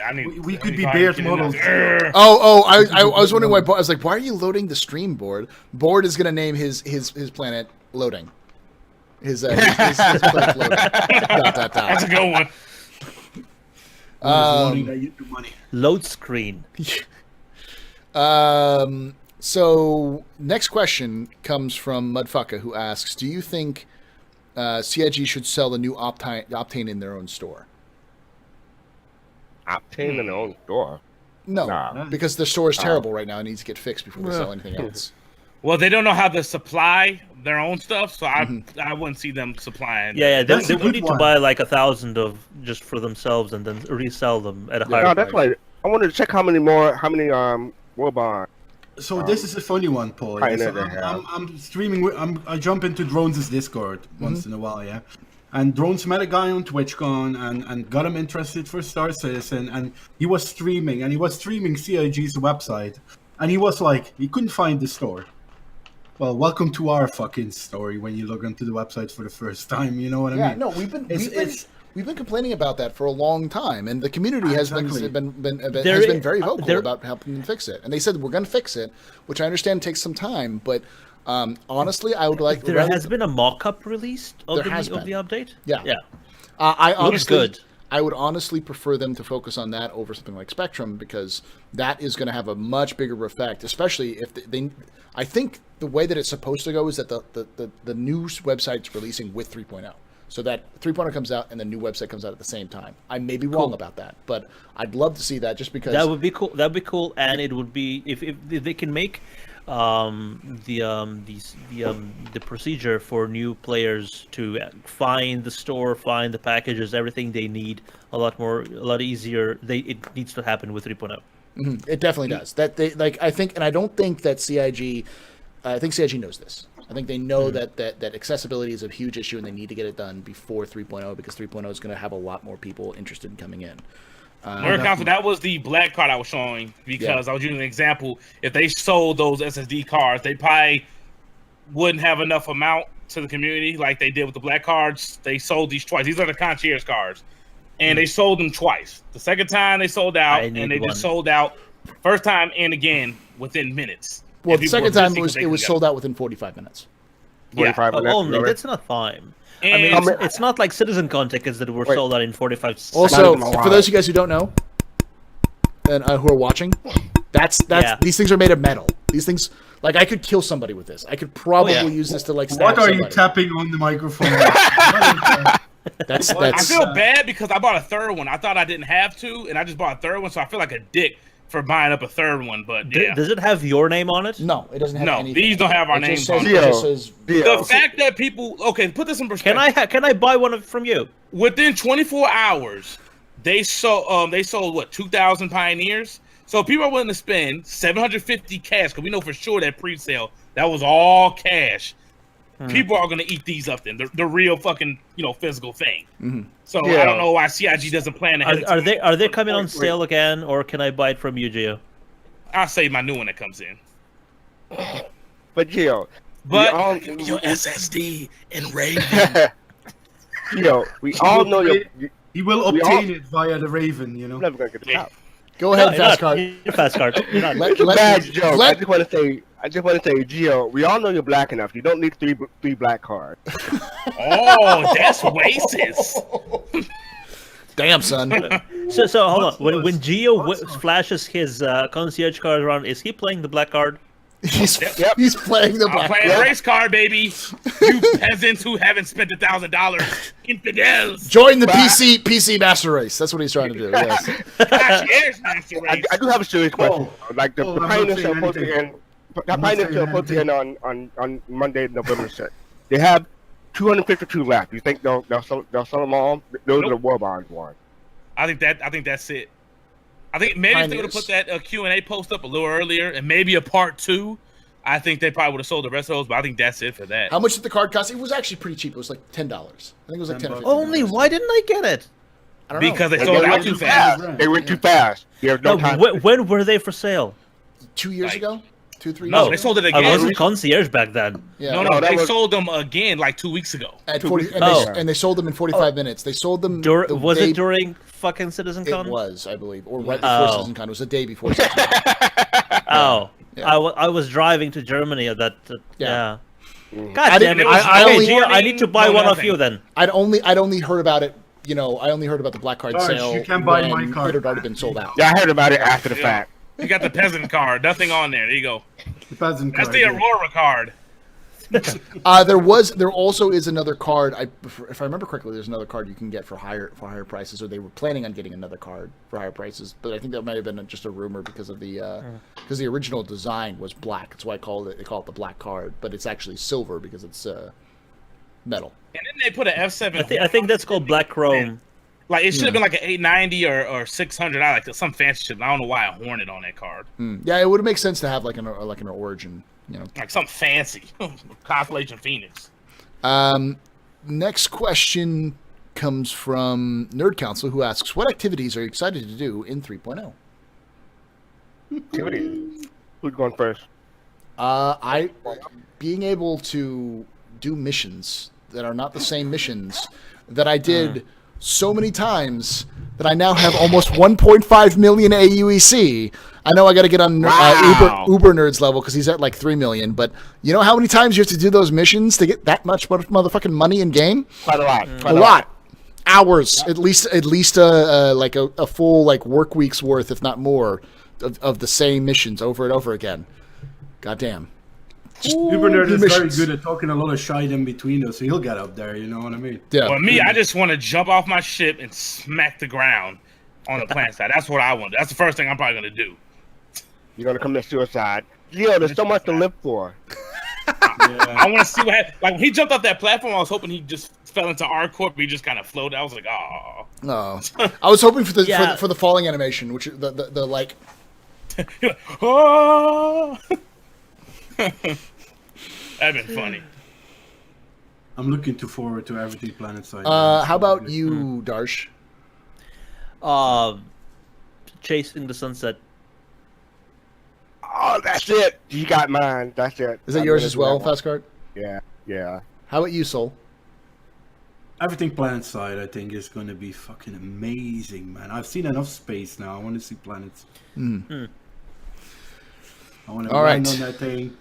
I need, We could I be need Beard to get in models. there. I was wondering why. I was like, why are you loading the stream board? Board is going to name his planet loading. His planet loading. That's a good one. Loading that YouTube money. Load screen. So next question comes from Mudfucka, who asks, do you think CIG should sell the new Optane in their own store? Optane in their own store. No, Nah. because their store is terrible right now and needs to get fixed before they sell anything else. Well, they don't know how to supply their own stuff, so I wouldn't see them supplying. Yeah, That's they a would good need one. to buy like 1,000 of just for themselves and then resell them at a higher No, price. that's right. I wanted to check how many Warbond. So this is a funny one, Paul. I Yeah? know So they have. I'm streaming. I jump into Drones' Discord once in a while, yeah. And Drones met a guy on TwitchCon and got him interested for Star Citizen, and he was streaming CIG's website, and he was like, he couldn't find the store. Well, welcome to our fucking story when you log onto the website for the first time. You know what I Yeah, mean? no, we've been complaining about that for a long time, and the community has Exactly. been very vocal there- about helping them fix it. And they said we're going to fix it, which I understand takes some time, but honestly, I would like. There has been a mock-up released of There the has of the update. Yeah. Yeah. I Looks honestly, good. I would honestly prefer them to focus on that over something like Spectrum, because that is going to have a much bigger effect, especially if they I think the way that it's supposed to go is that the news website's releasing with 3.0. So that 3.0 comes out and the new website comes out at the same time. I may be wrong about that, but I'd love to see that just because That would be cool. That'd be cool, and it would be if they can make the procedure for new players to find the store, find the packages, everything they need a lot easier. It needs to happen with 3.0. it definitely does. That they like I think, and I don't think that CIG I think CIG knows this. I think they know that accessibility is a huge issue and they need to get it done before 3.0 because 3.0 is going to have a lot more people interested in coming in. Nerd Council, that was the black card I was showing because I was using an example. If they sold those SSD cards, they probably wouldn't have enough amount to the community like they did with the black cards. They sold these twice. These are the concierge cards. And they sold them twice. The second time they sold out, and they just sold out first time and again within minutes. Well, the second time it was sold out within 45 minutes. 45 minutes. Only really? that's not fine. I And mean, it's not like CitizenCon tickets that were sold out in 45 seconds. Also, Not even a for those of you guys who don't know and who are watching, that's these things are made of metal. These things, like, I could kill somebody with this. I could probably use this to like stab What are somebody. you tapping on the microphone? That's I feel bad because I bought a third one. I thought I didn't have to, and I just bought a third one, so I feel like a dick for buying up a third one. But yeah, Does it have your name on it? No, it doesn't have no, anything. these don't have our It names just on says, it. it just says The fact that people put this in perspective. Can I buy one from you? Within 24 hours, they sold what 2,000 Pioneers. So people are willing to spend 750 cash because we know for sure that pre-sale that was all cash. People are going to eat these up then. The real fucking physical thing. So I don't know why CIG doesn't plan ahead. Are they coming on sale again, or can I buy it from you, Gio? I'll save my new one that comes in. But Gio, But Your SSD and Raven. we all know you're He will We obtain all- it via the Raven, never gonna get the top. Go ahead, No, fast you're card. not. You're fast card. You're not. Let- It's a let- bad joke. let- I just want to say, Gio, we all know you're black enough. You don't need three black cards. oh, that's racist. Damn, son. So hold on. When What's Gio worse? flashes his concierge card around, is he playing the black card? He's Yep. he's playing the I'm black. playing race car, baby. You peasants who haven't spent $1,000, infidels. Join the PC Master Race. That's what he's trying to do. Yes. Concierge Master I Race. do have a serious question. Like the I'm not Pioneers saying are supposed to anything. end. The I'm not Pioneers saying are supposed to anything. end on Monday, November 6th. They have 252 left. You think they'll sell them all? Those are the War Bonds ones. I think that's it. I think maybe if they would have put that Q&A post up a little earlier and maybe a part 2, I think they probably would have sold the rest of those. But I think that's it for that. How much did the card cost? It was actually pretty cheap. It was like $10. I think it was like 10 or 15. Only? Why didn't I get it? I don't know. Because they They sold went out too too fast. fast. They went too fast. You have no No, time. when were they for sale? 2 years Like- ago, 2-3 No, years they ago? sold it I again. wasn't concierge back then. Yeah. No, that they was- sold them again like 2 weeks ago. At 2 40, weeks and, ago. and they sold them in 45 minutes. They sold them. Was the it day- during fucking CitizenCon? It was, I believe, or right before Oh. CitizenCon. It was the day before CitizenCon. Oh, Yeah. I was driving to Germany at that. Yeah. Yeah. I God didn't- damn it! I Okay, only- Gio, I need to buy No, one of nothing. you then. I'd only heard about it. You know, I only heard about the black card Sarge, sale you can buy when my card. it had already been sold out. Yeah, I heard about it after the Yeah. fact. You got the peasant card, nothing on there. There you go. The peasant That's card, the yeah. Aurora card. There also is another card. If I remember correctly, there's another card you can get for higher prices, or they were planning on getting another card for higher prices. But I think that might have been just a rumor because of the original design was black. That's why they call it the black card, but it's actually silver because it's metal. And then they put an F7. I think that's called Black Chrome. Like it should have been like an 890 or 600. I like some fancy shit. I don't know why a Hornet on that card. Yeah, it would make sense to have like an origin. You know. Like something fancy. Constellation Phoenix. Next question comes from Nerd Council, who asks, "What activities are you excited to do in 3.0?" Who's going first? Being able to do missions that are not the same missions that I did so many times that I now have almost 1.5 million AUEC. I know I got to get on Wow. Uber Nerd's level because he's at like 3 million. But you know how many times you have to do those missions to get that much motherfucking money in game? Quite a lot. A lot. Hours, at least like a full like work week's worth, if not more, of the same missions over and over again. Goddamn. Uber Nerd is very missions. good at talking a lot of shite in between us, so he'll get up there, you know what I mean? Yeah. Well, me, I just want to jump off my ship and smack the ground on the planet side. That's what I want. That's the first thing I'm probably gonna do. You're going to commit suicide. Yeah, there's so much to live for. I want to see what happened. Like when he jumped off that platform, I was hoping he just fell into our corp. He just kind of floated. I was like, oh. No, I was hoping for the Yeah. for the falling animation, which the like. Oh. That'd been funny. I'm looking forward to everything Planet Side. How about you, Darsh? Chasing the Sunset. Oh, that's it. You got mine. That's it. Is that I'm yours gonna as do well, that one. Fast Card? Yeah. How about you, Soul? Everything Planet Side, I think, is going to be fucking amazing, man. I've seen enough space now. I want to see planets. I want to All land right. on that thing,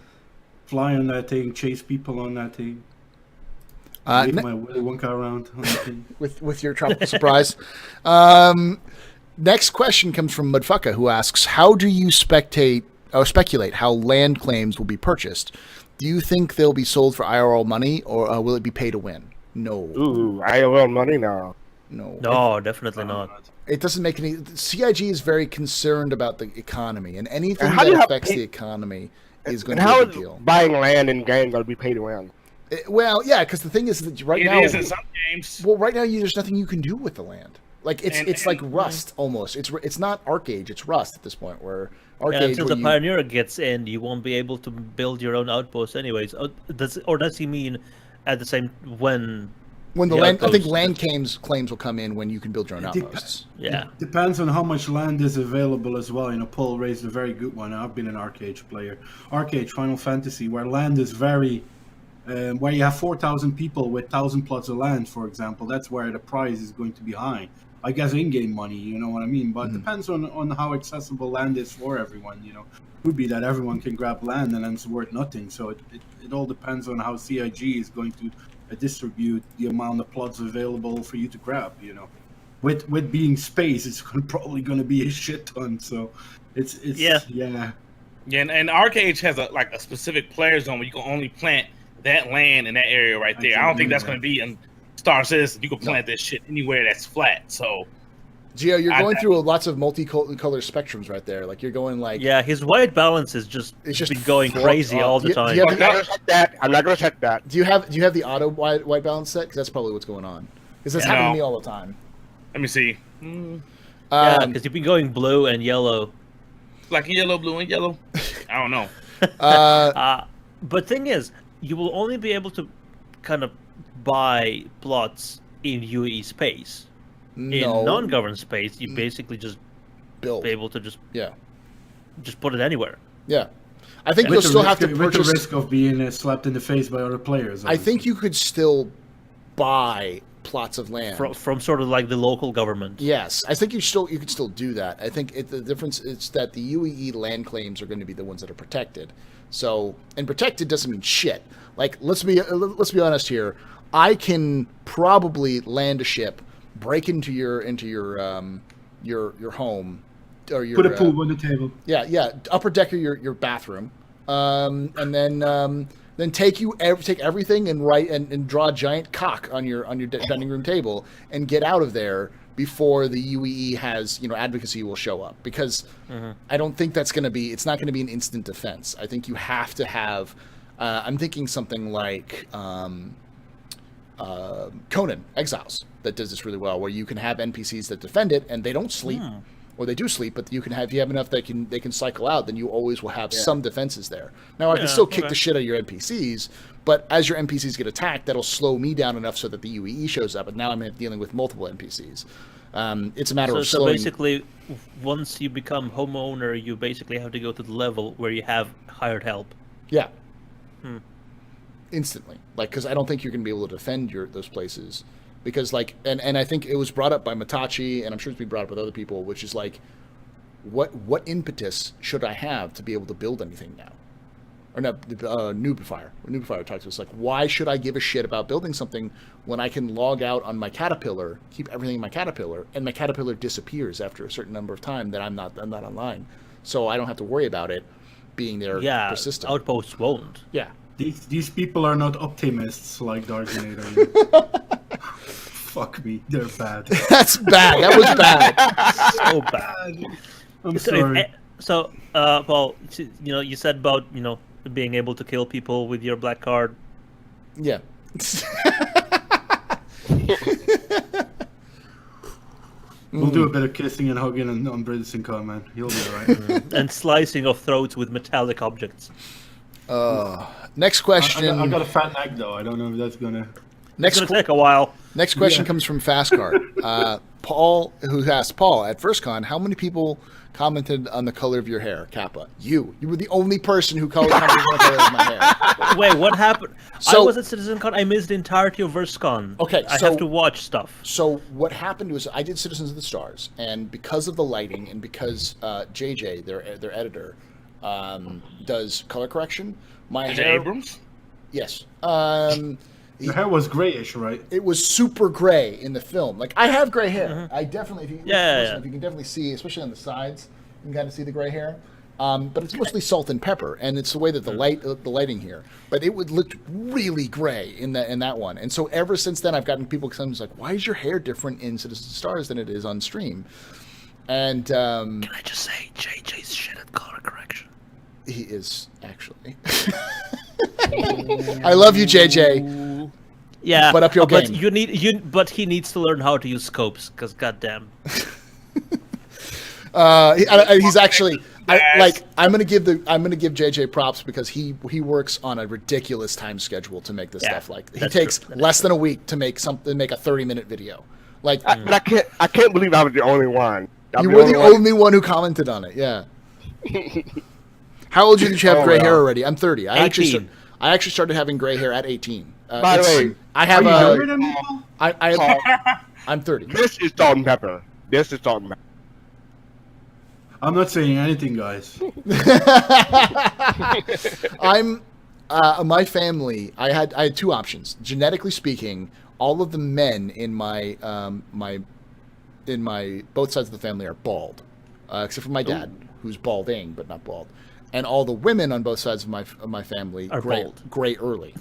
fly on that thing, chase people on that thing, Ne- wave my Willy Wonka around on that thing. with your tropical surprise. Next question comes from Mudfucka, who asks, "How do you speculate how land claims will be purchased? Do you think they'll be sold for IRL money, or will it be pay to win?" No, Ooh, I have a little money now. no. No, definitely not. It doesn't make any. CIG is very concerned about the economy, and anything And how do you that have affects pay- the economy is going And to be how a big is deal. buying land in game going to be paid to win? Well, yeah, because the thing is that right It now, is in some games. well, right now there's nothing you can do with the land. Like it's And- it's like and- Rust almost. It's not Arc Age, it's Rust at this point. Where Arc And Age, until where the you, Pioneer gets in, you won't be able to build your own outpost anyways. Does he mean at the same when when the the land, I think outpost- land claims will come in when you can build your own It dep- outposts. Yeah. Depends on how much land is available as well. You know, Paul raised a very good one. I've been an Arcade player. Arcade Final Fantasy, where land is very, where you have 4,000 people with 1,000 plots of land, for example. That's where the price is going to be high. I guess in-game money, you know what I mean? But it depends on how accessible land is for everyone, you know. Could be that everyone can grab land and then it's worth nothing. So it all depends on how CIG is going to distribute the amount of plots available for you to grab, you know. With being space, it's probably going to be a shit ton. So it's Yeah. yeah. Yeah, and Arcade has a specific player zone where you can only plant that land in that area right there. I don't think that's going to be in Star Citizen. You can plant this shit anywhere that's flat. So, Gio, you're going through lots of multicolor spectrums right there. Like you're going like his white balance is just been going crazy all the time. I'm not going to check that. Do you have the auto white balance set? Because that's probably what's going on. Because that's happening to me all the time. Let me see. Yeah, because you've been going blue and yellow. Like yellow, blue, and yellow. I don't know. But thing is, you will only be able to kind of buy plots in UE space. No. In non-governed space, you basically just build. Be able to just put it anywhere. Yeah, I think you'll still have to purchase. With the risk of being slapped in the face by other players. I think you could still buy plots of land from sort of like the local government. Yes, I think you could still do that. I think the difference is that the UEE land claims are going to be the ones that are protected. So, and protected doesn't mean shit. Like let's be honest here. I can probably land a ship, break into your home, or your put a pool on the table. Yeah, upper deck of your bathroom, and then take everything and draw a giant cock on your dining room table and get out of there before the UEE has advocacy will show up, because I don't think it's not going to be an instant defense. I think you have to have I'm thinking something like Conan Exiles that does this really well, where you can have NPCs that defend it and they don't sleep. Or they do sleep, but if you have enough that they can cycle out, then you always will have some defenses there. Now I can still kick the shit out of your NPCs, but as your NPCs get attacked, that'll slow me down enough so that the UEE shows up, and now I'm dealing with multiple NPCs. It's a matter of slowing. So basically, once you become homeowner, you basically have to go to the level where you have hired help. Yeah. Instantly, because I don't think you're going to be able to defend those places. Because and I think it was brought up by Matachi, and I'm sure it's been brought up with other people, which is like, what impetus should I have to be able to build anything now? Or not, Noobifier. Noobifier talks to us like, why should I give a shit about building something when I can log out on my Caterpillar, keep everything in my Caterpillar, and my Caterpillar disappears after a certain number of time that I'm not online, so I don't have to worry about it being there persistent. Outposts won't. Yeah. These people are not optimists like Darkinator. Fuck me, they're bad. That's bad. That was bad. So bad. I'm sorry. So, Paul, you said about being able to kill people with your black card. Yeah. We'll do a bit of kissing and hugging on British Income, man. You'll be alright. And slicing of throats with metallic objects. Next question. I got a fat neck though. I don't know if that's gonna. It's gonna take a while. Next question comes from Fastcard. Paul, who asked Paul at FirstCon, how many people commented on the color of your hair, Kappa? You were the only person who commented on the color of my hair. Wait, what happened? So, I was at CitizenCon. I missed the entirety of VerseCon. Okay, I have to watch stuff. So what happened was I did Citizens of the Stars, and because of the lighting and because JJ, their editor, does color correction, my hair. Abrams? Yes. Your hair was grayish, right? It was super gray in the film. Like, I have gray hair. I definitely, if you can definitely see, especially on the sides, you can kind of see the gray hair. But it's mostly salt and pepper, and it's the way that the lighting here. But it would look really gray in that one. And so ever since then, I've gotten people sometimes like, "Why is your hair different in Citizen Stars than it is on stream?" And can I just say, JJ's shit at color correction. He is actually. I love you, JJ. Yeah, but up your game. But he needs to learn how to use scopes, because goddamn. He's actually. I'm gonna give JJ props because he works on a ridiculous time schedule to make this stuff. Like he takes less than a week to make a 30-minute video. Like, but I can't believe I was the only one. You were the only one who commented on it. Yeah. How old did you have gray hair already? I'm 30. I actually started having gray hair at 18. By the way, I have are you younger than me? I'm 30. This is salt and pepper. I'm not saying anything, guys. I'm my family. I had two options. Genetically speaking, all of the men in my both sides of the family are bald, except for my dad, who's balding but not bald. and all the women on both sides of my family Are bald. gray early.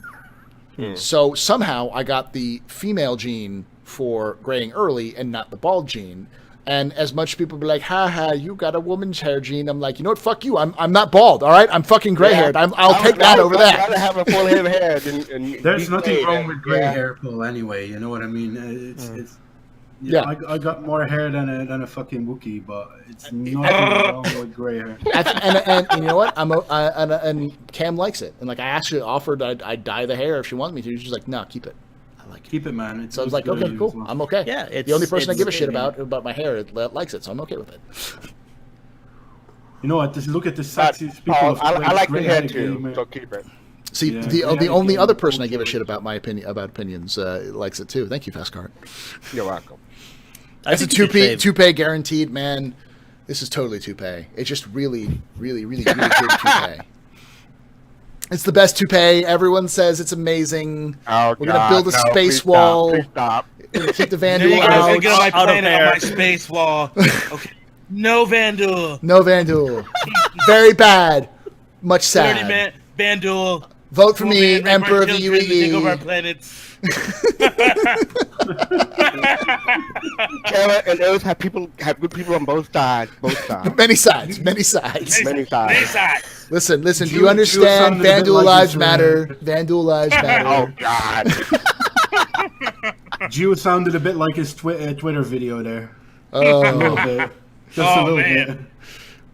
So somehow I got the female gene for graying early and not the bald gene. And as much people be like, ha ha, you got a woman's hair gene. I'm like, you know what? Fuck you. I'm not bald. All right. I'm fucking gray haired. I'll take that over that. I'd rather have a full head of hair than There's be nothing gray wrong than- with gray yeah. hair, Paul. Anyway, you know what I mean. It's Yeah. I got more hair than a fucking Wookiee, but it's nothing wrong with gray hair. And you know what? And Cam likes it. And like I actually offered I'd dye the hair if she wanted me to. She's like, no, keep it. I like it. Keep it, man. It So I was looks like, good okay, on you cool. as well. I'm okay. Yeah, the only person I it's- give a shit about my hair that likes it, so I'm okay with it. You know what? Just look at the But, sexiest people. Paul, of I like the hair gray-headed too, gamer. so keep it. See, Yeah, the yeah, only yeah, other person I okay. give a shit about my opinions likes it too. Thank you, Fastcart. You're welcome. That's a think you should shave. toupee guaranteed, man. This is totally toupee. It's just really, really, really, really good toupee. It's the best toupee. Everyone says it's amazing. Oh, We're gonna God, build a no, space please wall. Stop, please stop. We're gonna keep the There Vandal you go. out. Get on my Out of planet, on hair. my space wall. Okay. No Vandal. No Vandal. Very bad. Much Dirty sad. man. Vandal. Vote for We'll me, rape our Emperor of the children and Take over our UAE. planets. Taylor and Earth have good people on both sides. Many sides. Many sides. Many sides. Many sides. Listen. Do Jew- you Jew understand? sounded a bit Vandal like lives this, matter. Vandal lives matter. Oh God. Gio sounded a bit like his Twitter video there. A Oh. little bit. Just Oh, a little man.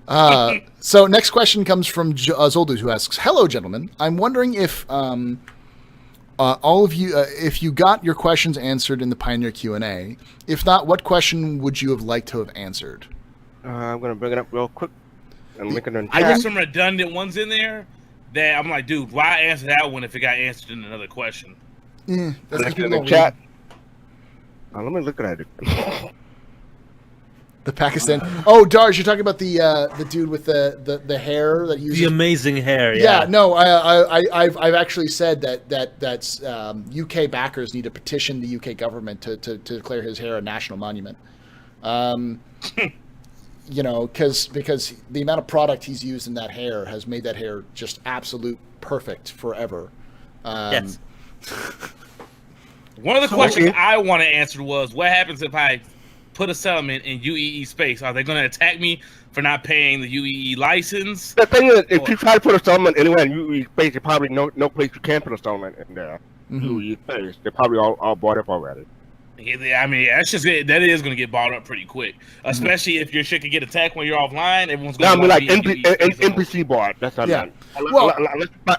bit. So next question comes from Zoldus, who asks, "Hello, gentlemen. I'm wondering if all of you, if you got your questions answered in the Pioneer Q&A. If not, what question would you have liked to have answered?" I'm gonna bring it up real quick and link it in I chat. got some redundant ones in there that I'm like, dude, why answer that one if it got answered in another question? That's because Link it people in the don't chat. Let me look at it. The Pakistan. Oh, Darj, you're talking about the dude with the hair that uses. The amazing hair. Yeah, no, I've actually said that's UK backers need to petition the UK government to declare his hair a national monument. You know, because the amount of product he's used in that hair has made that hair just absolute perfect forever. Yes. One of the questions okay. I want to answer was, what happens if I put a settlement in UEE space? Are they going to attack me for not paying the UEE license? The thing is, if you try to put a settlement anywhere in UE space, there's probably no place you can put a settlement in there. UE space. They're probably all bought up already. I mean, that is going to get bought up pretty quick, especially if your shit can get attacked when you're offline. Everyone's No, I going mean to like NPC bought. That's what Yeah. I mean. Well-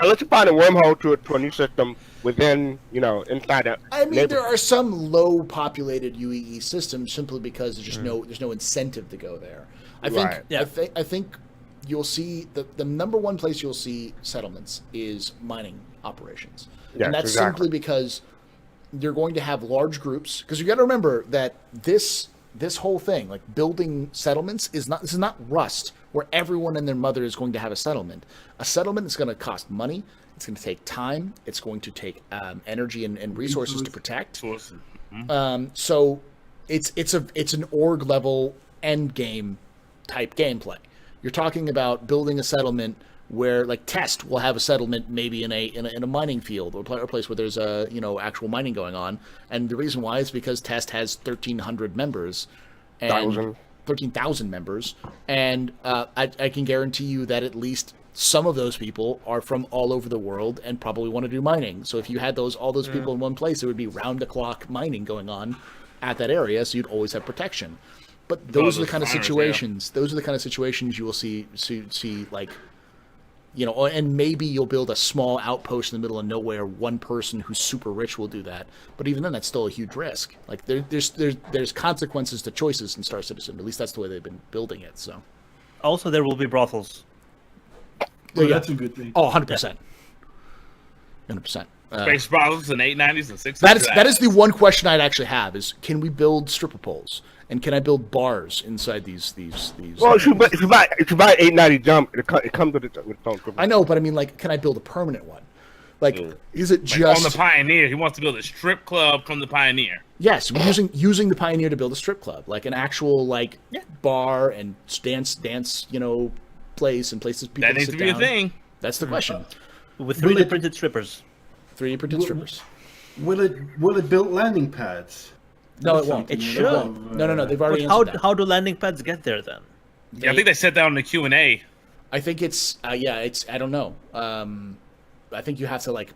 Unless you find a wormhole to a new system within, inside a I mean, neighborhood. there are some low-populated UEE systems simply because there's just there's no incentive to go there. I think Right. Yeah. I think you'll see the number one place you'll see settlements is mining operations, Yes, and that's exactly. simply because you're going to have large groups. Because you got to remember that this whole thing, like building settlements, this is not Rust, where everyone and their mother is going to have a settlement. A settlement is going to cost money. It's going to take time. It's going to take energy and resources to protect. So it's an org level end game type gameplay. You're talking about building a settlement where, like, Test will have a settlement maybe in a mining field or a place where there's actual mining going on. And the reason why is because Test has 1,300 members and 13,000 members, and I can guarantee you that at least some of those people are from all over the world and probably want to do mining. So if you had all those people in one place, there would be round-the-clock mining going on at that area, so you'd always have protection. But those are the kind of situations. Those are the kind of situations you will see like, and maybe you'll build a small outpost in the middle of nowhere. One person who's super rich will do that, but even then, that's still a huge risk. Like there's consequences to choices in Star Citizen. At least that's the way they've been building it. So, Also, there will be brothels. Well, that's a good thing. oh, 100%, 100%. Space brothels in 890s and 600s. That is the one question I'd actually have is, can we build stripper poles, and can I build bars inside these? Well, if you buy 890 jump, it comes with its own. I know, but I mean, like, can I build a permanent one? Like, is it Like just on the Pioneer? He wants to build a strip club from the Pioneer. yes, using the Pioneer to build a strip club, like an actual bar and dance, place and places people That to needs sit to be down. a thing. That's the question. With Will 3D it- printed strippers. 3D printed strippers. Will it build landing pads? No, That's it won't. something It I should. love, No. They've already But answered that. how do landing pads get there then? Yeah, I think they said that on the Q&A. I think it's it's I don't know. I think you have to like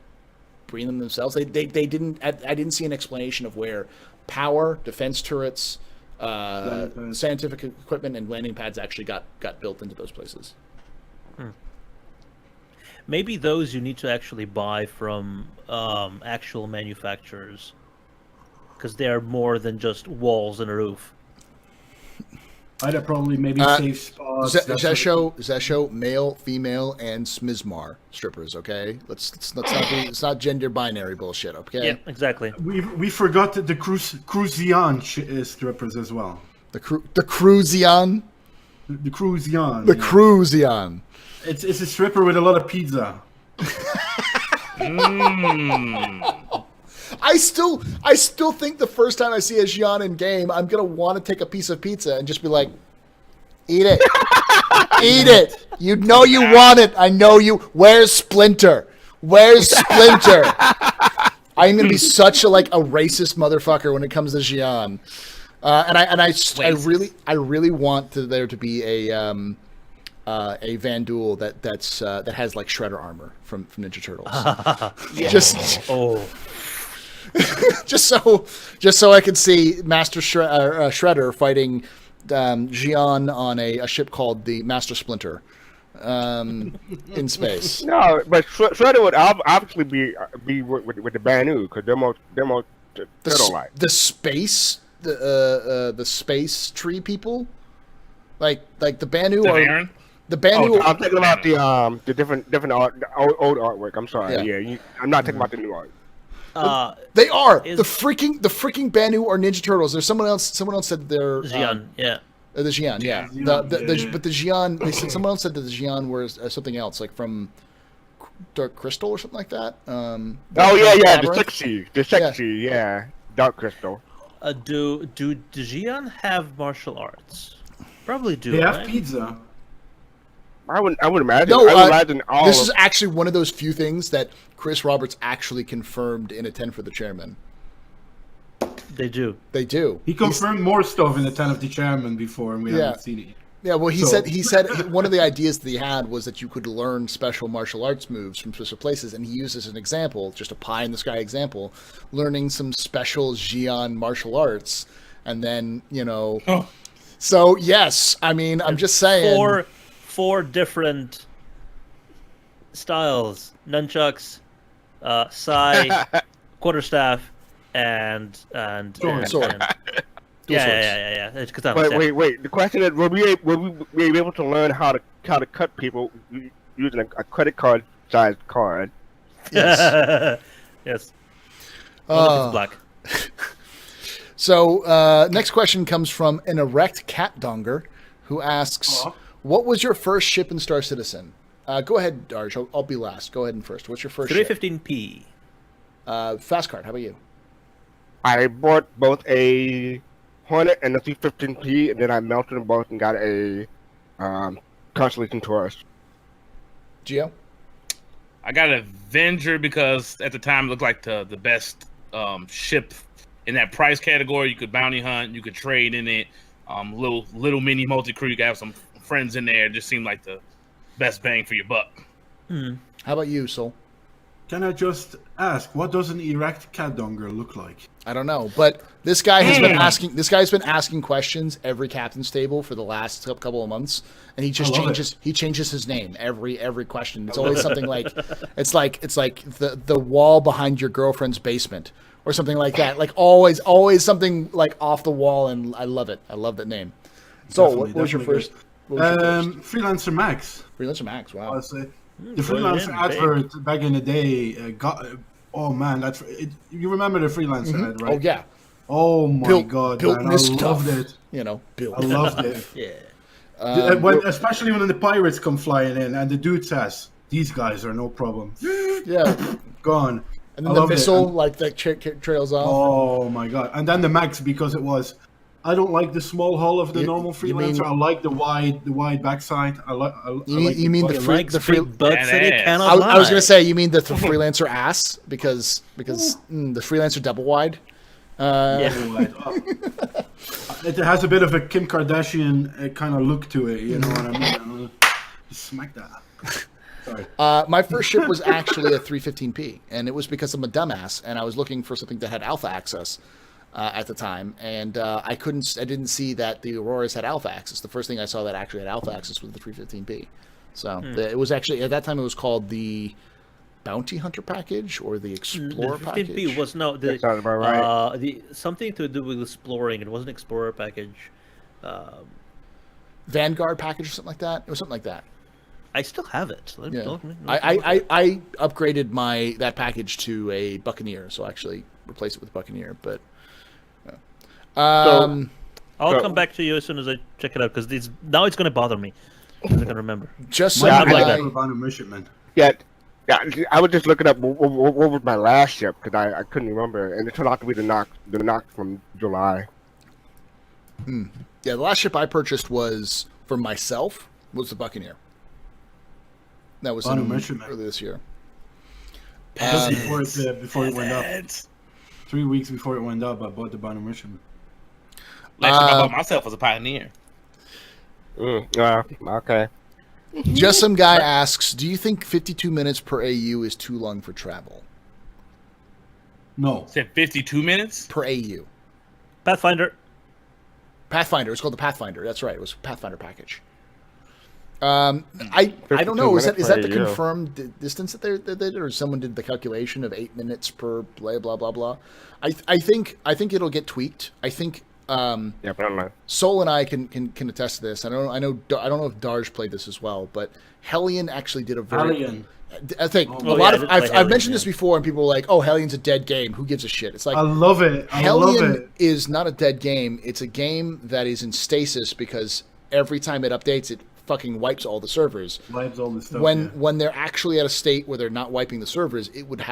bring them themselves. They didn't. I didn't see an explanation of where power, defense turrets, scientific equipment, and landing pads actually got built into those places. Maybe those you need to actually buy from actual manufacturers, because they are more than just walls and a roof. I'd probably maybe safe spots. Does that show male, female, and smizmar strippers? Okay, let's not gender binary bullshit. Okay. Yeah, exactly. We forgot the Cruzian strippers as well. The Cruzian. The Cruzian. The Cruzian. It's a stripper with a lot of pizza. I still think the first time I see a Xian in game, I'm gonna want to take a piece of pizza and just be like, eat it, eat it. You know you want it. I know you. Where's Splinter? Where's Splinter? I'm gonna be such a racist motherfucker when it comes to Xian. I really want there to be a Vandul that has like Shredder armor from Ninja Turtles. Just so I can see Master Shredder fighting Xian on a ship called the Master Splinter in space. No, but Shredder would obviously be with the Banu because they're more turtle-like. The space tree people, like the Banu are. Aaron? The Banu. I'm thinking about the different art, the old artwork. I'm sorry. Yeah. Yeah, I'm not thinking about the new art. They are is- the freaking Banu are Ninja Turtles. There's someone else said they're Xian, yeah. the Xian, yeah. But the Xian, they said someone else said that the Xian were something else, like from Dark Crystal or something like that. Oh yeah, Labyrinth? the sexy, yeah, Dark Crystal. Do the Xian have martial arts? Probably do. They have right? pizza. I would imagine. No, I would imagine all. This is actually one of those few things that Chris Roberts actually confirmed in a 10 for the chairman. They do. They do. He confirmed more stuff in the 10 of the chairman before, and we haven't seen it. Yeah, well, he So- said one of the ideas that he had was that you could learn special martial arts moves from special places, and he used as an example, just a pie in the sky example, learning some special Xian martial arts, and then So yes, I mean, I'm just saying Four different styles: nunchucks, sai, quarterstaff, and sword. Yeah. It's katana, yeah. Wait. The question is, will we be able to learn how to cut people using a credit card sized card? Yes. Yes. Only if it's black. So next question comes from an erect cat donger, who asks, "What was your first ship in Star Citizen?" Go ahead, Darj. I'll be last. Go ahead and first. What's your first ship? 315p. Fast card. How about you? I bought both a Hornet and a 315P, and then I melted them both and got a Constellation Taurus. Gio? I got an Avenger because at the time it looked like the best ship in that price category. You could bounty hunt, you could trade in it. Little mini multi crew. You could have some friends in there. It just seemed like the best bang for your buck. How about you, Sol? Can I just ask, what does an erect cat donger look like? I don't know, but this guy has been asking. This guy's been asking questions every captain's table for the last couple of months, and he just changes. He changes his name every question. It's always something like, it's like the wall behind your girlfriend's basement or something like that. Like always something like off the wall, and I love it. I love that name. So, what was your first? Freelancer Max. Freelancer Max. Wow. I say the freelancer advert back in the day got. Oh man, you remember the freelancer ad, right? Oh yeah. Oh my god, built man, I this loved stuff. it. Built. I loved it. Yeah. Especially when the pirates come flying in, and the dude says, "These guys are no problem." Yeah. Gone. And then the missile, like that trails off. Oh my god! And then the Max, because it was I don't like the small hull of the normal you mean- freelancer. I like the wide backside. I like. You mean the free Likes the free? big butts that he Badass. cannot I was buy. gonna say you mean the freelancer ass because the freelancer double wide. Wide. It has a bit of a Kim Kardashian kind of look to it. You know what I mean? Just smack that. Sorry. My first ship was actually a 315p, and it was because I'm a dumbass, and I was looking for something that had alpha access at the time, and I didn't see that the Auroras had alpha access. The first thing I saw that actually had alpha access was the 315p. So it was actually, at that time, it was called the Bounty Hunter package or the Explorer the package. 15P was no That sounds about right. the something to do with exploring. It wasn't Explorer package. Vanguard package or something like that. It was something like that. I still have it. Yeah. I upgraded that package to a Buccaneer, so I actually replaced it with Buccaneer. But I'll So- come back to you as soon as I check it out because now it's going to bother me. I'm going to remember. just so Yeah, you I'm like guys- About a midshipman. Yeah, I was just looking up what was my last ship because I couldn't remember, and it turned out to be the Nox from July. yeah, the last ship I purchased was for myself was the Buccaneer. That was Banu in Merchantman. early this year. Just before it went up. 3 weeks before it went up, I bought the Banu Merchantman. Last time I bought myself was a Pioneer. Okay. Just some guy asks, do you think 52 minutes per AU is too long for travel? No. Said 52 minutes. Per AU. Pathfinder. Pathfinder. It's called the Pathfinder. That's right. It was a Pathfinder package. I don't know. Is that 52 the minutes per confirmed distance that they did, or someone did the calculation of 8 minutes per blah blah blah blah? I think it'll get tweaked. I think Yeah, but I'm not. Sol and I can attest to this. I don't know if Darj played this as well, but Hellion actually did a very. Hellion. I think Oh, a yeah, lot I of did play I've Hellion, mentioned yeah. this before, and people were like, "Oh, Hellion's a dead game. Who gives a shit?" It's like I love it. I love Hellion it. is not a dead game. It's a game that is in stasis because every time it updates, it fucking wipes all the servers. Vibes, all this stuff. When yeah. when they're actually at a state where they're not wiping the servers, it would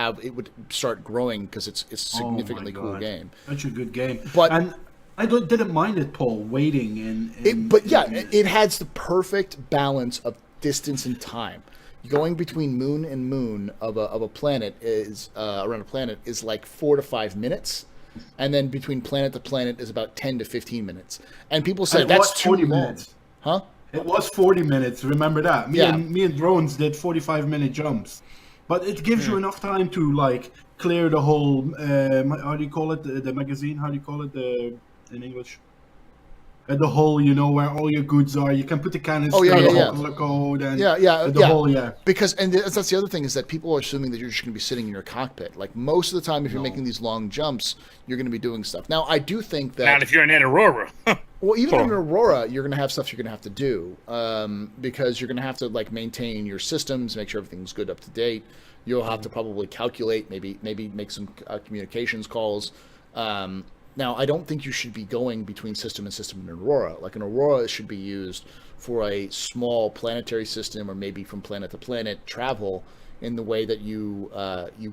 start growing because it's a Oh my significantly cool God. game. Such a good game. But- and I didn't mind it, Paul, waiting in It has the perfect balance of distance and time. Going between moon and moon of a planet is around a planet is like 4 to 5 minutes, and then between planet to planet is about 10 to 15 minutes. And people say it that's was too 40 long, minutes. huh? It was 40 minutes. Remember that? Yeah. Me and Drones did 45-minute jumps, but it gives Hmm. you enough time to like clear the whole. How do you call it? The magazine? How do you call it? In English? The hole, where all your goods are. You can put the canister, Oh, yeah, the yeah, whole color code, and Yeah, the whole, Because that's the other thing is that people are assuming that you're just going to be sitting in your cockpit. Like most of the time, if you're making these long jumps, you're going to be doing stuff. Now, I do think that Not if you're in an Aurora. well, even in Aurora, you're going to have stuff you're going to have to do because you're going to have to like maintain your systems, make sure everything's good up to date. You'll have to probably calculate, maybe make some communications calls. Now, I don't think you should be going between system and system in Aurora. Like an Aurora should be used for a small planetary system or maybe from planet to planet travel in the way that you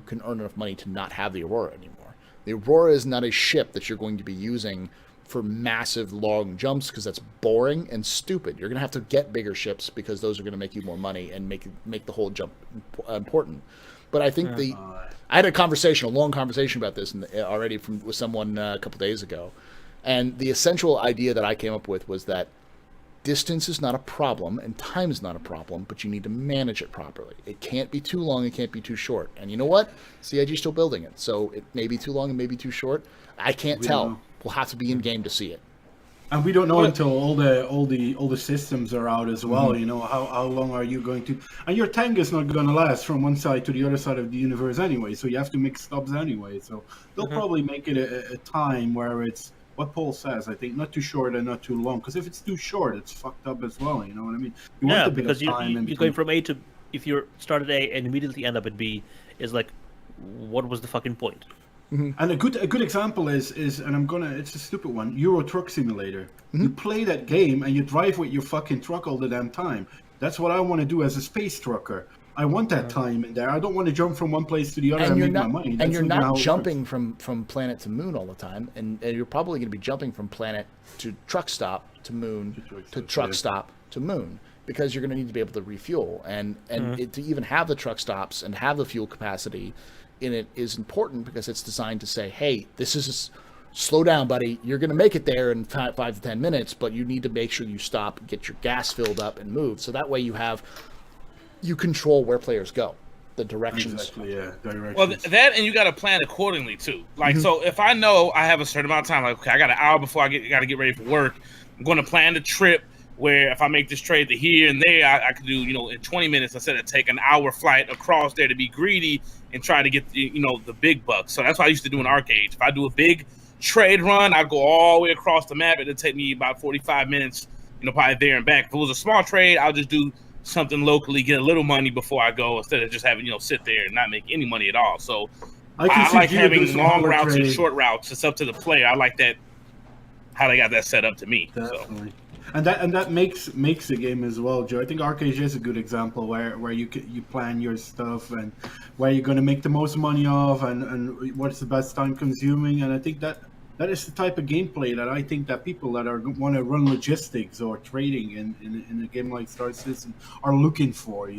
can earn enough money to not have the Aurora anymore. The Aurora is not a ship that you're going to be using for massive long jumps because that's boring and stupid. You're going to have to get bigger ships because those are going to make you more money and make the whole jump important. But I think I had a long conversation about this already with someone a couple days ago, and the essential idea that I came up with was that distance is not a problem and time is not a problem, but you need to manage it properly. It can't be too long, it can't be too short. And you know what? CIG's still building it, so it may be too long and may be too short. I can't We tell. don't know. We'll have to be in game to see it. And we don't know until all the systems are out as well. How long are you going to? And your tank is not going to last from one side to the other side of the universe anyway. So you have to make stubs anyway. So they'll probably make it a time where it's what Paul says. I think not too short and not too long. Because if it's too short, it's fucked up as well. You know what I mean? You want a bit because of time in you're going between. from A to if you start at A and immediately end up at B is like, what was the fucking point? And a good example is and it's a stupid one, Euro Truck Simulator. You play that game and you drive with your fucking truck all the damn time. That's what I want to do as a space trucker. I want that time in there. I don't want to jump from one place to the other and you're make not, my money. and That's you're not how not it jumping works. from planet to moon all the time, and you're probably going to be jumping from planet to truck stop to moon to truck stop to moon, because you're going to need to be able to refuel, and to even have the truck stops and have the fuel capacity in it is important, because it's designed to say, hey, this is slow down, buddy. You're going to make it there in 5 to 10 minutes, but you need to make sure you stop, get your gas filled up, and move. So that way you control where players go, the directions. Exactly, yeah. Directions. Well, that, and you got to plan accordingly too. Like, so if I know I have a certain amount of time, like, okay, I got an hour before I got to get ready for work, I'm going to plan the trip where if I make this trade to here and there, I could do, in 20 minutes instead of take an hour flight across there to be greedy and try to get the big bucks. So that's what I used to do in arcades. If I do a big trade run, I'd go all the way across the map. It'd take me about 45 minutes, probably there and back. If it was a small trade, I'll just do something locally, get a little money before I go, instead of just having sit there and not make any money at all. So I like having long routes and short routes. It's up to the player. I like that, how they got that set up to me. Definitely. So. And that makes the game as well, Joe. I think Arcade is a good example where you plan your stuff and where you're going to make the most money off and what's the best time consuming. And I think that is the type of gameplay that I think that people that want to run logistics or trading in a game like Star Citizen are looking for.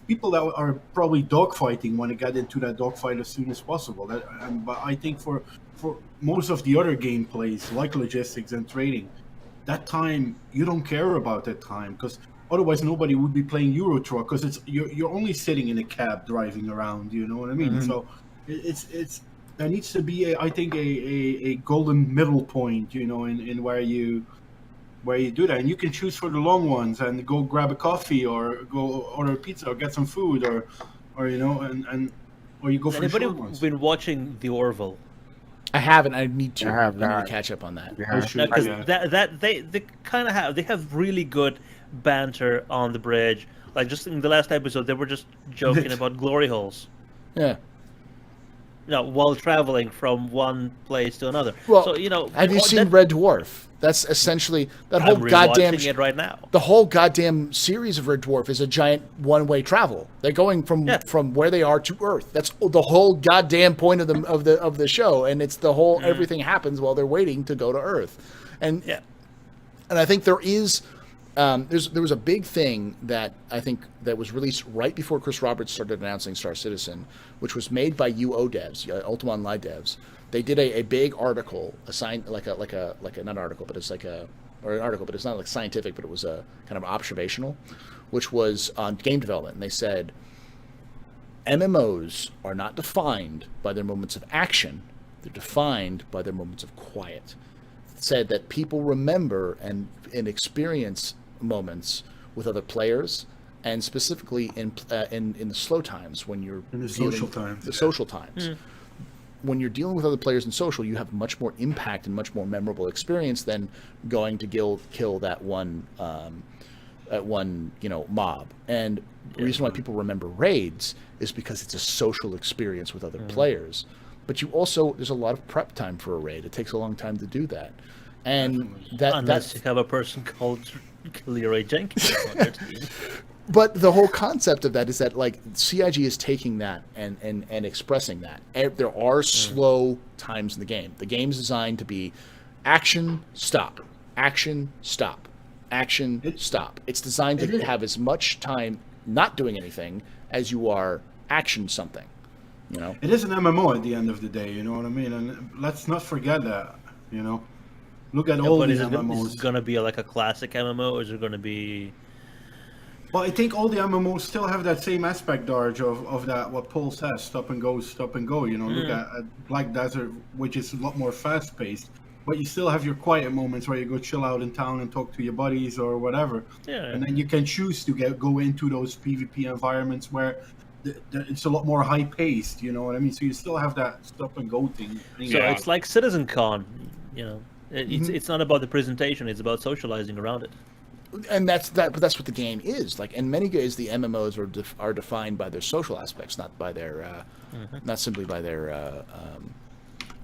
People that are probably dogfighting want to get into that dogfight as soon as possible. But I think for most of the other gameplays like logistics and trading, that time, you don't care about that time, because otherwise nobody would be playing Euro Truck, because you're only sitting in a cab driving around. You know what I mean? Mm-hmm. So it's there needs to be I think a golden middle point, in where you do that, and you can choose for the long ones and go grab a coffee or go order a pizza or get some food or or you go for the short ones. Been watching The Orville? I haven't. I need to. I need to catch up on that. Because they kind of have. They have really good banter on the bridge. Like just in the last episode, they were just joking about glory holes. Yeah. While traveling from one place to another. Well, so have you seen Red Dwarf? That's essentially that whole goddamn. I'm rewatching it right now. The whole goddamn series of Red Dwarf is a giant one-way travel. They're going from where they are to Earth. That's the whole goddamn point of the show, and it's the whole everything happens while they're waiting to go to Earth, and I think there is. There was a big thing that I think that was released right before Chris Roberts started announcing Star Citizen, which was made by UO devs, Ultima Online devs. They did a big article, assigned like not an article, but it's an article, but it's not like scientific, but it was a kind of observational, which was on game development. And they said MMOs are not defined by their moments of action; they're defined by their moments of quiet. It said that people remember and experience moments with other players, and specifically in the slow times when you're in the social times. The social times. When you're dealing with other players in social, you have much more impact and much more memorable experience than going to kill that one mob. And the reason why people remember raids is because it's a social experience with other players. But there's a lot of prep time for a raid. It takes a long time to do that. And unless you have a person called Leroy Jenkins on their team. But the whole concept of that is that like CIG is taking that and expressing that. There are slow times in the game. The game is designed to be action, stop, action, stop, action, stop. It's designed to have as much time not doing anything as you are action something. It is an MMO at the end of the day. You know what I mean? And let's not forget that. Look at all these MMOs. Is it going to be like a classic MMO, or is it going to be? Well, I think all the MMOs still have that same aspect, Darge, of that, what Paul says, stop and go. Look at Black Desert, which is a lot more fast-paced. But you still have your quiet moments where you go chill out in town and talk to your buddies or whatever. Yeah. And then you can choose to go into those PvP environments where it's a lot more high-paced, you know what I mean? So you still have that stop and go thing. So it's like Citizen Con, It's not about the presentation, it's about socializing around it. And that's what the game is. Like in many ways, the MMOs are defined by their social aspects, not by their, not simply by their.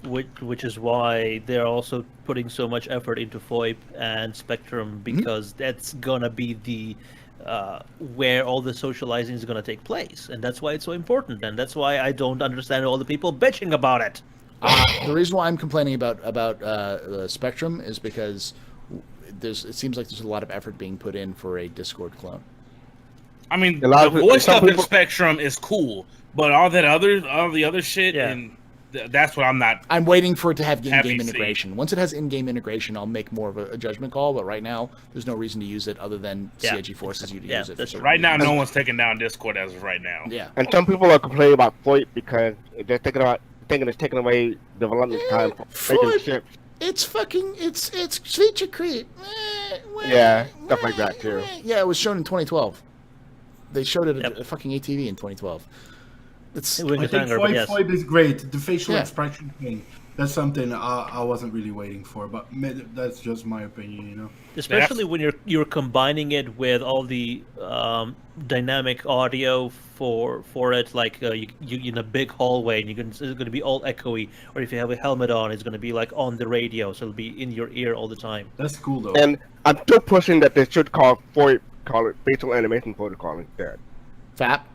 Which is why they're also putting so much effort into FOIP and Spectrum, because that's gonna be the where all the socializing is going to take place, and that's why it's so important, and that's why I don't understand all the people bitching about it. The reason why I'm complaining about Spectrum is because it seems like there's a lot of effort being put in for a Discord clone. I mean, A lot the of- voice some stuff in people- Spectrum is cool, but all the other shit, Yeah. and that's what I'm not. I'm waiting for it to have Happy in-game to see. integration. Once it has in-game integration, I'll make more of a judgment call. But right now, there's no reason to use it other than Yeah. CIG forces you to Yeah, use it. For that's certain Right now, reasons. no one's taking down Discord as of right now. Yeah. And some people are complaining about FOIP because they're thinking it's taking away development time for making FOIP. ships. It's feature creep. Yeah, stuff like that, too. Yeah, it was shown in 2012. They showed it Yep. at fucking ATV in 2012. It's Wing I of think Anger, but yes. FOIP is great. The facial Yeah. expression thing. That's something I wasn't really waiting for, but that's just my opinion, you know. Especially when you're combining it with all the dynamic audio for it, like you in a big hallway, and it's going to be all echoey. Or if you have a helmet on, it's going to be like on the radio, so it'll be in your ear all the time. That's cool though. And I'm still pushing that they should call FOIP, call it facial animation protocol instead. FAP.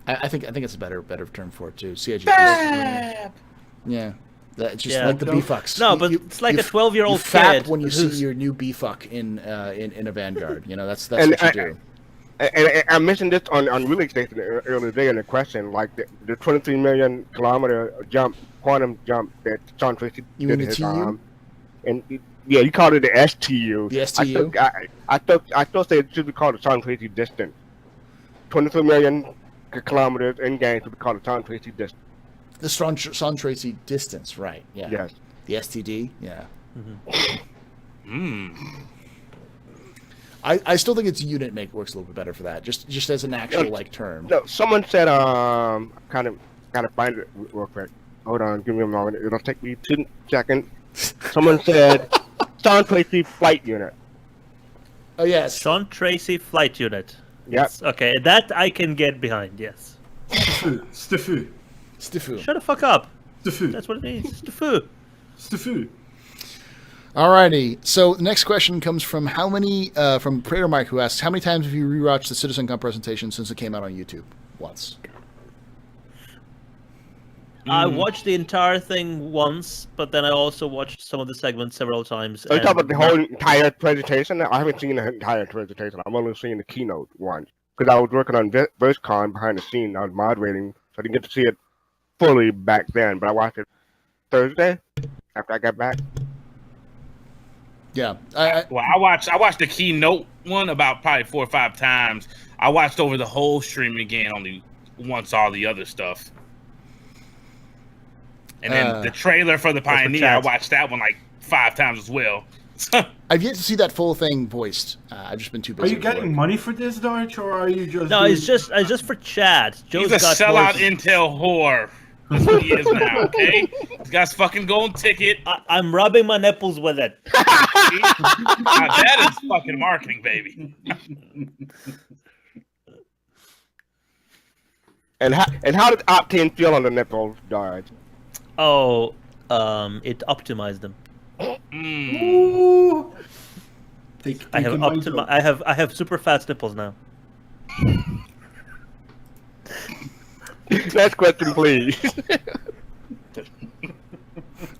I think it's a better term for it too. CIG. Yeah. It's just Yeah. like the B-fucks. No, but it's like a 12-year-old you fap kid when you see who's- your new B-fuck in a Vanguard. You know, that's And what you do. And I mentioned this on Relay Station earlier today in the question, like the 23 million kilometer jump, quantum jump that Sean Tracy You did mean the his, TU? Yeah, you called it the STU. The STU? I still say it should be called the Sean Tracy distance. 23 million kilometers in game should be called the Sean Tracy distance. The Son Tracy distance, right? Yeah. Yes. The STD, yeah. I still think its unit works a little bit better for that. Just as an actual like term. No, someone said kind of find it real quick. Hold on, give me a moment. It'll take me 2 seconds. Someone said Sean Tracy flight unit. Oh yes. Sean Tracy flight unit. Yep. Okay, that I can get behind. Yes. Stifu. Stifu. Shut the fuck up. Stifu. That's what it means. Stifu. Stifu. Alrighty. So the next question comes from from Prater Mike, who asks, how many times have you rewatched the CitizenCon presentation since it came out on YouTube? Once. I watched the entire thing once, but then I also watched some of the segments several times. Are you talking and about the whole entire presentation? I haven't seen the entire presentation. I've only seen the keynote once. Because I was working on VerseCon behind the scenes. I was moderating, so I didn't get to see it fully back then. But I watched it Thursday after I got back. Yeah. Well, I watched the keynote one about probably 4 or 5 times. I watched over the whole stream again only once all the other stuff. And then the trailer for the Pioneer, I watched that one like 5 times as well. I've yet to see that full thing voiced. I've just been too Are busy. you with getting work. money for this, Darch, or are you just? No, doing- it's just for chat. Joe's He's a got sellout voices. Intel whore. That's what he is now, okay? This guy's fucking golden ticket. I'm rubbing my nipples with it. Now that is fucking marketing, baby. And how did Optane feel on the nipples, Darge? Oh, it optimized them. Ooh. I have super fast nipples now. Next question, please.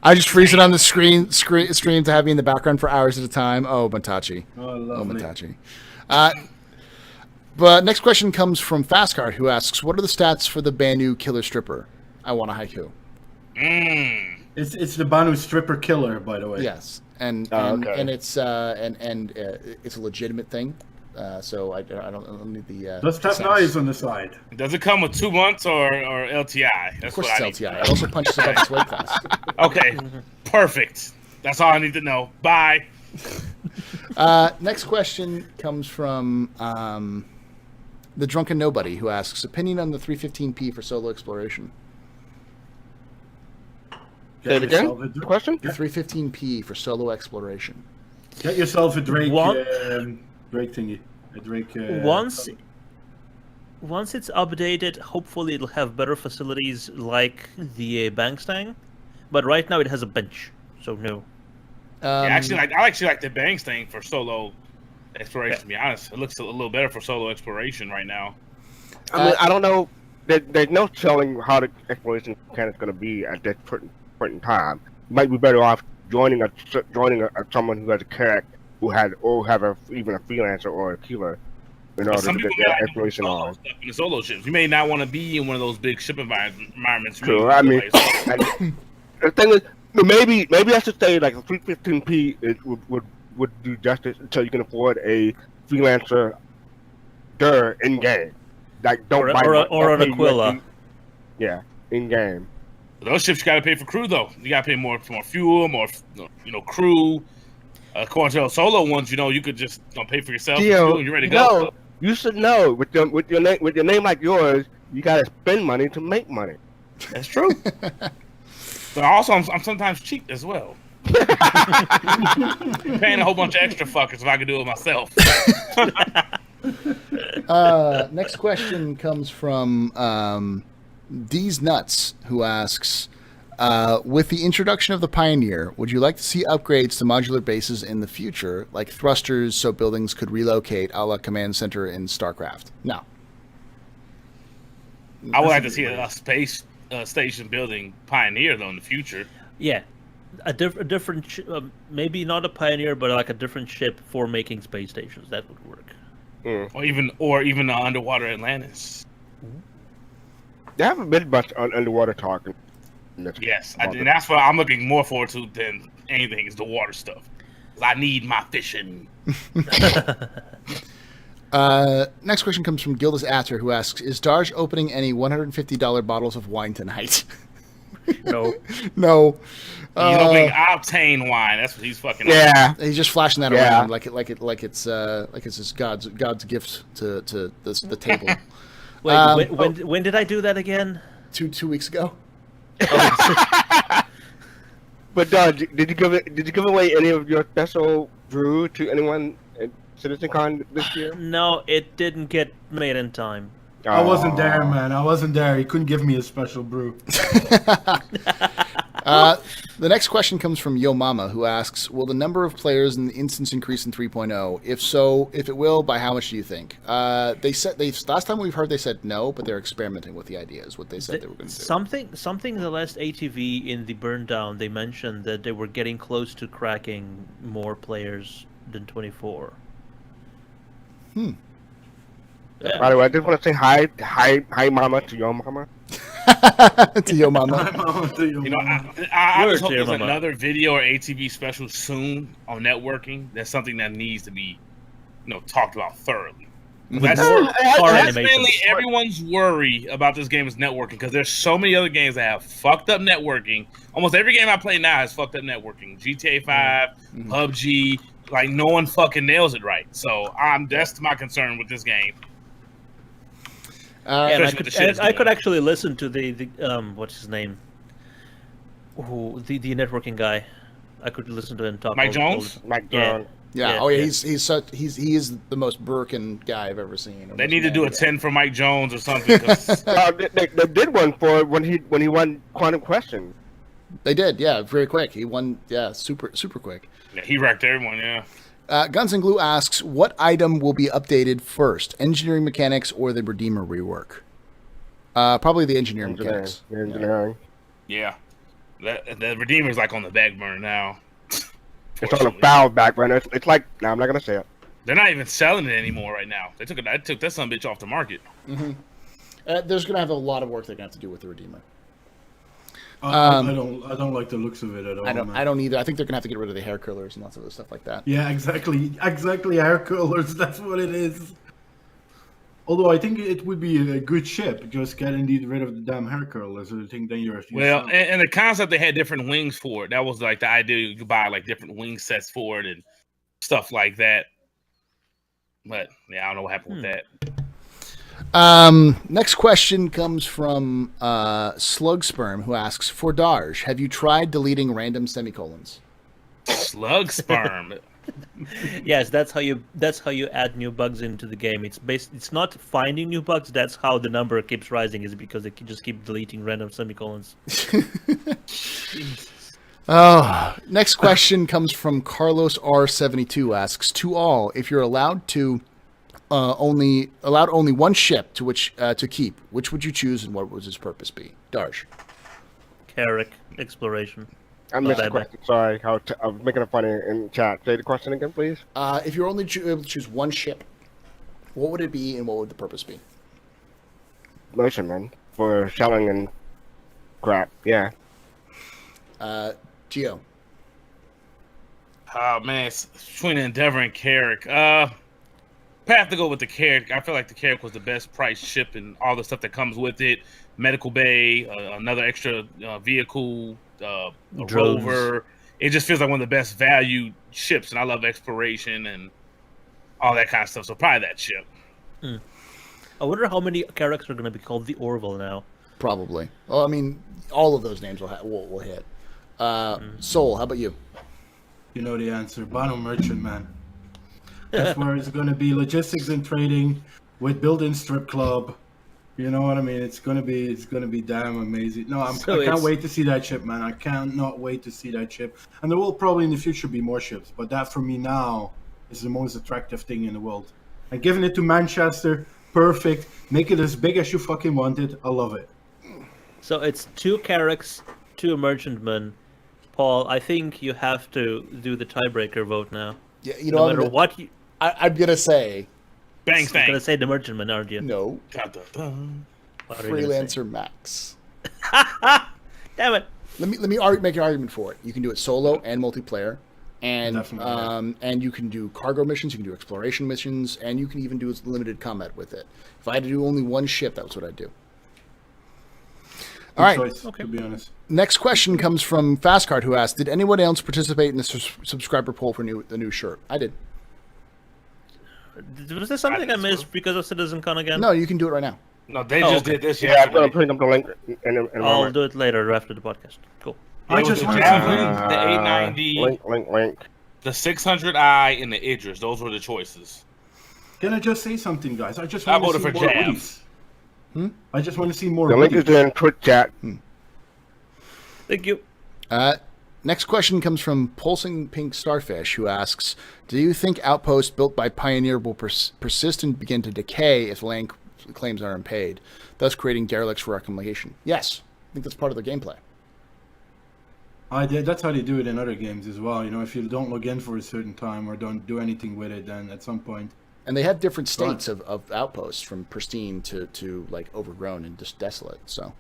I just freeze it on the stream to have me in the background for hours at a time. Oh, Montachi. Oh, Oh, lovely. Montachi. But next question comes from Fastcard, who asks, what are the stats for the Banu Killer Stripper? I want a haiku. It's the Banu stripper killer, by the way. Yes, and okay. it's it's a legitimate thing. So I don't need the. Does have sense. knives on the side. Does it come with 2 months or LTI? That's Of course, what I it's need. LTI. It also punches above its weight class. Okay, perfect. That's all I need to know. Bye. Next question comes from the Drunken Nobody, who asks, opinion on the 315p for solo exploration. Say it again. yourself a- Question? The 315p for solo exploration. Get yourself a Drake. What? Drake thingy. A Drake. Once it's updated, hopefully it'll have better facilities like the Bangstang. But right now it has a bench, so no. Yeah, I actually like the bangs thing for solo exploration. To be honest, it looks a little better for solo exploration right now. I mean, I don't know. There's no telling how the exploration mechanic is going to be at that point in time. You might be better off joining someone who has a character who have even a freelancer or a killer in order Some to get people that may like exploration solo on. stuff in the solo ships. You may not want to be in one of those big ship environments. True. I mean, the thing is, maybe I should say like a 315p would do justice until you can afford a freelancer in game. Like don't buy or an Aquila. Yeah, in game. Those ships you got to pay for crew though. You got to pay more fuel, more crew. According to those solo ones, you could just pay for yourself. And you're ready to go. No, you should know with your name like yours, you got to spend money to make money. That's true. But also, I'm sometimes cheap as well. Paying a whole bunch of extra fuckers if I could do it myself. Next question comes from D's Nuts, who asks, with the introduction of the Pioneer, would you like to see upgrades to modular bases in the future, like thrusters so buildings could relocate a la Command Center in StarCraft? No. I would like to see a space station building Pioneer, though, in the future. Yeah. A different maybe not a Pioneer, but like a different ship for making space stations. That would work. Or even underwater Atlantis. They haven't been much on underwater talk. Yes, and that's what I'm looking more forward to than anything is the water stuff. 'Cause I need my fishing. Next question comes from Gildas Atter, who asks, is Darge opening any $150 bottles of wine tonight? No. No. He's opening octane wine. That's what he's fucking. Yeah. He's just flashing that around like it's his God's gift to the table. Wait, when did I do that again? 2 weeks ago. But Dodge, did you give away any of your special brew to anyone at CitizenCon this year? No, it didn't get made in time. I wasn't there, man. I wasn't there. He couldn't give me a special brew. The next question comes from Yo Mama, who asks, will the number of players in the instance increase in 3.0? If so, if it will, by how much do you think? Last time we've heard they said no, but they're experimenting with the idea is what they said they were going to do. Something in the last ATV in the burn down, they mentioned that they were getting close to cracking more players than 24. Yeah. By the way, I just want to say hi, Mama, to your mama. To Yo Mama. I just hope there's another video or ATV special soon on networking. That's something that needs to be, talked about thoroughly. That's mainly everyone's worry about this game is networking, because there's so many other games that have fucked up networking. Almost every game I play now has fucked up networking. GTA 5, PUBG, like no one fucking nails it right. So that's my concern with this game. And I could actually listen to the what's his name? The networking guy. I could listen to him talk. Mike Jones. Mike Jones. Yeah. Oh yeah. He is the most broken guy I've ever seen. They need to do a 10 for Mike Jones or something. They did one for when he won Quantum Question. They did. Yeah. Very quick. He won. Yeah. Super quick. Yeah, he wrecked everyone. Yeah. Guns and Glue asks, what item will be updated first, engineering mechanics or the Redeemer rework? Probably the engineering mechanics. Engineering. Yeah. The Redeemer's like on the back burner now. It's on a foul back burner. It's like, no, I'm not going to say it. They're not even selling it anymore right now. They took that son bitch off the market. Mm-hmm. There's going to have a lot of work they're going to have to do with the Redeemer. I don't like the looks of it at all. I don't either. I think they're gonna have to get rid of the hair curlers and lots of other stuff like that. Yeah, exactly. Hair curlers. That's what it is. Although I think it would be a good ship, just getting rid of the damn hair curlers. I think then you're. Well, and the concept, they had different wings for it. That was like the idea. You could buy like different wing sets for it and stuff like that. But yeah, I don't know what happened with that. Next question comes from Slug Sperm, who asks, for Darge, have you tried deleting random semicolons? Slug Sperm. Yes, that's how you add new bugs into the game. It's not finding new bugs. That's how the number keeps rising, is because they just keep deleting random semicolons. Next question comes from Carlos R72. Asks, to all, if you're allowed only one ship to which to keep, which would you choose and what would its purpose be? Darsh. Carrick exploration. I missed the question. Sorry, I was making a fun in chat. Say the question again, please. If you're only able to choose one ship, what would it be and what would the purpose be? Merchantman for selling and crap. Yeah. Geo. Oh man, it's between Endeavor and Carrick. I have to go with the Carrick. I feel like the Carrick was the best price ship and all the stuff that comes with it. Medical bay, another extra vehicle, a rover. It just feels like one of the best value ships, and I love exploration and all that kind of stuff. So probably that ship. I wonder how many Carracks are going to be called the Orville now. Probably. Well, I mean, all of those names will hit. Soul, how about you? You know the answer. Bono Merchantman. That's where it's going to be logistics and trading with built-in strip club. You know what I mean? It's gonna be damn amazing. No, I can't wait to see that ship, man. I cannot wait to see that ship. And there will probably in the future be more ships, but that for me now is the most attractive thing in the world. And giving it to Manchester, perfect. Make it as big as you fucking want it. I love it. So it's 2 Carracks, 2 Merchantmen. Paul, I think you have to do the tiebreaker vote now. Yeah, you know, no matter what you... I'm gonna say. Bang, You're going to say the Merchantman, aren't you? No. Freelancer Max. Damn it. Let me make an argument for it. You can do it solo and multiplayer, and and you can do cargo missions, you can do exploration missions, and you can even do limited combat with it. If I had to do only one ship, that's what I'd do. All right. Choice, to be honest. Next question comes from Fastcard, who asked, "Did anyone else participate in the subscriber poll for the new shirt?" I did. Was there something I missed because of CitizenCon again? No, you can do it right now. No, they just did this. Yeah, I'm gonna put up the link. I'll do it later after the podcast. Cool. I just want the to 890, link. the 600i, and the Idris. Those were the choices. Can I just say something, guys? I just I want to voted see for more Jabs. hoodies. I just want to see more The link is hoodies. in Twitch chat. Thank you. Next question comes from Pulsing Pink Starfish, who asks, "Do you think outposts built by Pioneer will persist and begin to decay if land claims aren't paid, thus creating derelicts for accumulation?" Yes, I think that's part of the gameplay. That's how they do it in other games as well. You know, if you don't log in for a certain time or don't do anything with it, then at some point. And they have different states of outposts, from pristine to like overgrown and just desolate. So.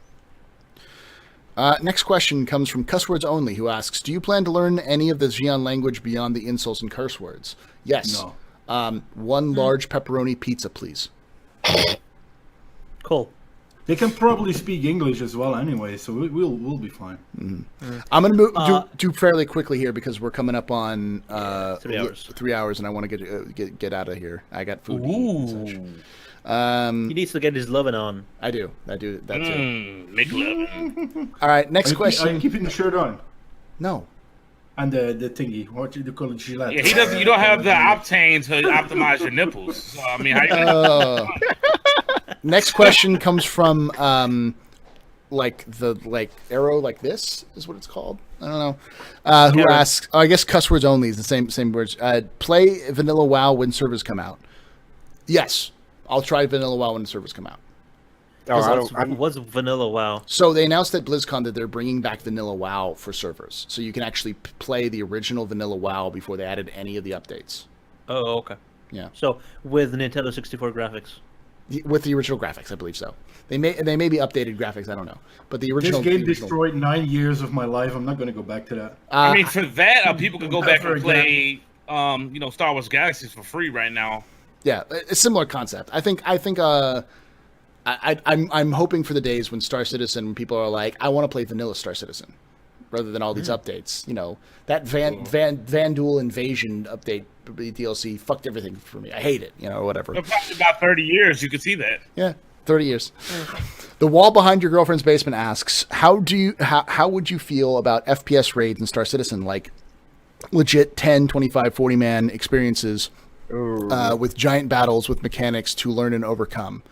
Next question comes from Cuss Words Only, who asks, "Do you plan to learn any of the Xi'an language beyond the insults and curse words?" Yes. No. One large pepperoni pizza, please. Cool. They can probably speak English as well anyway, so we'll be fine. Mm-hmm. I'm going to do fairly quickly here because we're coming up on 3 hours. 3 hours, and I want to get out of here. I got food. He needs to get his loving on. I do. That too. Make love. All right, next question. Are you keeping the shirt on? No. And the thingy, what do you call it, Gillette? Yeah, he doesn't. You don't have the Optane to optimize your nipples. So, I mean, how you Next question comes from like arrow like this is what it's called. I don't know. Who asks? Oh, I guess Cuss Words Only is the same words. Play Vanilla WoW when servers come out. Yes, I'll try Vanilla WoW when the servers come out. What's Vanilla WoW? So they announced at BlizzCon that they're bringing back Vanilla WoW for servers, so you can actually play the original Vanilla WoW before they added any of the updates. Oh, okay. Yeah. So with Nintendo 64 graphics. With the original graphics, I believe so. They may be updated graphics. I don't know, but the original. This game destroyed 9 years of my life. I'm not going to go back to that. I mean, for that, people could go back and play, Star Wars Galaxies for free right now. Yeah, a similar concept. I think. I'm hoping for the days when Star Citizen, when people are like, I want to play vanilla Star Citizen, rather than all these updates. You know, that Vanduul Invasion update DLC fucked everything for me. I hate it. You know, whatever. Probably about 30 years, you could see that. Yeah, 30 years. The wall behind your girlfriend's basement asks, how would you feel about FPS raids in Star Citizen, like legit 10, 25, 40 man experiences with giant battles with mechanics to learn and overcome?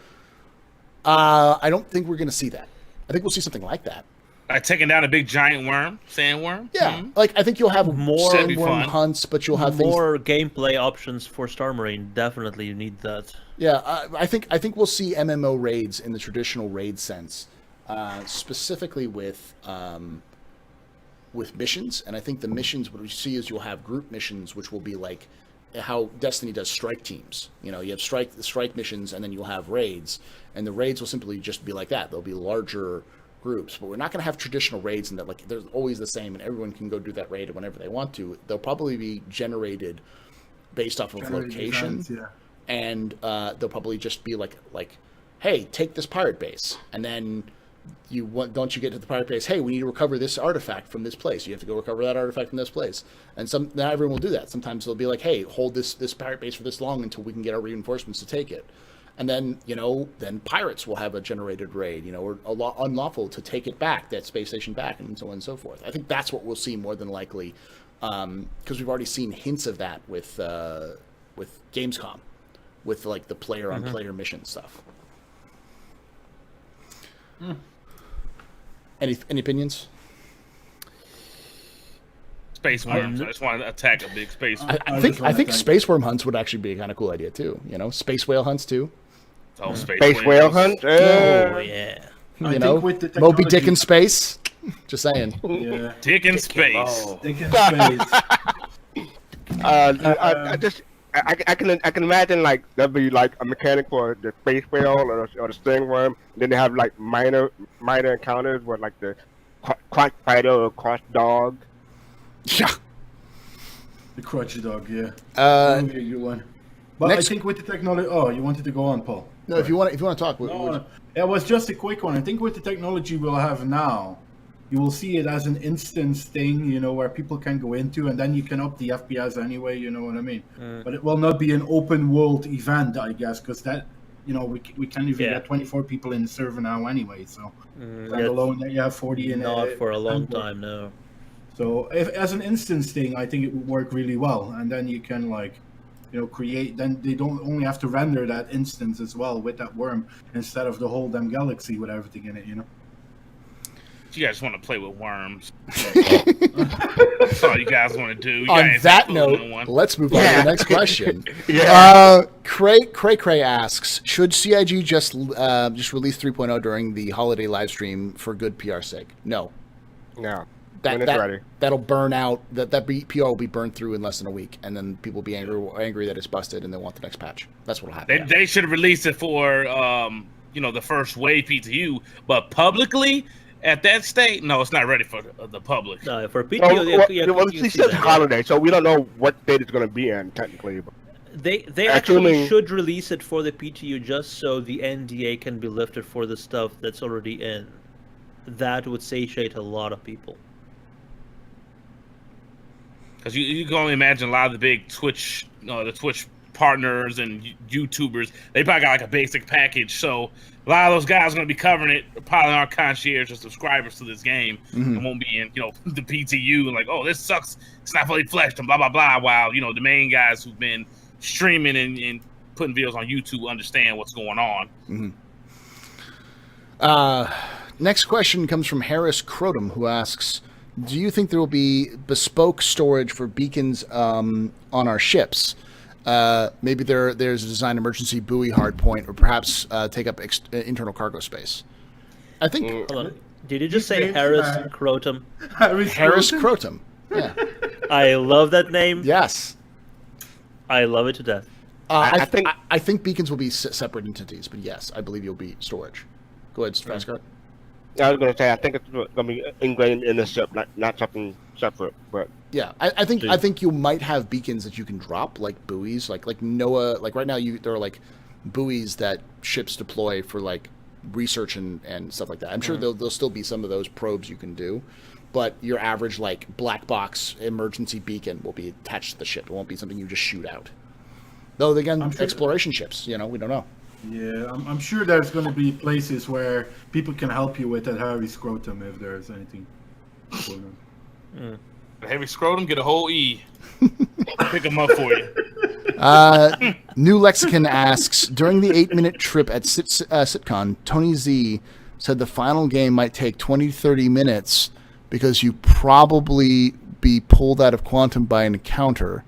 I don't think we're going to see that. I think we'll see something like that. Like taking down a big giant worm, sandworm. Yeah, like I think you'll have more Should be worm fun. hunts, but you'll have things. More gameplay options for Star Marine. Definitely, you need that. Yeah, I think we'll see MMO raids in the traditional raid sense, specifically with missions. And I think the missions what we see is you'll have group missions, which will be like how Destiny does strike teams. You know, you have strike missions, and then you'll have raids, and the raids will simply just be like that. They'll be larger groups, but we're not going to have traditional raids in that like they're always the same and everyone can go do that raid whenever they want to. They'll probably be generated based off of location, events, yeah. and they'll probably just be like, hey, take this pirate base, and then don't you get to the pirate base? Hey, we need to recover this artifact from this place. You have to go recover that artifact from this place, and not everyone will do that. Sometimes they'll be like, hey, hold this pirate base for this long until we can get our reinforcements to take it. And then, then pirates will have a generated raid, or unlawful to take it back, that space station back, and so on and so forth. I think that's what we'll see more than likely, because we've already seen hints of that with Gamescom, with like the player-on-player mission stuff. Any opinions? Space worms. I just want to attack a big space worm. I think space worm hunts would actually be a kind of cool idea too. Space whale hunts too. Oh, space whale hunt. Oh yeah. With the Moby Dick technology- in space. Just saying. Yeah. Dick in space. Oh. Dick in space. I can imagine like there'll be like a mechanic for the space whale or the sting worm. And then they have like minor encounters with like the cross fighter or cross dog. Yeah. The crutch dog, yeah. Uh, You one. But next- I think with the technology. Oh, you wanted to go on, Paul? No, if you want to talk. No, it was just a quick one. I think with the technology we'll have now, you will see it as an instance thing, where people can go into, and then you can up the FPS anyway. You know what I mean? But it will not be an open world event, I guess, because that, we can't even get 24 people in the server now anyway. So let alone that you have 40 in. Not for a long time, no. So if as an instance thing, I think it would work really well, and then you can create. Then they don't only have to render that instance as well with that worm instead of the whole damn galaxy with everything in it. You guys want to play with worms. That's all you guys want to do. You On guys that ain't fooling note, one. let's move on to the next question. Yeah. Cray asks, should CIG just release 3.0 during the holiday live stream for good PR sake? No. No. When it's ready. That'll burn out. That PR will be burned through in less than a week, and then people will be angry that it's busted, and they want the next patch. That's what'll happen. They should have released it for the first wave PTU, but publicly at that state, no, it's not ready for the public. No, for PTO, It's just a holiday, so we don't know what date it's going to be in technically. They actually should release it for the PTU just so the NDA can be lifted for the stuff that's already in. That would satiate a lot of people. Because you can only imagine a lot of the big Twitch, the Twitch partners and YouTubers, they probably got like a basic package. So a lot of those guys are going to be covering it, probably aren't concierge or subscribers to this game, and won't be in, the PTU and like, oh, this sucks. It's not fully fleshed and blah, blah, blah. While, the main guys who've been streaming and putting videos on YouTube understand what's going on. Next question comes from Harris Crotum, who asks, do you think there will be bespoke storage for beacons on our ships? Maybe there's a design emergency buoy hardpoint, or perhaps take up internal cargo space. I think. Hold on. Did you just say Harris Crotum? Harris Crotum. Yeah. I love that name. Yes. I love it to death. I think beacons will be separate entities, but yes, I believe you'll be storage. Go ahead, Strasgard. I was going to say, I think it's going to be ingrained in the ship, not something separate. But yeah, I think you might have beacons that you can drop, like buoys, like NOAA. Like right now, there are like buoys that ships deploy for like research and stuff like that. I'm sure there'll still be some of those probes you can do, but your average like black box emergency beacon will be attached to the ship. It won't be something you just shoot out. Though again, exploration ships, we don't know. Yeah, I'm sure there's going to be places where people can help you with that heavy scrotum if there's anything going on. The heavy scrotum, get a whole E. Pick them up for you. New Lexicon asks, during the 8-minute trip at SitCon, Tony Z said the final game might take 20 to 30 minutes because you probably be pulled out of quantum by an encounter.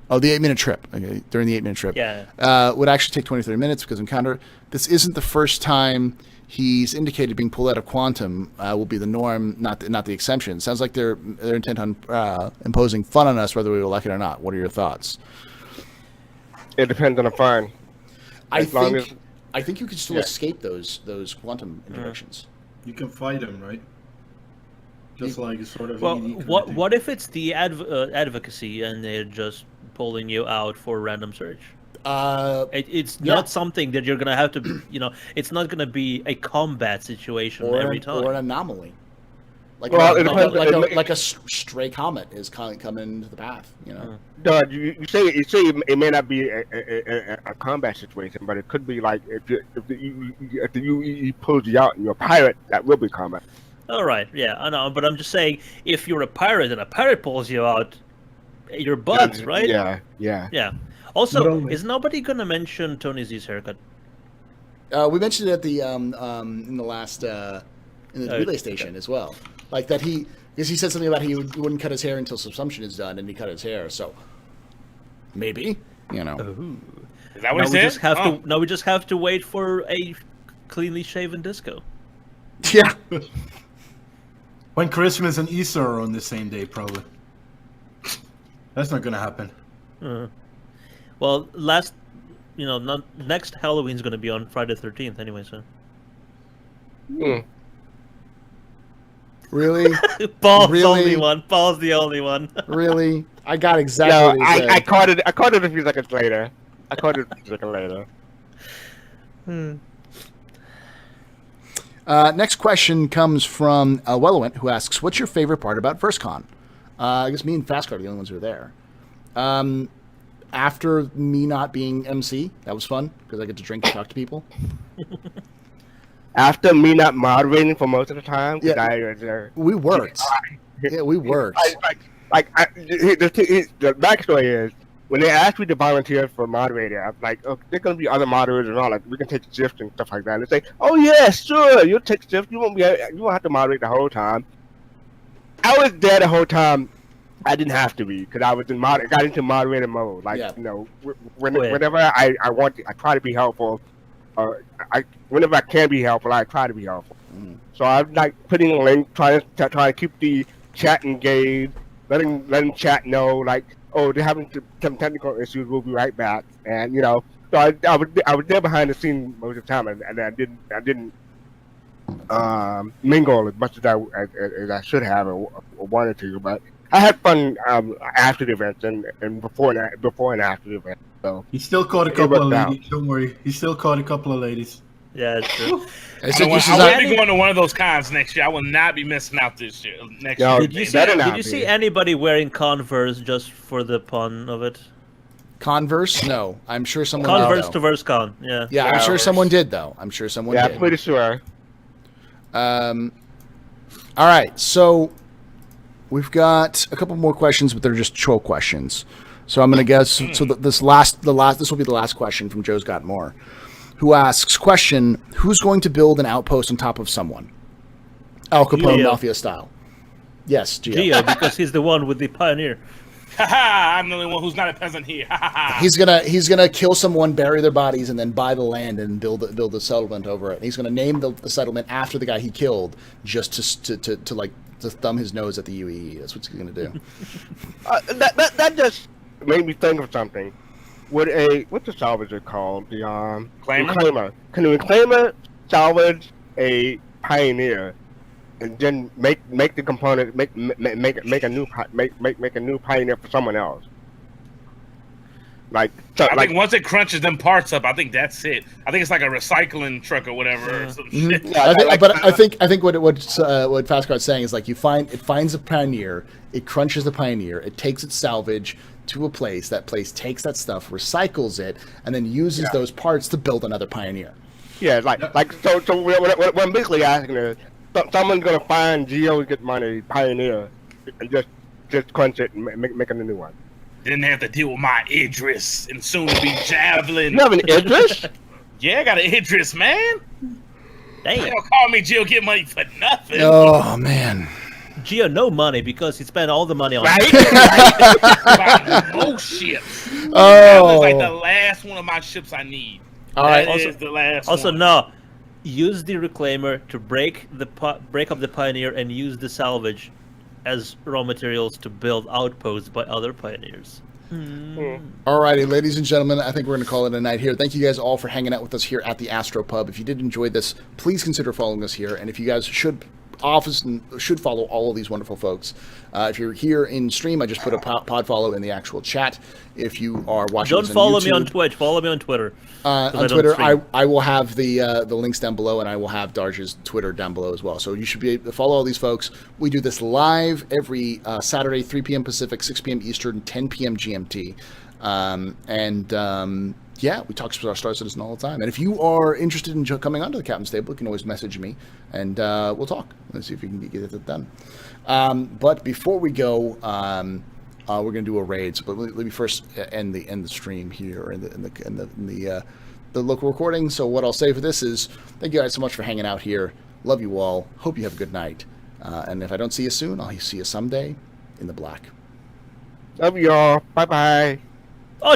Oh, the 8-minute trip. Okay, during the 8-minute trip. Yeah. Would actually take 20 to 30 minutes because encounter. This isn't the first time he's indicated being pulled out of quantum will be the norm, not the exception. Sounds like they're intent on imposing fun on us, whether we like it or not. What are your thoughts? It depends on the fun. I think you can still escape those quantum interactions. You can fight them, right? Just like sort of. Well, ED what if it's the advocacy and they're just pulling you out for random search? It's not something that you're gonna have to, it's not gonna be a combat situation every time. Or an anomaly. Like a stray comet is coming into the path, Doug, you say it may not be a combat situation, but it could be like if the UE pulls you out and you're a pirate, that will be combat. All right, yeah, I know, but I'm just saying, if you're a pirate and a pirate pulls you out, you're buds, right? Yeah. Also, is nobody gonna mention Tony Z's haircut? We mentioned it at the in the last in the relay station as well. Like that because he said something about he wouldn't cut his hair until subsumption is done, and he cut his hair. So maybe Is that what he said? Now we just have to wait for a cleanly shaven disco. Yeah. When Christmas and Easter are on the same day, probably. That's not gonna happen. Well, next Halloween's gonna be on Friday the 13th anyway, so. Really? Paul's the only one. Paul's the only one. Really? I got exactly. What he said. I caught it. I caught it a few seconds later. Next question comes from Wellowent, who asks, "What's your favorite part about VerseCon?" I guess me and Fastcard are the only ones who are there. After me not being MC, that was fun because I get to drink and talk to people. After me not moderating for most of the time, we worked. Yeah, we worked. The backstory is when they asked me to volunteer for moderator, I'm like, "Oh, there's gonna be other moderators and all. Like, we can take shifts and stuff like that." And they say, "Oh yeah, sure, you'll take shifts. You won't have to moderate the whole time." I was there the whole time. I didn't have to be because I was got into moderator mode. Like, whenever I want to, I try to be helpful. Whenever I can be helpful, I try to be helpful. So I'm like putting a link, trying to keep the chat engaged, letting chat know like, oh, they're having some technical issues. We'll be right back, and so I was there behind the scenes most of the time, and I didn't mingle as much as I should have or wanted to, but I had fun after the event and before and after the event. So he still caught a couple of ladies. Don't worry, he still caught a couple of ladies. Yeah, it's true. I will be going to one of those cons next year. I will not be missing out this year. Next year. Did you see anybody wearing Converse just for the pun of it? Converse? No, I'm sure someone. Converse to VerseCon. Yeah. Yeah, I'm sure someone did though. I'm sure someone did. Yeah, I'm pretty sure. All right, so we've got a couple more questions, but they're just troll questions. So I'm going to guess. So this will be the last question from Joe's Got More, who asks, "Question: Who's going to build an outpost on top of someone? Al Capone Mafia style." Yes, Gio, because he's the one with the pioneer. I'm the only one who's not a peasant here. He's gonna kill someone, bury their bodies, and then buy the land and build a settlement over it. And he's gonna name the settlement after the guy he killed, just to thumb his nose at the UEE. That's what he's gonna do. That just made me think of something. What's the salvager called? The reclaimer. Can the reclaimer salvage a pioneer, and then make the component make a new pioneer for someone else? I think once it crunches them parts up, I think that's it. I think it's like a recycling truck or whatever. Or some shit. I think what Fastcard's saying is like it finds a pioneer, it crunches the pioneer, it takes its salvage to a place. That place takes that stuff, recycles it, and then uses those parts to build another pioneer. Yeah, so what I'm basically asking is, someone's gonna find Gio's Get Money pioneer and just crunch it and make a new one. Didn't have to deal with my Idris and soon to be Javelin. You have an Idris? Yeah, I got an Idris, man. They Damn. don't call me Gio get money for nothing. Oh man. Gio, no money because he spent all the money on Right? Right. Most ships. That was like the last one of my ships I need. All right. That is the last Also, one. no. Use the reclaimer to break up the pioneer and use the salvage as raw materials to build outposts by other pioneers. Alrighty, ladies and gentlemen, I think we're going to call it a night here. Thank you guys all for hanging out with us here at the Astro Pub. If you did enjoy this, please consider following us here. And if you guys should follow all of these wonderful folks. If you're here in stream, I just put a pod follow in the actual chat. If you are watching, Don't follow me on Twitch. Follow me on Twitter. On Twitter, I will have the links down below, and I will have Darge's Twitter down below as well. So you should be able to follow all these folks. We do this live every Saturday, 3 p.m. Pacific, 6 p.m. Eastern, 10 p.m. GMT. Yeah, we talk about Star Citizen all the time. And if you are interested in coming onto the Captain's Table, you can always message me, and we'll talk. Let's see if we can get it done. But before we go, we're going to do a raid. So, but let me first end the stream here in the local recording. So what I'll say for this is, thank you guys so much for hanging out here. Love you all. Hope you have a good night. And if I don't see you soon, I'll see you someday in the black. Love y'all. Bye bye. Oh,